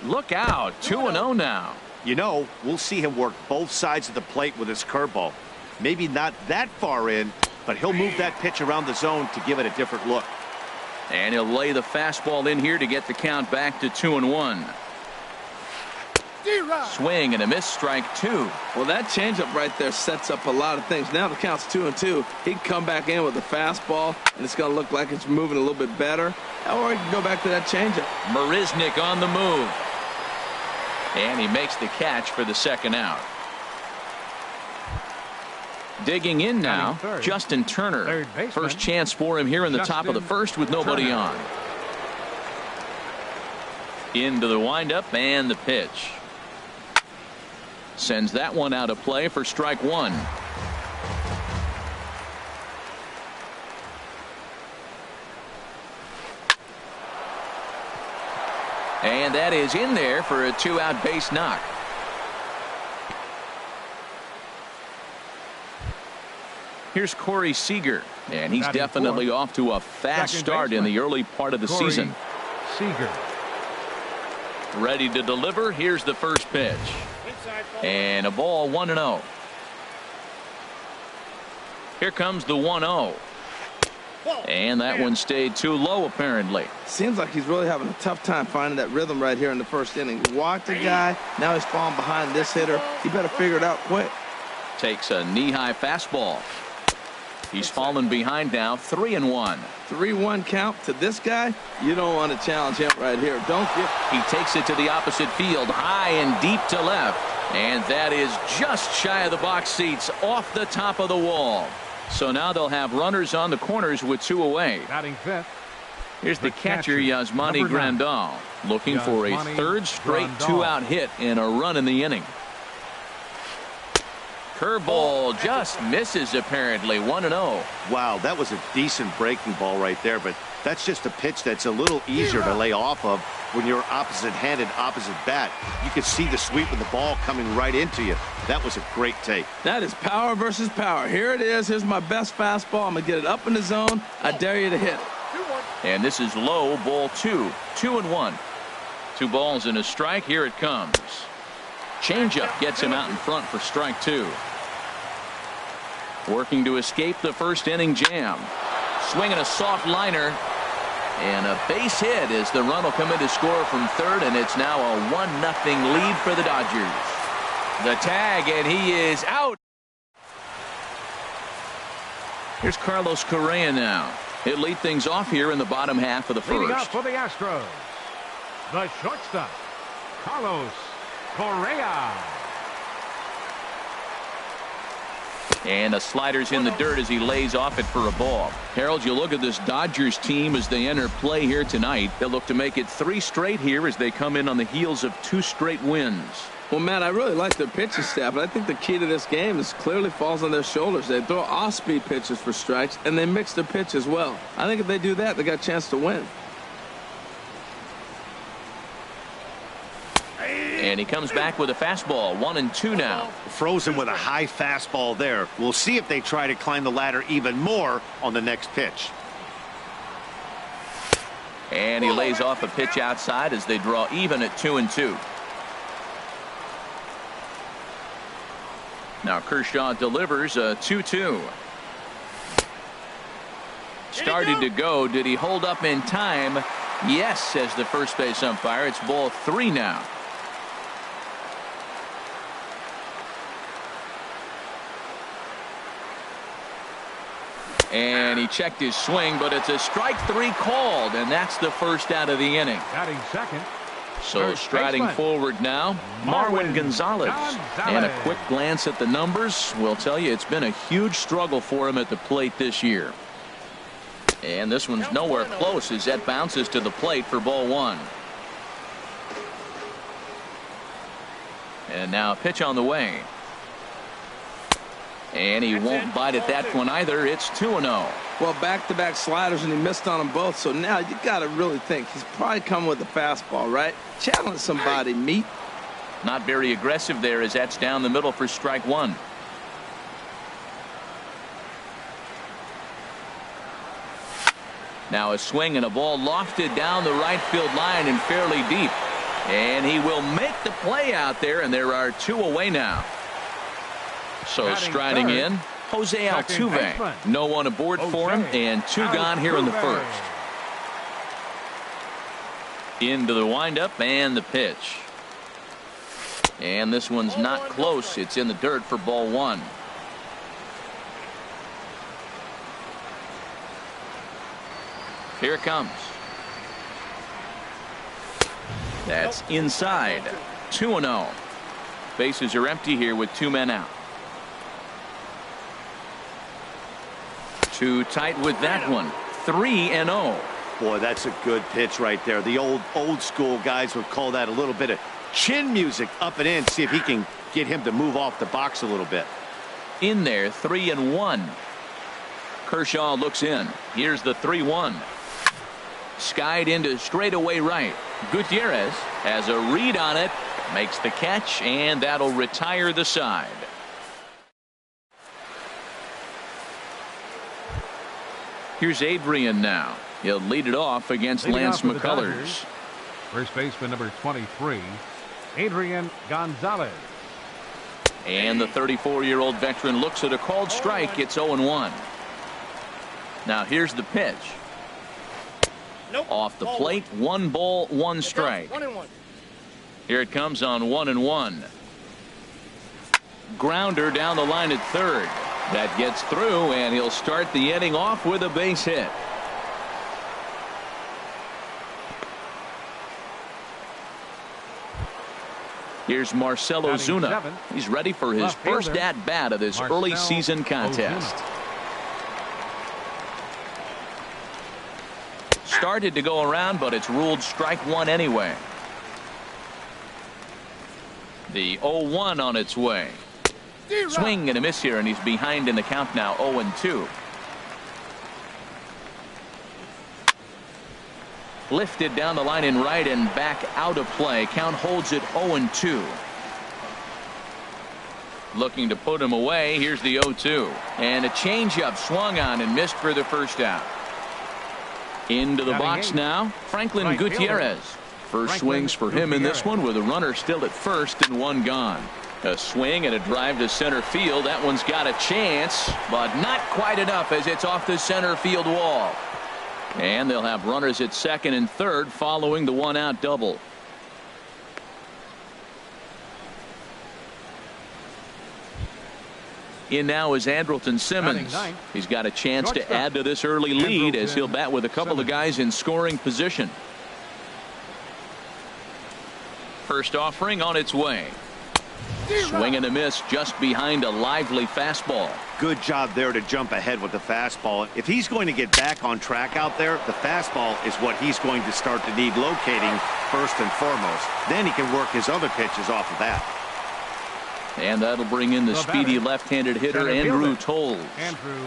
Look out, 2-0 now. You know, we'll see him work both sides of the plate with his curveball. Maybe not that far in, but he'll move that pitch around the zone to give it a different look. And he'll lay the fastball in here to get the count back to 2-1. Swing and a miss, strike 2. Well, that changeup right there sets up a lot of things. Now the count's 2-2. He can come back in with a fastball, and it's going to look like it's moving a little bit better. Or he can go back to that changeup. Marisnick on the move. And he makes the catch for the second out. Digging in now, Justin Turner. First chance for him here in the top of the first with nobody on. Into the windup and the pitch. Sends that one out of play for strike 1. And that is in there for a 2-out base knock. Here's Corey Seager, and he's definitely off to a fast start in the early part of the season. Seager. Ready to deliver. Here's the first pitch. And a ball, 1-0. Here comes the 1-0. And that one stayed too low, apparently. Seems like he's really having a tough time finding that rhythm right here in the first inning. Walked the guy. Now he's falling behind this hitter. He better figure it out quick. Takes a knee-high fastball. He's fallen behind now, 3-1. 3-1 count to this guy. You don't want to challenge him right here. Don't get. He takes it to the opposite field, high and deep to left. And that is just shy of the box seats, off the top of the wall. So now they'll have runners on the corners with 2 away. Batting fifth. Here's the catcher, Yasmani Grandal, looking for a third straight 2-out hit and a run in the inning. Curveball just misses, apparently. 1-0. Wow, that was a decent breaking ball right there, but that's just a pitch that's a little easier to lay off of when you're opposite-handed, opposite bat. You can see the sweep of the ball coming right into you. That was a great take. That is power versus power. Here it is. Here's my best fastball. I'm going to get it up in the zone. I dare you to hit it. And this is low, ball 2. 2-1. 2 balls and a strike. Here it comes. Changeup gets him out in front for strike 2. Working to escape the first inning jam. Swinging a soft liner. And a base hit as the run will come in to score from third, and it's now a 1-0 lead for the Dodgers. The tag, and he is out. Here's Carlos Correa now. He'll lead things off here in the bottom half of the first. Leading up for the Astros, the shortstop, Carlos Correa. And the slider's in the dirt as he lays off it for a ball. Harold, you look at this Dodgers team as they enter play here tonight. They'll look to make it 3 straight here as they come in on the heels of 2 straight wins. Well, Matt, I really like their pitching staff, but I think the key to this game is clearly falls on their shoulders. They throw off-speed pitches for strikes, and they mix their pitch as well. I think if they do that, they got a chance to win. And he comes back with a fastball. 1-2 now. Frozen with a high fastball there. We'll see if they try to climb the ladder even more on the next pitch. And he lays off a pitch outside as they draw even at 2-2. Now Kershaw delivers a 2-2. Started to go. Did he hold up in time? Yes, says the first base umpire. It's ball 3 now. And he checked his swing, but it's a strike 3 called, and that's the first out of the inning. Batting second. So striding forward now, Marwin Gonzalez. And a quick glance at the numbers will tell you it's been a huge struggle for him at the plate this year. And this one's nowhere close as that bounces to the plate for ball 1. And now a pitch on the way. And he won't bite at that one either. It's 2-0. Well, back-to-back sliders, and he missed on them both. So now you got to really think. He's probably coming with a fastball, right? Challenge somebody, meat. Not very aggressive there as that's down the middle for strike 1. Now a swing and a ball lofted down the right field line and fairly deep. And he will make the play out there, and there are 2 away now. So striding in, Jose Altuve. No one aboard for him, and 2 gone here in the first. Into the windup and the pitch. And this one's not close. It's in the dirt for ball 1. Here it comes. That's inside. 2-0. Bases are empty here with 2 men out. Too tight with that one. 3-0. Boy, that's a good pitch right there. The old school guys would call that a little bit of chin music up and in. See if he can get him to move off the box a little bit. In there, 3-1. Kershaw looks in. Here's the 3-1. Skied into straightaway right. Gutierrez has a read on it, makes the catch, and that'll retire the side. Here's Adrian now. He'll lead it off against Lance McCullers. First baseman number 23, Adrian Gonzalez. And the 34-year-old veteran looks at a called strike. It's 0-1. Now here's the pitch. Off the plate, 1 ball, 1 strike. 1-1. Here it comes on 1-1. Grounder down the line at third. That gets through, and he'll start the inning off with a base hit. Here's Marcell Ozuna. He's ready for his first at-bat of this early season contest. Started to go around, but it's ruled strike 1 anyway. The 0-1 on its way. Swing and a miss here, and he's behind in the count now, 0-2. Lifted down the line in right and back out of play. Count holds it 0-2. Looking to put him away. Here's the 0-2. And a changeup swung on and missed for the first out. Into the box now, Franklin Gutierrez. First swings for him in this one with a runner still at first and 1 gone. A swing and a drive to center field. That one's got a chance, but not quite enough as it's off the center field wall. And they'll have runners at second and third following the 1-out double. In now is Andrelton Simmons. He's got a chance to add to this early lead as he'll bat with a couple of guys in scoring position. First offering on its way. Swing and a miss just behind a lively fastball. Good job there to jump ahead with the fastball. If he's going to get back on track out there, the fastball is what he's going to start to need locating first and foremost. Then he can work his other pitches off of that. And that'll bring in the speedy left-handed hitter Andrew Toles.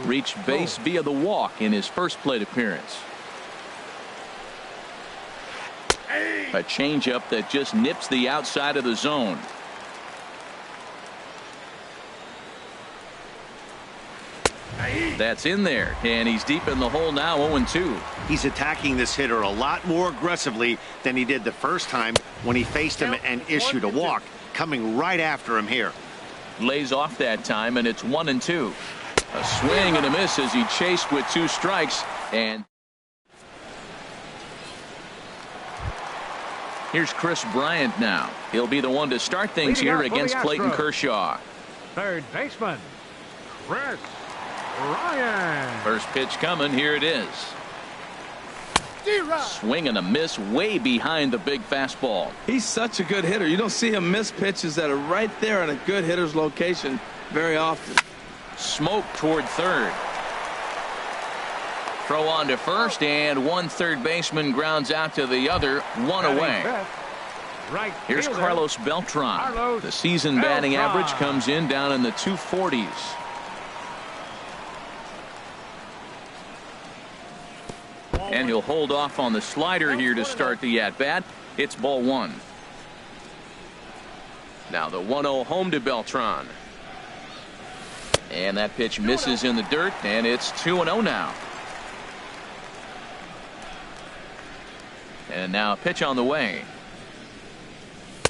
Reached base via the walk in his first plate appearance. A changeup that just nips the outside of the zone. That's in there, and he's deep in the hole now, 0-2. He's attacking this hitter a lot more aggressively than he did the first time when he faced him and issued a walk, coming right after him here. Lays off that time, and it's 1-2. A swing and a miss as he chased with 2 strikes. And here's Chris Bryant now. He'll be the one to start things here against Clayton Kershaw. Third baseman, Chris Bryant. First pitch coming. Here it is. Swing and a miss way behind the big fastball. He's such a good hitter. You don't see him miss pitches that are right there in a good hitter's location very often. Smoke toward third. Throw on to first, and one third baseman grounds out to the other, 1 away. Right. Here's Carlos Beltran. The season batting average comes in down in the 240s. And he'll hold off on the slider here to start the at-bat. It's ball 1. Now the 1-0 home to Beltran. And that pitch misses in the dirt, and it's 2-0 now. And now a pitch on the way.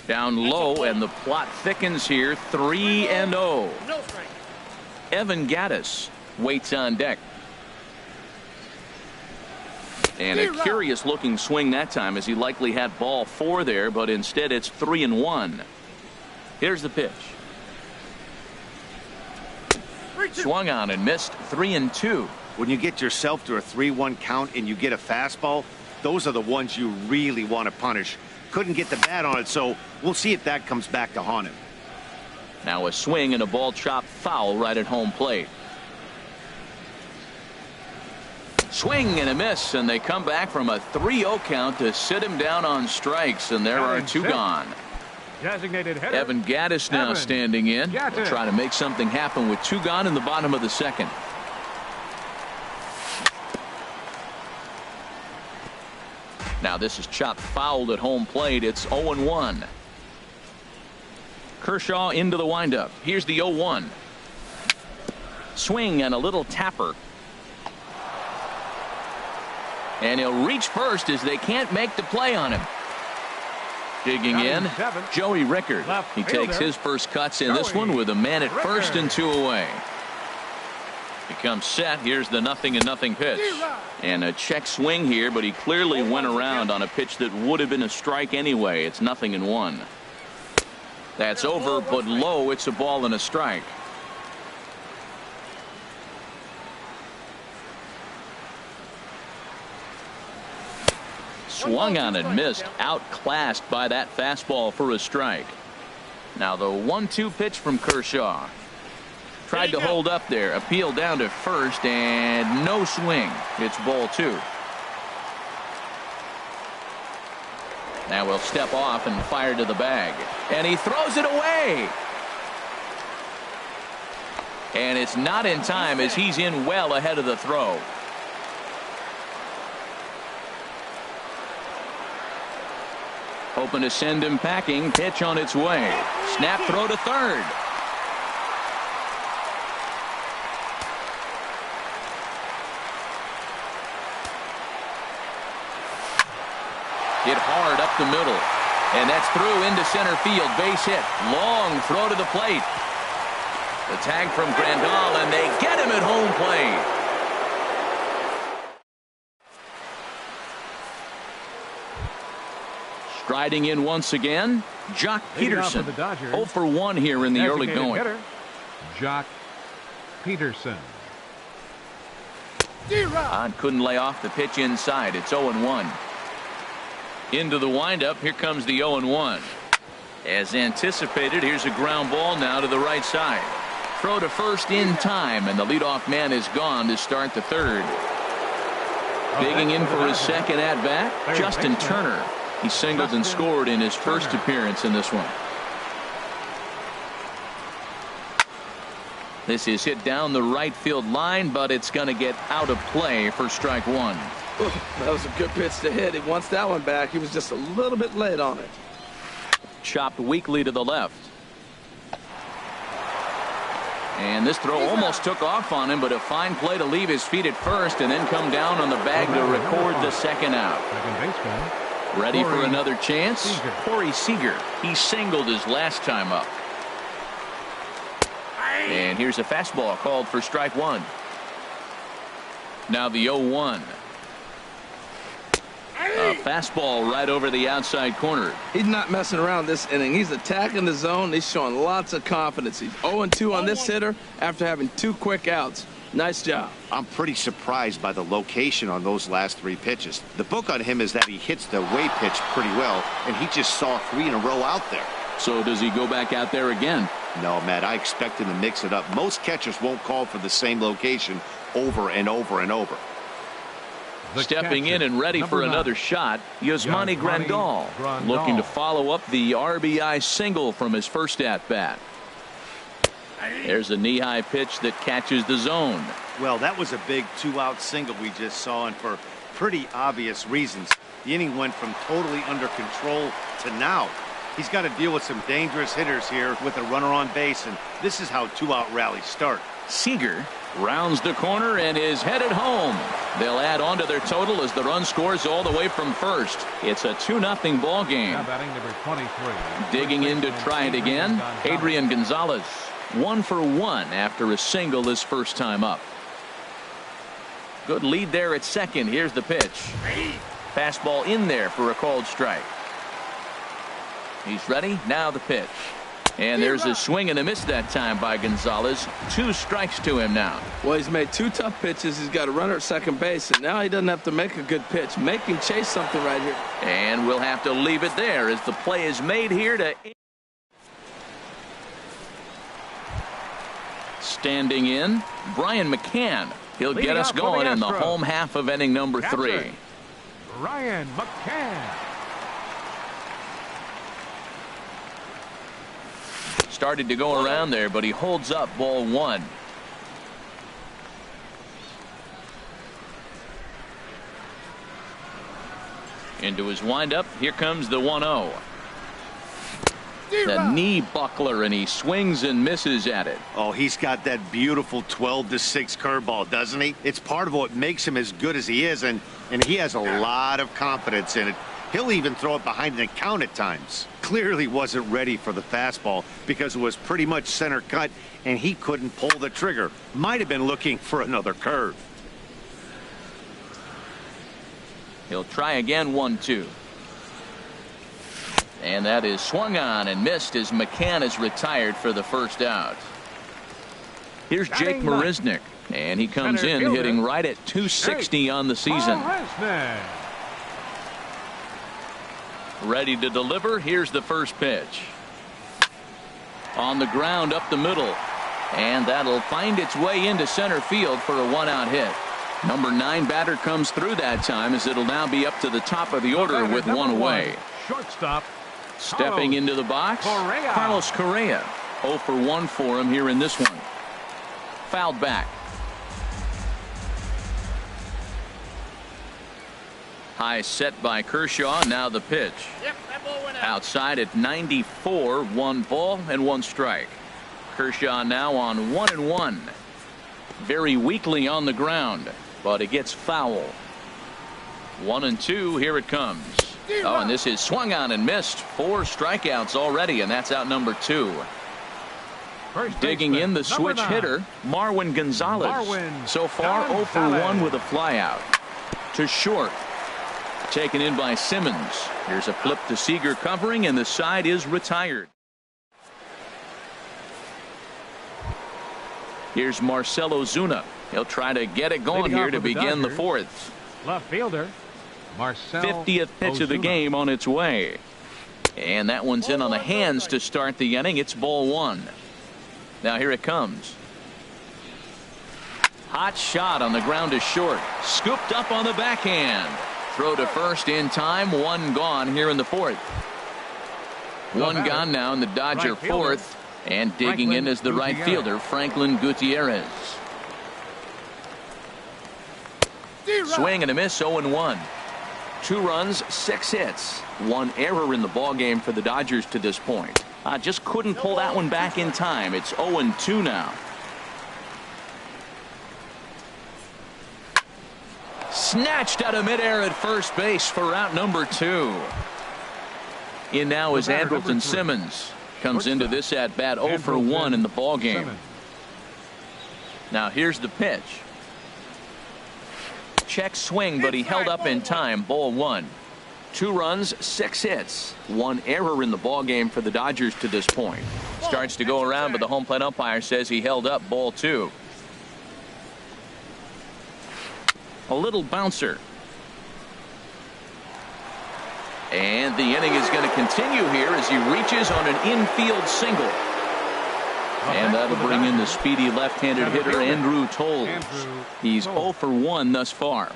Down low, and the plot thickens here. 3-0. Evan Gattis waits on deck. And a curious looking swing that time, as he likely had ball 4 there, but instead it's 3-1. Here's the pitch. Swung on and missed. 3-2. When you get yourself to a 3-1 count and you get a fastball, those are the ones you really want to punish. Couldn't get the bat on it, so we'll see if that comes back to haunt him. Now a swing and a ball chopped foul right at home plate. Swing and a miss, and they come back from a 3-0 count to sit him down on strikes, and there are 2 gone. Designated hitter, Evan Gattis now standing in. Will try to make something happen with 2 gone in the bottom of the second. Now this is chopped fouled at home plate. It's 0-1. Kershaw into the windup. Here's the 0-1. Swing and a little tapper. And he'll reach first as they can't make the play on him. Digging in, Joey Rickard. He takes his first cuts in this one with a man at first and 2 away. He comes set. Here's the 0-0 pitch. And a check swing here, but he clearly went around on a pitch that would have been a strike anyway. It's 0-1. That's over, but low. It's a ball and a strike. Swung on and missed. Outclassed by that fastball for a strike. Now the 1-2 pitch from Kershaw. Tried to hold up there. Appeal down to first, and no swing. It's ball 2. Now we'll step off and fire to the bag. And he throws it away. And it's not in time, as he's in well ahead of the throw. Hoping to send him packing. Pitch on its way. Snap throw to third. Hit hard up the middle. And that's through into center field. Base hit. Long throw to the plate. The tag from Grandal, and they get him at home plate. Striding in once again, Jock Peterson. 0 for 1 here in the early going. Hitter, Jock Peterson. Couldn't lay off the pitch inside. It's 0-1. Into the windup. Here comes the 0-1. As anticipated, here's a ground ball now to the right side. Throw to first in time, and the leadoff man is gone to start the third. Digging in for his second at bat, Justin Turner. He singled and scored in his first appearance in this one. This is hit down the right field line, but it's going to get out of play for strike 1. Ooh, that was a good pitch to hit. He wants that one back. He was just a little bit late on it. Chopped weakly to the left. And this throw almost took off on him, but a fine play to leave his feet at first and then come down on the bag to record the second out. Second baseman. Ready for another chance? Seager. Corey Seager. He singled his last time up. And here's a fastball called for strike one. Now the 0-1. A fastball right over the outside corner. He's not messing around this inning. He's attacking the zone. He's showing lots of confidence. He's 0-2 on this hitter after having 2 quick outs. Nice job. I'm pretty surprised by the location on those last 3 pitches. The book on him is that he hits the way pitch pretty well, and he just saw 3 in a row out there. So does he go back out there again? No, Matt, I expect him to mix it up. Most catchers won't call for the same location over and over and over. Stepping in and ready for another shot, Yasmani Grandal, looking to follow up the RBI single from his first at-bat. There's a knee-high pitch that catches the zone. Well, that was a big 2-out single we just saw, and for pretty obvious reasons. The inning went from totally under control to now. He's got to deal with some dangerous hitters here with a runner on base, and this is how 2-out rallies start. Seager rounds the corner and is headed home. They'll add on to their total as the run scores all the way from first. It's a 2-0 ball game. Now batting number 23. Digging in to try it again, Adrian Gonzalez. 1 for 1 after a single his first time up. Good lead there at second. Here's the pitch. Fastball in there for a called strike. He's ready. Now the pitch. And there's a swing and a miss that time by Gonzalez. 2 strikes to him now. Well, he's made 2 tough pitches. He's got a runner at second base, and now he doesn't have to make a good pitch. Make him chase something right here. And we'll have to leave it there as the play is made here to... Standing in, Brian McCann. He'll get us going in the home half of inning number 3. Brian McCann. Started to go around there, but he holds up ball 1. Into his windup. Here comes the 1-0. The knee buckler, and he swings and misses at it. Oh, he's got that beautiful 12-6 curveball, doesn't he? It's part of what makes him as good as he is, and he has a lot of confidence in it. He'll even throw it behind the count at times. Clearly wasn't ready for the fastball because it was pretty much center cut, and he couldn't pull the trigger. Might have been looking for another curve. He'll try again. 1-2. And that is swung on and missed as McCann is retired for the first out. Here's Jake Marisnick, and he comes in hitting right at 260 on the season. Ready to deliver. Here's the first pitch. On the ground up the middle. And that'll find its way into center field for a 1-out hit. Number 9 batter comes through that time as it'll now be up to the top of the order with 1 away. Shortstop. Stepping into the box, Carlos Correa. 0 for 1 for him here in this one. Fouled back. High set by Kershaw. Now the pitch. Outside at 94. 1 ball and 1 strike. Kershaw now on 1-1. Very weakly on the ground, but it gets foul. 1-2. Here it comes. Oh, and this is swung on and missed. 4 strikeouts already, and that's out number 2. Digging in the switch hitter, Marwin Gonzalez. So far 0 for 1 with a flyout. To short. Taken in by Simmons. Here's a flip to Seager covering, and the side is retired. Here's Marcelo Zuna. He'll try to get it going here to begin the 4th. Left fielder Marcel 50th pitch of the game on its way. And that one's in on the hands to start the inning. It's ball 1. Now here it comes. Hot shot on the ground to short. Scooped up on the backhand. Throw to first in time. 1 gone here in the 4th. 1 gone now in the Dodger 4th. And digging in is the right fielder, Franklin Gutierrez. Swing and a miss, 0-1. 2 runs, 6 hits. 1 error in the ballgame for the Dodgers to this point. Just couldn't pull that one back in time. It's 0-2 now. Snatched out of midair at first base for out number 2. In now is Andrelton Simmons. Comes into this at bat 0 for 1 in the ballgame. Now here's the pitch. Check swing, but he held up in time. Ball 1. 2 runs, 6 hits. 1 error in the ballgame for the Dodgers to this point. Starts to go around, but the home plate umpire says he held up. Ball 2. A little bouncer. And the inning is going to continue here as he reaches on an infield single. And that'll bring in the speedy left-handed hitter Andrew Toles. He's 0 for 1 thus far.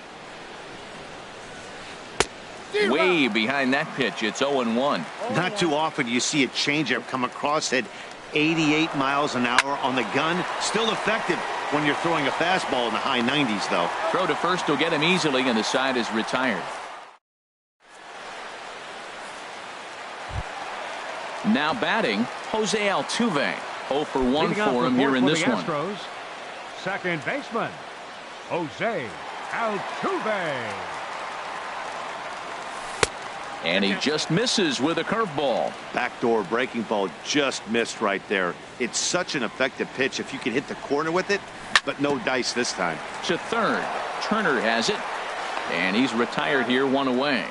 Way behind that pitch. It's 0-1. Not too often you see a changeup come across at 88 miles an hour on the gun. Still effective when you're throwing a fastball in the high 90s, though. Throw to first will get him easily, and the side is retired. Now batting, Jose Altuve. 0 for 1 for him here in this one. Astros, second baseman, Jose Altuve. And he just misses with a curveball. Backdoor breaking ball just missed right there. It's such an effective pitch if you can hit the corner with it, but no dice this time. To third. Turner has it, and he's retired here, 1 away.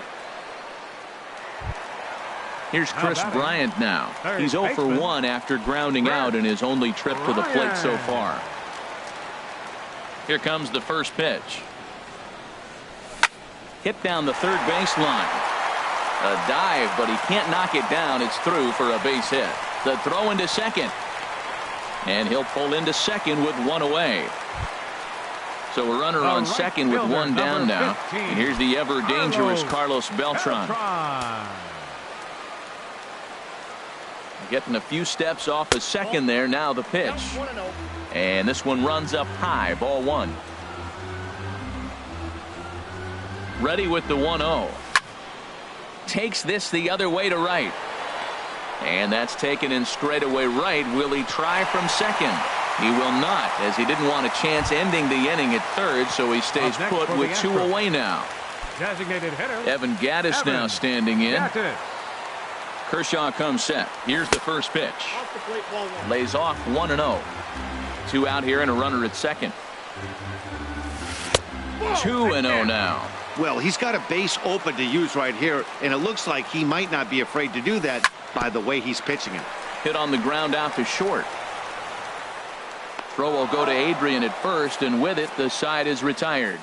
Here's Chris Bryant now. He's 0 for 1 after grounding out in his only trip to the plate so far. Here comes the first pitch. Hit down the third baseline. A dive, but he can't knock it down. It's through for a base hit. The throw into second. And he'll pull into second with 1 away. So a runner on second with 1 down now. And here's the ever dangerous Carlos Beltran. Getting a few steps off a second there. Now the pitch. And this one runs up high. Ball 1. Ready with the 1-0. Takes this the other way to right. And that's taken in straightaway right. Will he try from second? He will not, as he didn't want a chance ending the inning at third, so he stays put with 2 away now. Designated hitter Evan Gattis now standing in. Kershaw comes set. Here's the first pitch. Lays off 1-0. 2 out here and a runner at second. 2-0 now. Well, he's got a base open to use right here, and it looks like he might not be afraid to do that by the way he's pitching it. Hit on the ground out to short. Throw will go to Adrian at first, and with it, the side is retired.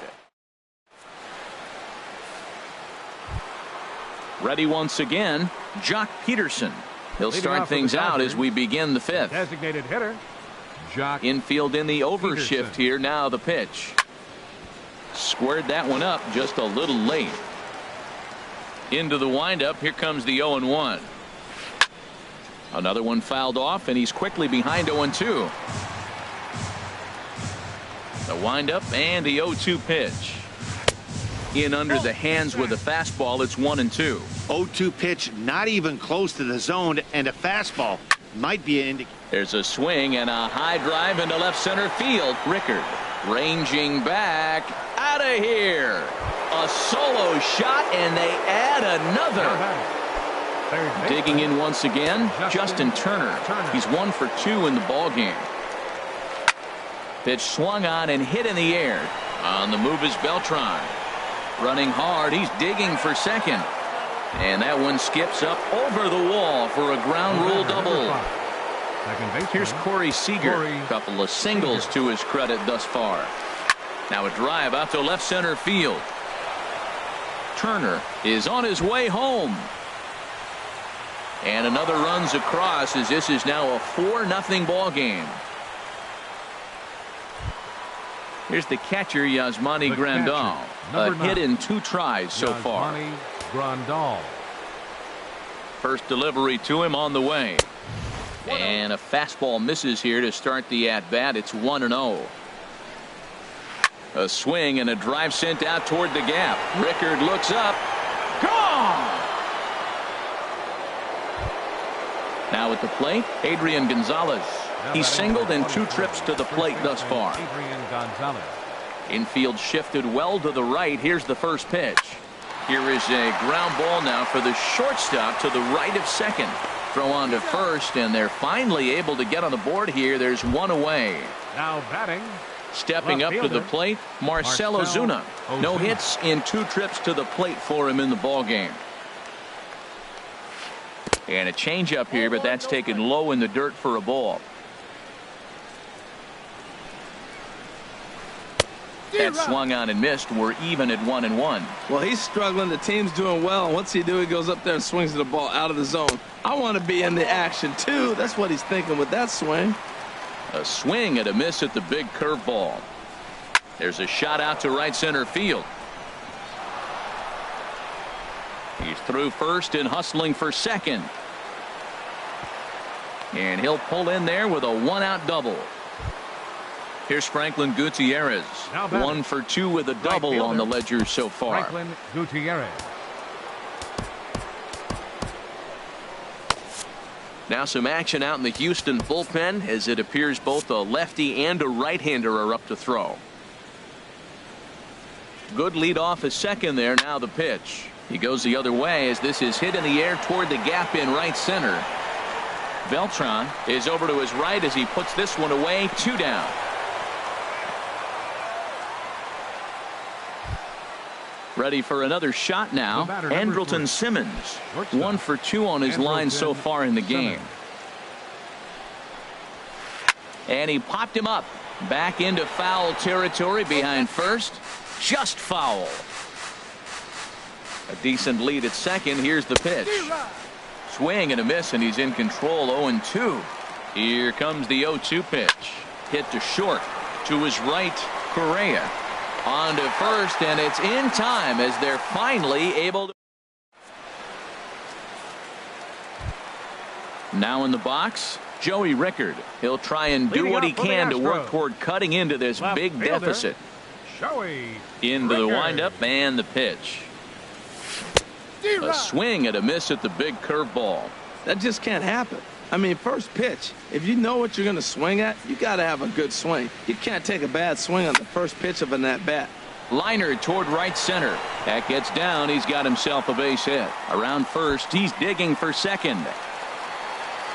Ready once again, Jock Peterson. He'll start things out as we begin the 5th. Designated hitter, Jock Infield in the overshift here. Now the pitch. Squared that one up just a little late. Into the windup. Here comes the 0-1. Another one fouled off, and he's quickly behind 0-2. The windup and the 0-2 pitch. In under the hands with a fastball. It's 1-2. 0-2 pitch, not even close to the zone, and a fastball might be an indicator. There's a swing and a high drive into left center field. Rickard ranging back. Out of here. A solo shot, and they add another. Digging in once again, Justin Turner. He's 1 for 2 in the ballgame. Pitch swung on and hit in the air. On the move is Beltran. Running hard. He's digging for second. And that one skips up over the wall for a ground rule double. Here's Corey Seager. Couple of singles to his credit thus far. Now a drive out to left center field. Turner is on his way home. And another runs across as this is now a 4-0 ball game. Here's the catcher, Yasmani Grandal. A hit in 2 tries so far. Grandal. First delivery to him on the way. And a fastball misses here to start the at-bat. It's 1-0. A swing and a drive sent out toward the gap. Rickard looks up. Gone! Now at the plate, Adrian Gonzalez. He's singled in 2 trips to the plate thus far. Adrian Gonzalez. Infield shifted well to the right. Here's the first pitch. Here is a ground ball now for the shortstop to the right of second. Throw on to first, and they're finally able to get on the board here. There's one away. Now batting. Stepping up to the plate, Marcell Ozuna. No hits in 2 trips to the plate for him in the ball game. And a changeup here, but that's taken low in the dirt for a ball. That swung on and missed. We're even at 1-1. Well, he's struggling. The team's doing well. And what's he do? He goes up there and swings the ball out of the zone. I want to be in the action, too. That's what he's thinking with that swing. A swing and a miss at the big curveball. There's a shot out to right center field. He's through first and hustling for second. And he'll pull in there with a 1-out double. Here's Franklin Gutierrez. 1 for 2 with a double on the ledger so far. Franklin Gutierrez. Now some action out in the Houston bullpen, as it appears both a lefty and a right-hander are up to throw. Good lead off a second there. Now the pitch. He goes the other way as this is hit in the air toward the gap in right center. Beltran is over to his right as he puts this one away. 2 down. Ready for another shot now. Andrelton Simmons. 1 for 2 on his line so far in the game. And he popped him up. Back into foul territory behind first. Just foul. A decent lead at second. Here's the pitch. Swing and a miss, and he's in control. 0-2. Here comes the 0-2 pitch. Hit to short. To his right, Correa. On to first, and it's in time as they're finally able to. Now in the box, Joey Rickard. He'll try and do what he can to work toward cutting into this big deficit. Into the windup and the pitch. A swing and a miss at the big curveball. That just can't happen. I mean, first pitch, if you know what you're going to swing at, you got to have a good swing. You can't take a bad swing on the first pitch of an at-bat. Liner toward right center. That gets down. He's got himself a base hit. Around first, he's digging for second.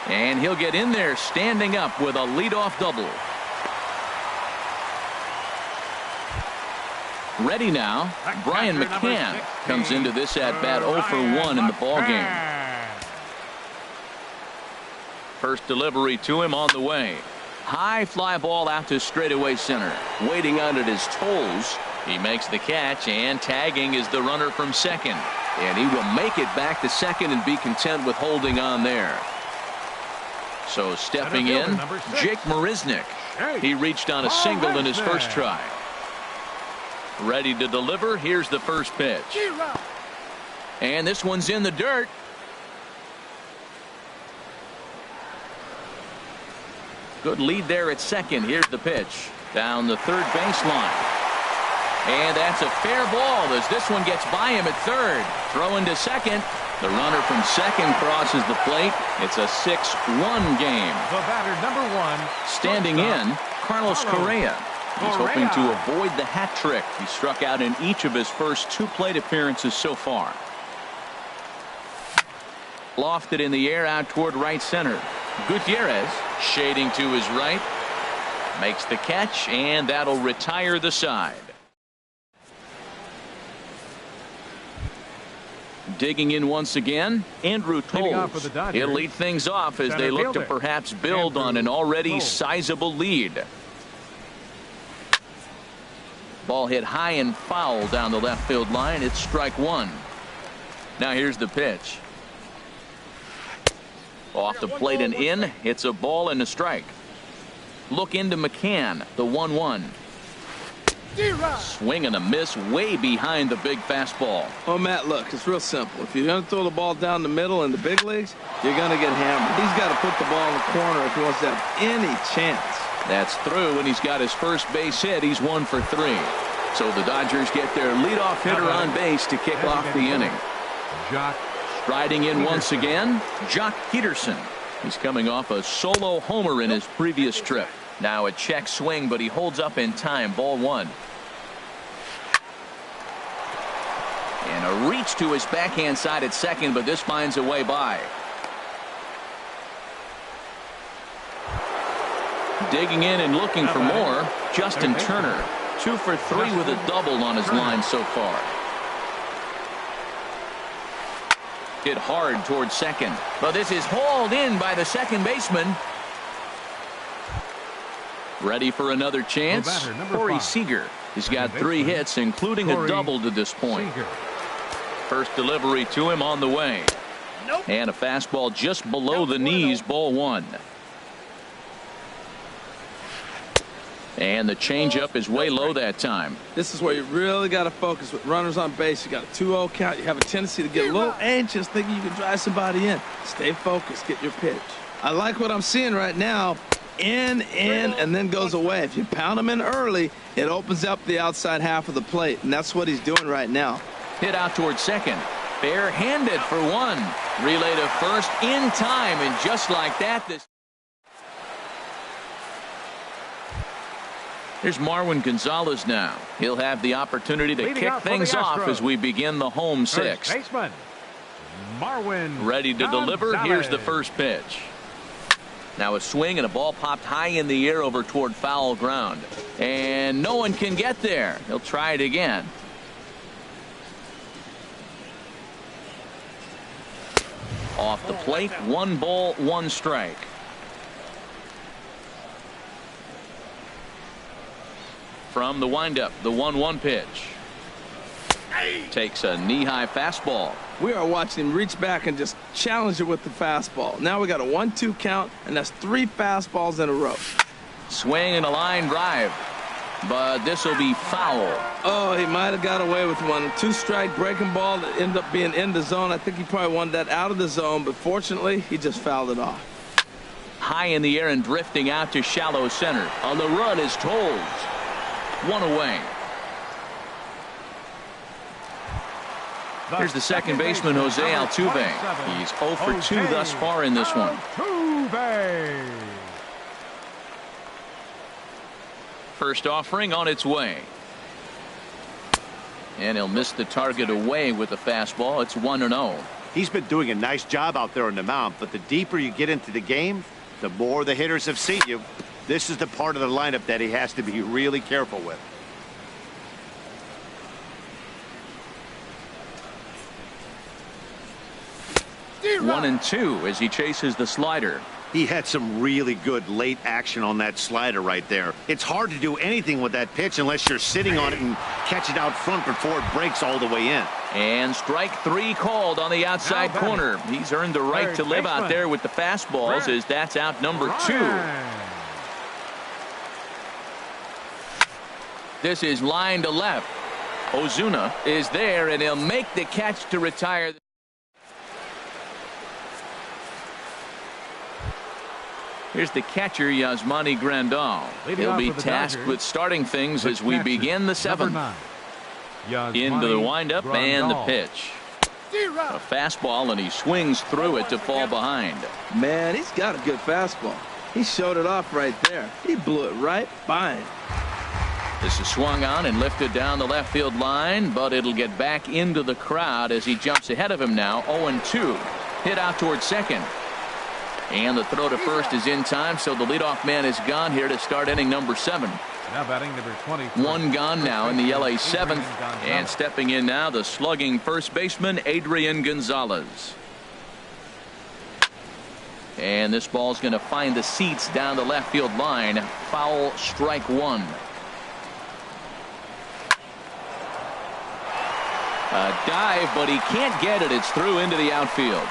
And he'll get in there standing up with a leadoff double. Ready now. Brian McCann comes into this at-bat 0 for 1 in the ballgame. First delivery to him on the way. High fly ball out to straightaway center. Waiting on it his toes. He makes the catch, and tagging is the runner from second. And he will make it back to second and be content with holding on there. So stepping in, Jake Marisnick. He reached on a single in his first try. Ready to deliver. Here's the first pitch. And this one's in the dirt. Good lead there at second. Here's the pitch. Down the third baseline. And that's a fair ball as this one gets by him at third. Throw into second. The runner from second crosses the plate. It's a 6-1 game. The batter, number 1. Standing in, Carlos Correa. He's hoping to avoid the hat trick. He struck out in each of his first 2 plate appearances so far. Lofted in the air out toward right center. Gutierrez shading to his right. Makes the catch, and that'll retire the side. Digging in once again, Andrew Toles. He'll lead things off as they look to perhaps build on an already sizable lead. Ball hit high and foul down the left field line. It's strike 1. Now here's the pitch. Off the plate and in. It's a ball and a strike. Look into McCann, the 1-1. Swing and a miss way behind the big fastball. Oh, Matt, look, it's real simple. If you're going to throw the ball down the middle in the big leagues, you're going to get hammered. He's got to put the ball in the corner if he wants to have any chance. That's through, and he's got his first base hit. He's 1 for 3. So the Dodgers get their leadoff hitter on base to kick off the inning. Striding in once again, Jock Peterson. He's coming off a solo homer in his previous trip. Now a check swing, but he holds up in time. Ball one. And a reach to his backhand side at second, but this finds a way by. Digging in and looking for more, Justin Turner. 2 for 3 with a double on his line so far. Hit hard towards second, but this is hauled in by the second baseman. Ready for another chance. Corey Seager. He's got 3 hits, including a double to this point. First delivery to him on the way. And a fastball just below the knees. Ball one. And the changeup is way low that time. This is where you really got to focus with runners on base. You got a 2-0 count. You have a tendency to get a little anxious thinking you can drive somebody in. Stay focused. Get your pitch. I like what I'm seeing right now. In, and then goes away. If you pound him in early, it opens up the outside half of the plate, and that's what he's doing right now. Hit out towards second. Barehanded for one. Relay to first in time, and just like that, this. Here's Marwin Gonzalez now. He'll have the opportunity to kick things off as we begin the home sixth. Marwin ready to deliver. Here's the first pitch. Now a swing and a ball popped high in the air over toward foul ground. And no one can get there. He'll try it again. Off the plate, 1 ball, 1 strike. From the windup, the 1-1 pitch. Takes a knee-high fastball. We are watching him reach back and just challenge it with the fastball. Now we got a 1-2 count, and that's 3 fastballs in a row. Swing and a line drive, but this will be foul. Oh, he might have got away with one. 2-strike breaking ball that ended up being in the zone. I think he probably wanted that out of the zone, but fortunately, he just fouled it off. High in the air and drifting out to shallow center. On the run is Tolles. 1 away. Here's the second baseman, Jose Altuve. He's 0 for 2 thus far in this one. First offering on its way. And he'll miss the target away with the fastball. It's 1-0. He's been doing a nice job out there on the mound, but the deeper you get into the game, the more the hitters have seen you. This is the part of the lineup that he has to be really careful with. One and 2 as he chases the slider. He had some really good late action on that slider right there. It's hard to do anything with that pitch unless you're sitting on it and catch it out front before it breaks all the way in. And strike 3 called on the outside corner. He's earned the right to live out there with the fastballs as that's out number 2. This is line to left. Ozuna is there, and he'll make the catch to retire. Here's the catcher, Yasmani Grandal. He'll be tasked with starting things as we begin the 7th. Into the windup and the pitch. A fastball, and he swings through it to fall behind. Man, he's got a good fastball. He showed it off right there. He blew it right by him. This is swung on and lifted down the left field line, but it'll get back into the crowd as he jumps ahead of him now. 0-2. Hit out towards second. And the throw to first is in time, so the leadoff man is gone here to start inning number 7. Now batting number 20. 1 gone now in the LA 7th. And stepping in now, the slugging first baseman, Adrian Gonzalez. And this ball's going to find the seats down the left field line. Foul, strike 1. A dive, but he can't get it. It's through into the outfield.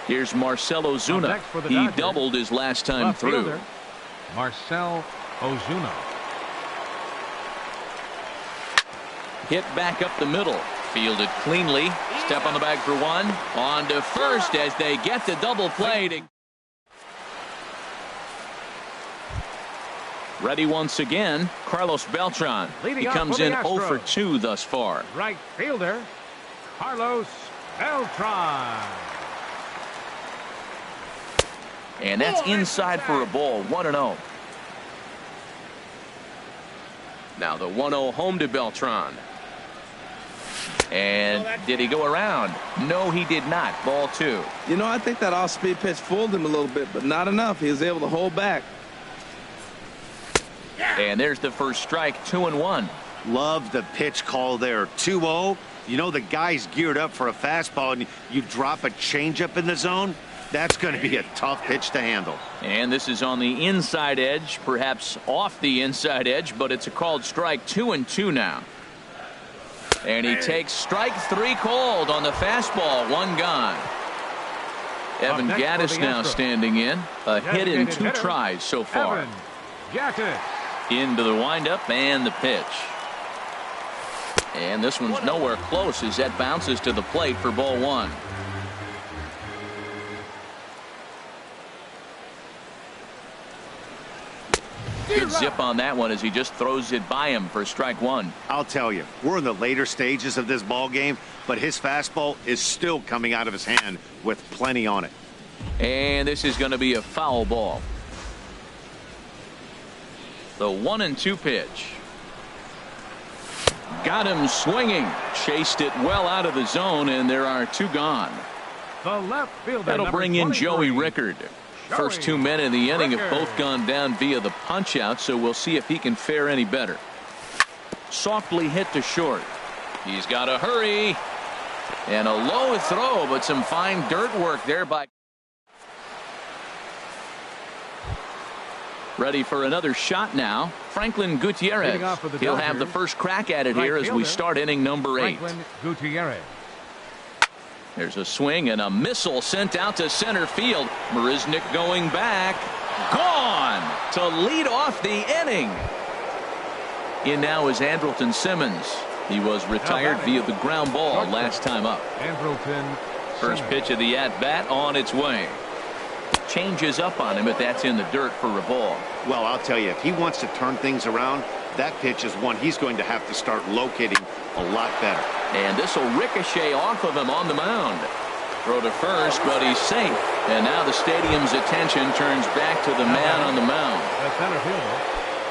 Here's Marcell Ozuna. He doubled his last time left through. Fielder, Marcell Ozuna. Hit back up the middle. Fielded cleanly. Step on the bag for 1. On to first as they get the double play. Ready once again, Carlos Beltran. Leading He off comes for the in 0 for Astros. 2 thus far. Right fielder, Carlos Beltran. And that's inside for a ball, 1-0. Now the 1-0 home to Beltran. And did he go around? No, he did not. Ball 2. You know, I think that off-speed pitch fooled him a little bit, but not enough. He was able to hold back. And there's the first strike, 2-1. Love the pitch call there. 2-0. You know the guy's geared up for a fastball, and you drop a changeup in the zone. That's going to be a tough pitch to handle. And this is on the inside edge, perhaps off the inside edge, but it's a called strike. 2-2 now. And he takes strike 3 called on the fastball. 1 gone. Evan next for Gattis the now Astros. standing in. A hit in Designated 2 hitter, tries so far. Evan Gattis. Into the windup and the pitch. And this one's nowhere close as that bounces to the plate for ball 1. Good zip on that one as he just throws it by him for strike 1. I'll tell you, we're in the later stages of this ball game, but his fastball is still coming out of his hand with plenty on it. And this is going to be a foul ball. The 1-2 pitch. Got him swinging. Chased it well out of the zone, and there are 2 gone. The left fielder. That'll number bring in 23. Joey Rickard. First 2 men in the inning have Rickard. both gone down via the punch out, so we'll see if he can fare any better. Softly hit to short. He's got to hurry. And a low throw, but some fine dirt work there by. Ready for another shot now. Franklin Gutierrez. Leading off for the He'll have the Dodgers. first crack at it Right here as we fielder, start inning number 8. Franklin Gutierrez. There's a swing and a missile sent out to center field. Marisnick going back. Gone to lead off the inning. In now is Andrelton Simmons. He was retired via the ground ball last time up. Andrelton First Simmons. pitch of the at-bat on its way. Changes up on him, but that's in the dirt for a ball. Well, I'll tell you, if he wants to turn things around, that pitch is one he's going to have to start locating a lot better. And this will ricochet off of him on the mound. Throw to first, but he's safe. And now the stadium's attention turns back to the man on the mound. The center fielder.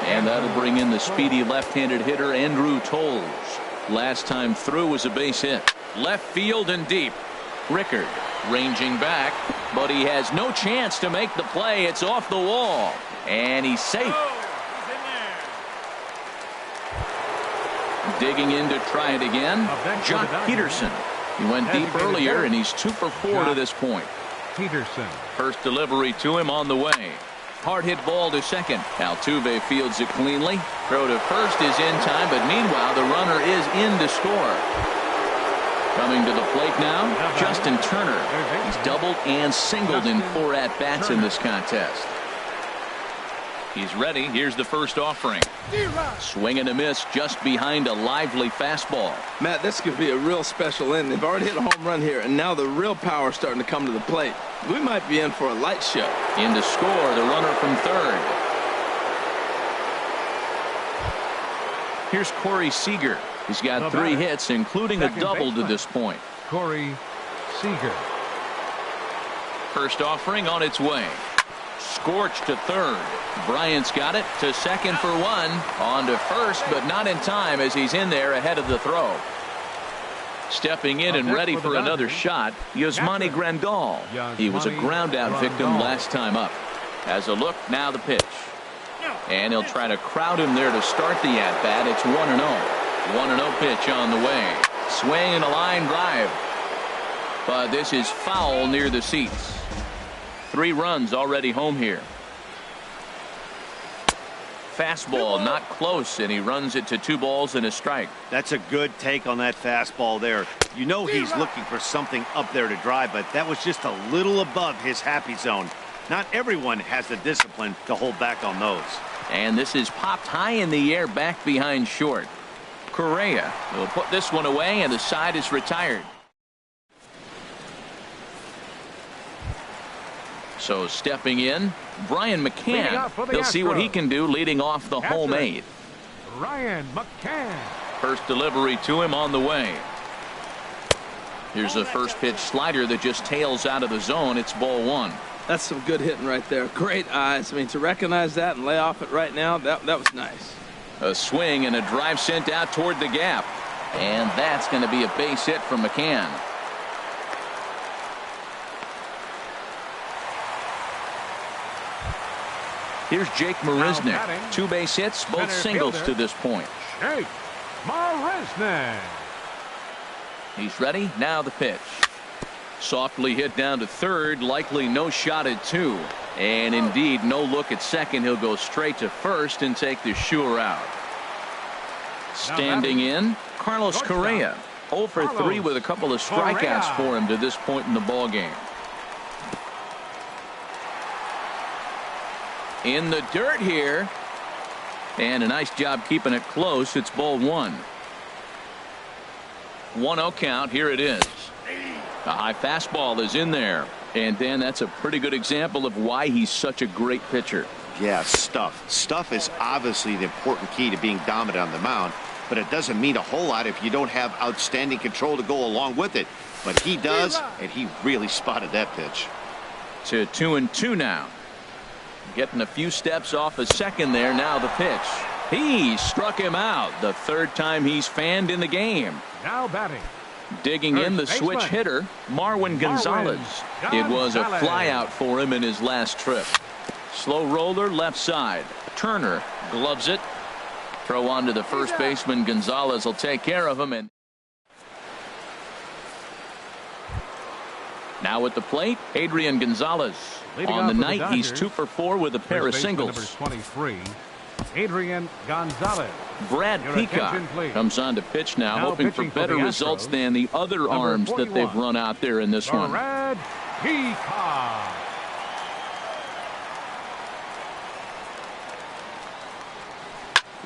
And that'll bring in the speedy left-handed hitter Andrew Tolles. Last time through was a base hit. Left field and deep. Rickard ranging back, but he has no chance to make the play. It's off the wall. And he's safe. Digging in to try it again. Jock Peterson. He went deep earlier, and he's 2 for 4 to this point. Peterson. First delivery to him on the way. Hard hit ball to second. Altuve fields it cleanly. Throw to first is in time, but meanwhile the runner is in to score. Coming to the plate now, Justin Turner. He's doubled and singled in 4 at-bats in this contest. He's ready. Here's the first offering. Swing and a miss just behind a lively fastball. Matt, this could be a real special inning. They've already hit a home run here, and now the real power is starting to come to the plate. We might be in for a light show. In to score, the runner from third. Here's Corey Seager. He's got 3 hits, including a double to this point. Corey Seager. First offering on its way. Scorched to third. Bryant's got it to second for 1. On to first, but not in time as he's in there ahead of the throw. Stepping in and ready for another shot, Yasmani Grandal. He was a ground out victim last time up. As a look, now the pitch. And he'll try to crowd him there to start the at-bat. It's 1-0. 1-0 pitch on the way. Swing and a line drive. But this is foul near the seats. 3 runs already home here. Fastball not close, and he runs it to 2 balls and a strike. That's a good take on that fastball there. You know he's looking for something up there to drive, but that was just a little above his happy zone. Not everyone has the discipline to hold back on those. And this is popped high in the air back behind short. Correa will put this one away, and the side is retired. So stepping in, Brian Leading McCann. off for the He'll see what he Astros. can do leading off the home Catcher. 8th. Ryan McCann. First delivery to him on the way. Here's a first pitch slider that just tails out of the zone. It's ball 1. That's some good hitting right there. Great eyes. I mean, to recognize that and lay off it right now, that was nice. A swing and a drive sent out toward the gap. And that's going to be a base hit from McCann. Here's Jake Marisnick. batting, 2 base hits, both center singles fielder. to this point. Jake Marisnick. He's ready. Now the pitch. Softly hit down to third. Likely no shot at 2. And indeed no look at second. He'll go straight to first and take the sure out. Standing in, Carlos Correa. 0 for 3 with a couple of strikeouts for him to this point in the ball game. In the dirt here. And a nice job keeping it close. It's ball 1. 1-0 count. Here it is. A high fastball is in there. And Dan, that's a pretty good example of why he's such a great pitcher. Yeah, stuff. Stuff is obviously the important key to being dominant on the mound, but it doesn't mean a whole lot if you don't have outstanding control to go along with it. But he does, and he really spotted that pitch. To 2-2 now. Getting a few steps off a second there. Now the pitch. He struck him out. The 3rd time he's fanned in the game. Now batting. Digging in the First switch baseman. hitter, Marwin Gonzalez. It was a Gonzalez. flyout for him in his last trip. Slow roller left side. Turner gloves it. Throw on to the first baseman. Gonzalez will take care of him. And now at the plate, Adrian Gonzalez. Leading On off the for the night, he's Dodgers, 2 for 4 with a pair of First baseman singles. number 23, Adrian Gonzalez. Brad Your Peacock attention, please. comes on to pitch now, Now hoping for pitching for better the results Astros, than the other number arms that they've 41, run out there in this one. Brad Peacock.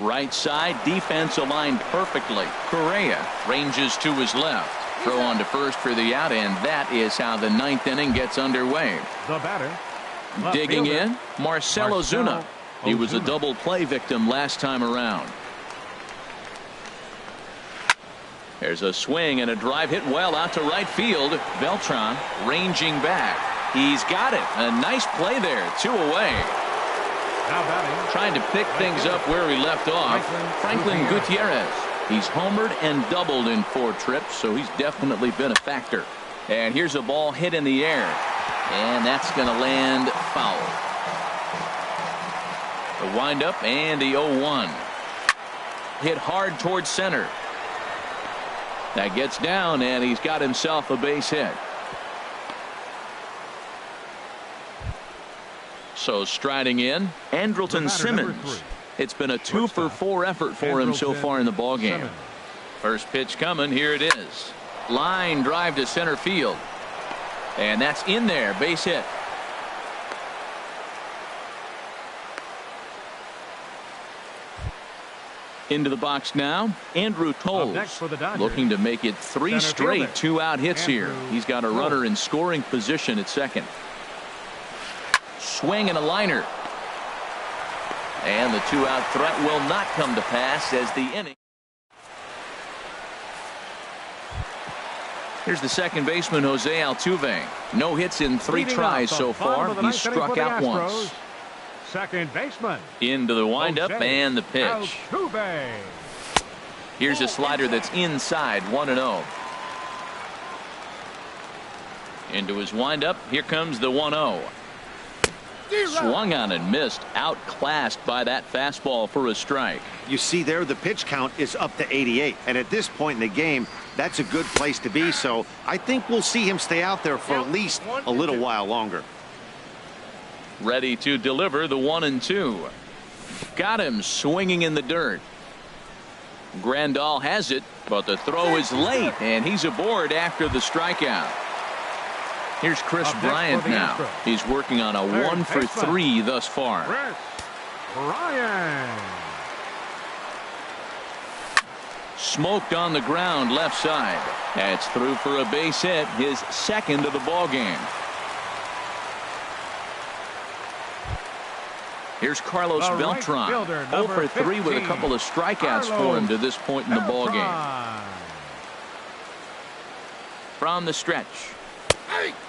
Right side, defense aligned perfectly. Correa ranges to his left. Throw on to first for the out, and that is how the 9th inning gets underway. The batter. left Digging fielder, in, Marcell Ozuna. He was a double play victim last time around. There's a swing and a drive hit well out to right field. Beltran ranging back. He's got it. A nice play there. 2 away. Now batting. Trying to pick things up where he left off. Franklin Gutierrez. He's homered and doubled in 4 trips, so he's definitely been a factor. And here's a ball hit in the air. And that's going to land foul. The windup and the 0-1. Hit hard towards center. That gets down, and he's got himself a base hit. So striding in, Andrelton Simmons. It's been a 2 for 4 effort for him so far in the ballgame. First pitch coming. Here it is. Line drive to center field. And that's in there. Base hit. Into the box now, Andrew Up next Toles for the Dodgers, looking to make it 3 center straight fielder, 2-out hits here. Andrew He's got a runner in scoring position at second. Swing and a liner. And the 2-out threat will not come to pass as the inning. Here's the second baseman, Jose Altuve. No hits in 3 Leading tries off so the bottom far. of the He's ninth inning for struck the out Astros, once. Second baseman. Into the windup Jose and the pitch. Altuve. Here's a slider that's inside, 1-0. Into his windup. Here comes the 1-0. Swung on and missed. Outclassed by that fastball for a strike. You see there, the pitch count is up to 88. And at this point in the game, that's a good place to be. So I think we'll see him stay out there for at least a little while longer. Ready to deliver the 1-2. Got him swinging in the dirt. Grandal has it, but the throw is late, and he's aboard after the strikeout. Here's Chris Up next Bryant for the now. Astros. He's working on a Third 1 for baseman. 3 thus far. Chris Bryant. Smoked on the ground left side. That's through for a base hit, his second of the ball game. Here's Carlos The right Beltran. fielder, 0 for number 3 with a 15, couple of strikeouts for him Carlos to this point in the ball game. Beltran. From the stretch.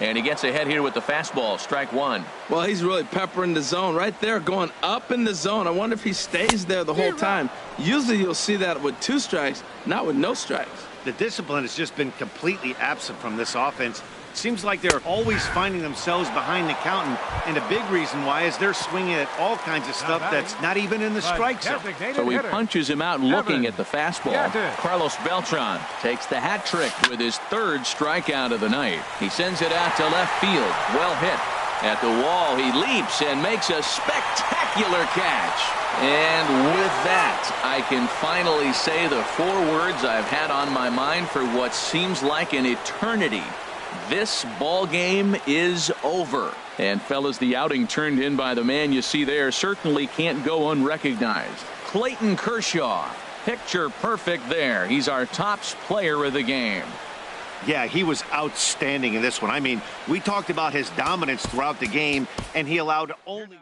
And he gets ahead here with the fastball. Strike one. Well, he's really peppering the zone right there, going up in the zone. I wonder if he stays there the whole time. Usually you'll see that with 2 strikes, not with no strikes. The discipline has just been completely absent from this offense. Seems like they're always finding themselves behind the count, and a big reason why is they're swinging at all kinds of stuff that's not even in the strike zone. So he punches him out looking at the fastball. Captain. Carlos Beltran takes the hat trick with his 3rd strikeout of the night. He sends it out to left field. Well hit. At the wall, he leaps and makes a spectacular catch. And with that, I can finally say the 4 words I've had on my mind for what seems like an eternity. This ball game is over. And fellas, the outing turned in by the man you see there certainly can't go unrecognized. Clayton Kershaw, picture perfect there. He's our tops player of the game. Yeah, he was outstanding in this one. I mean, we talked about his dominance throughout the game, and he allowed only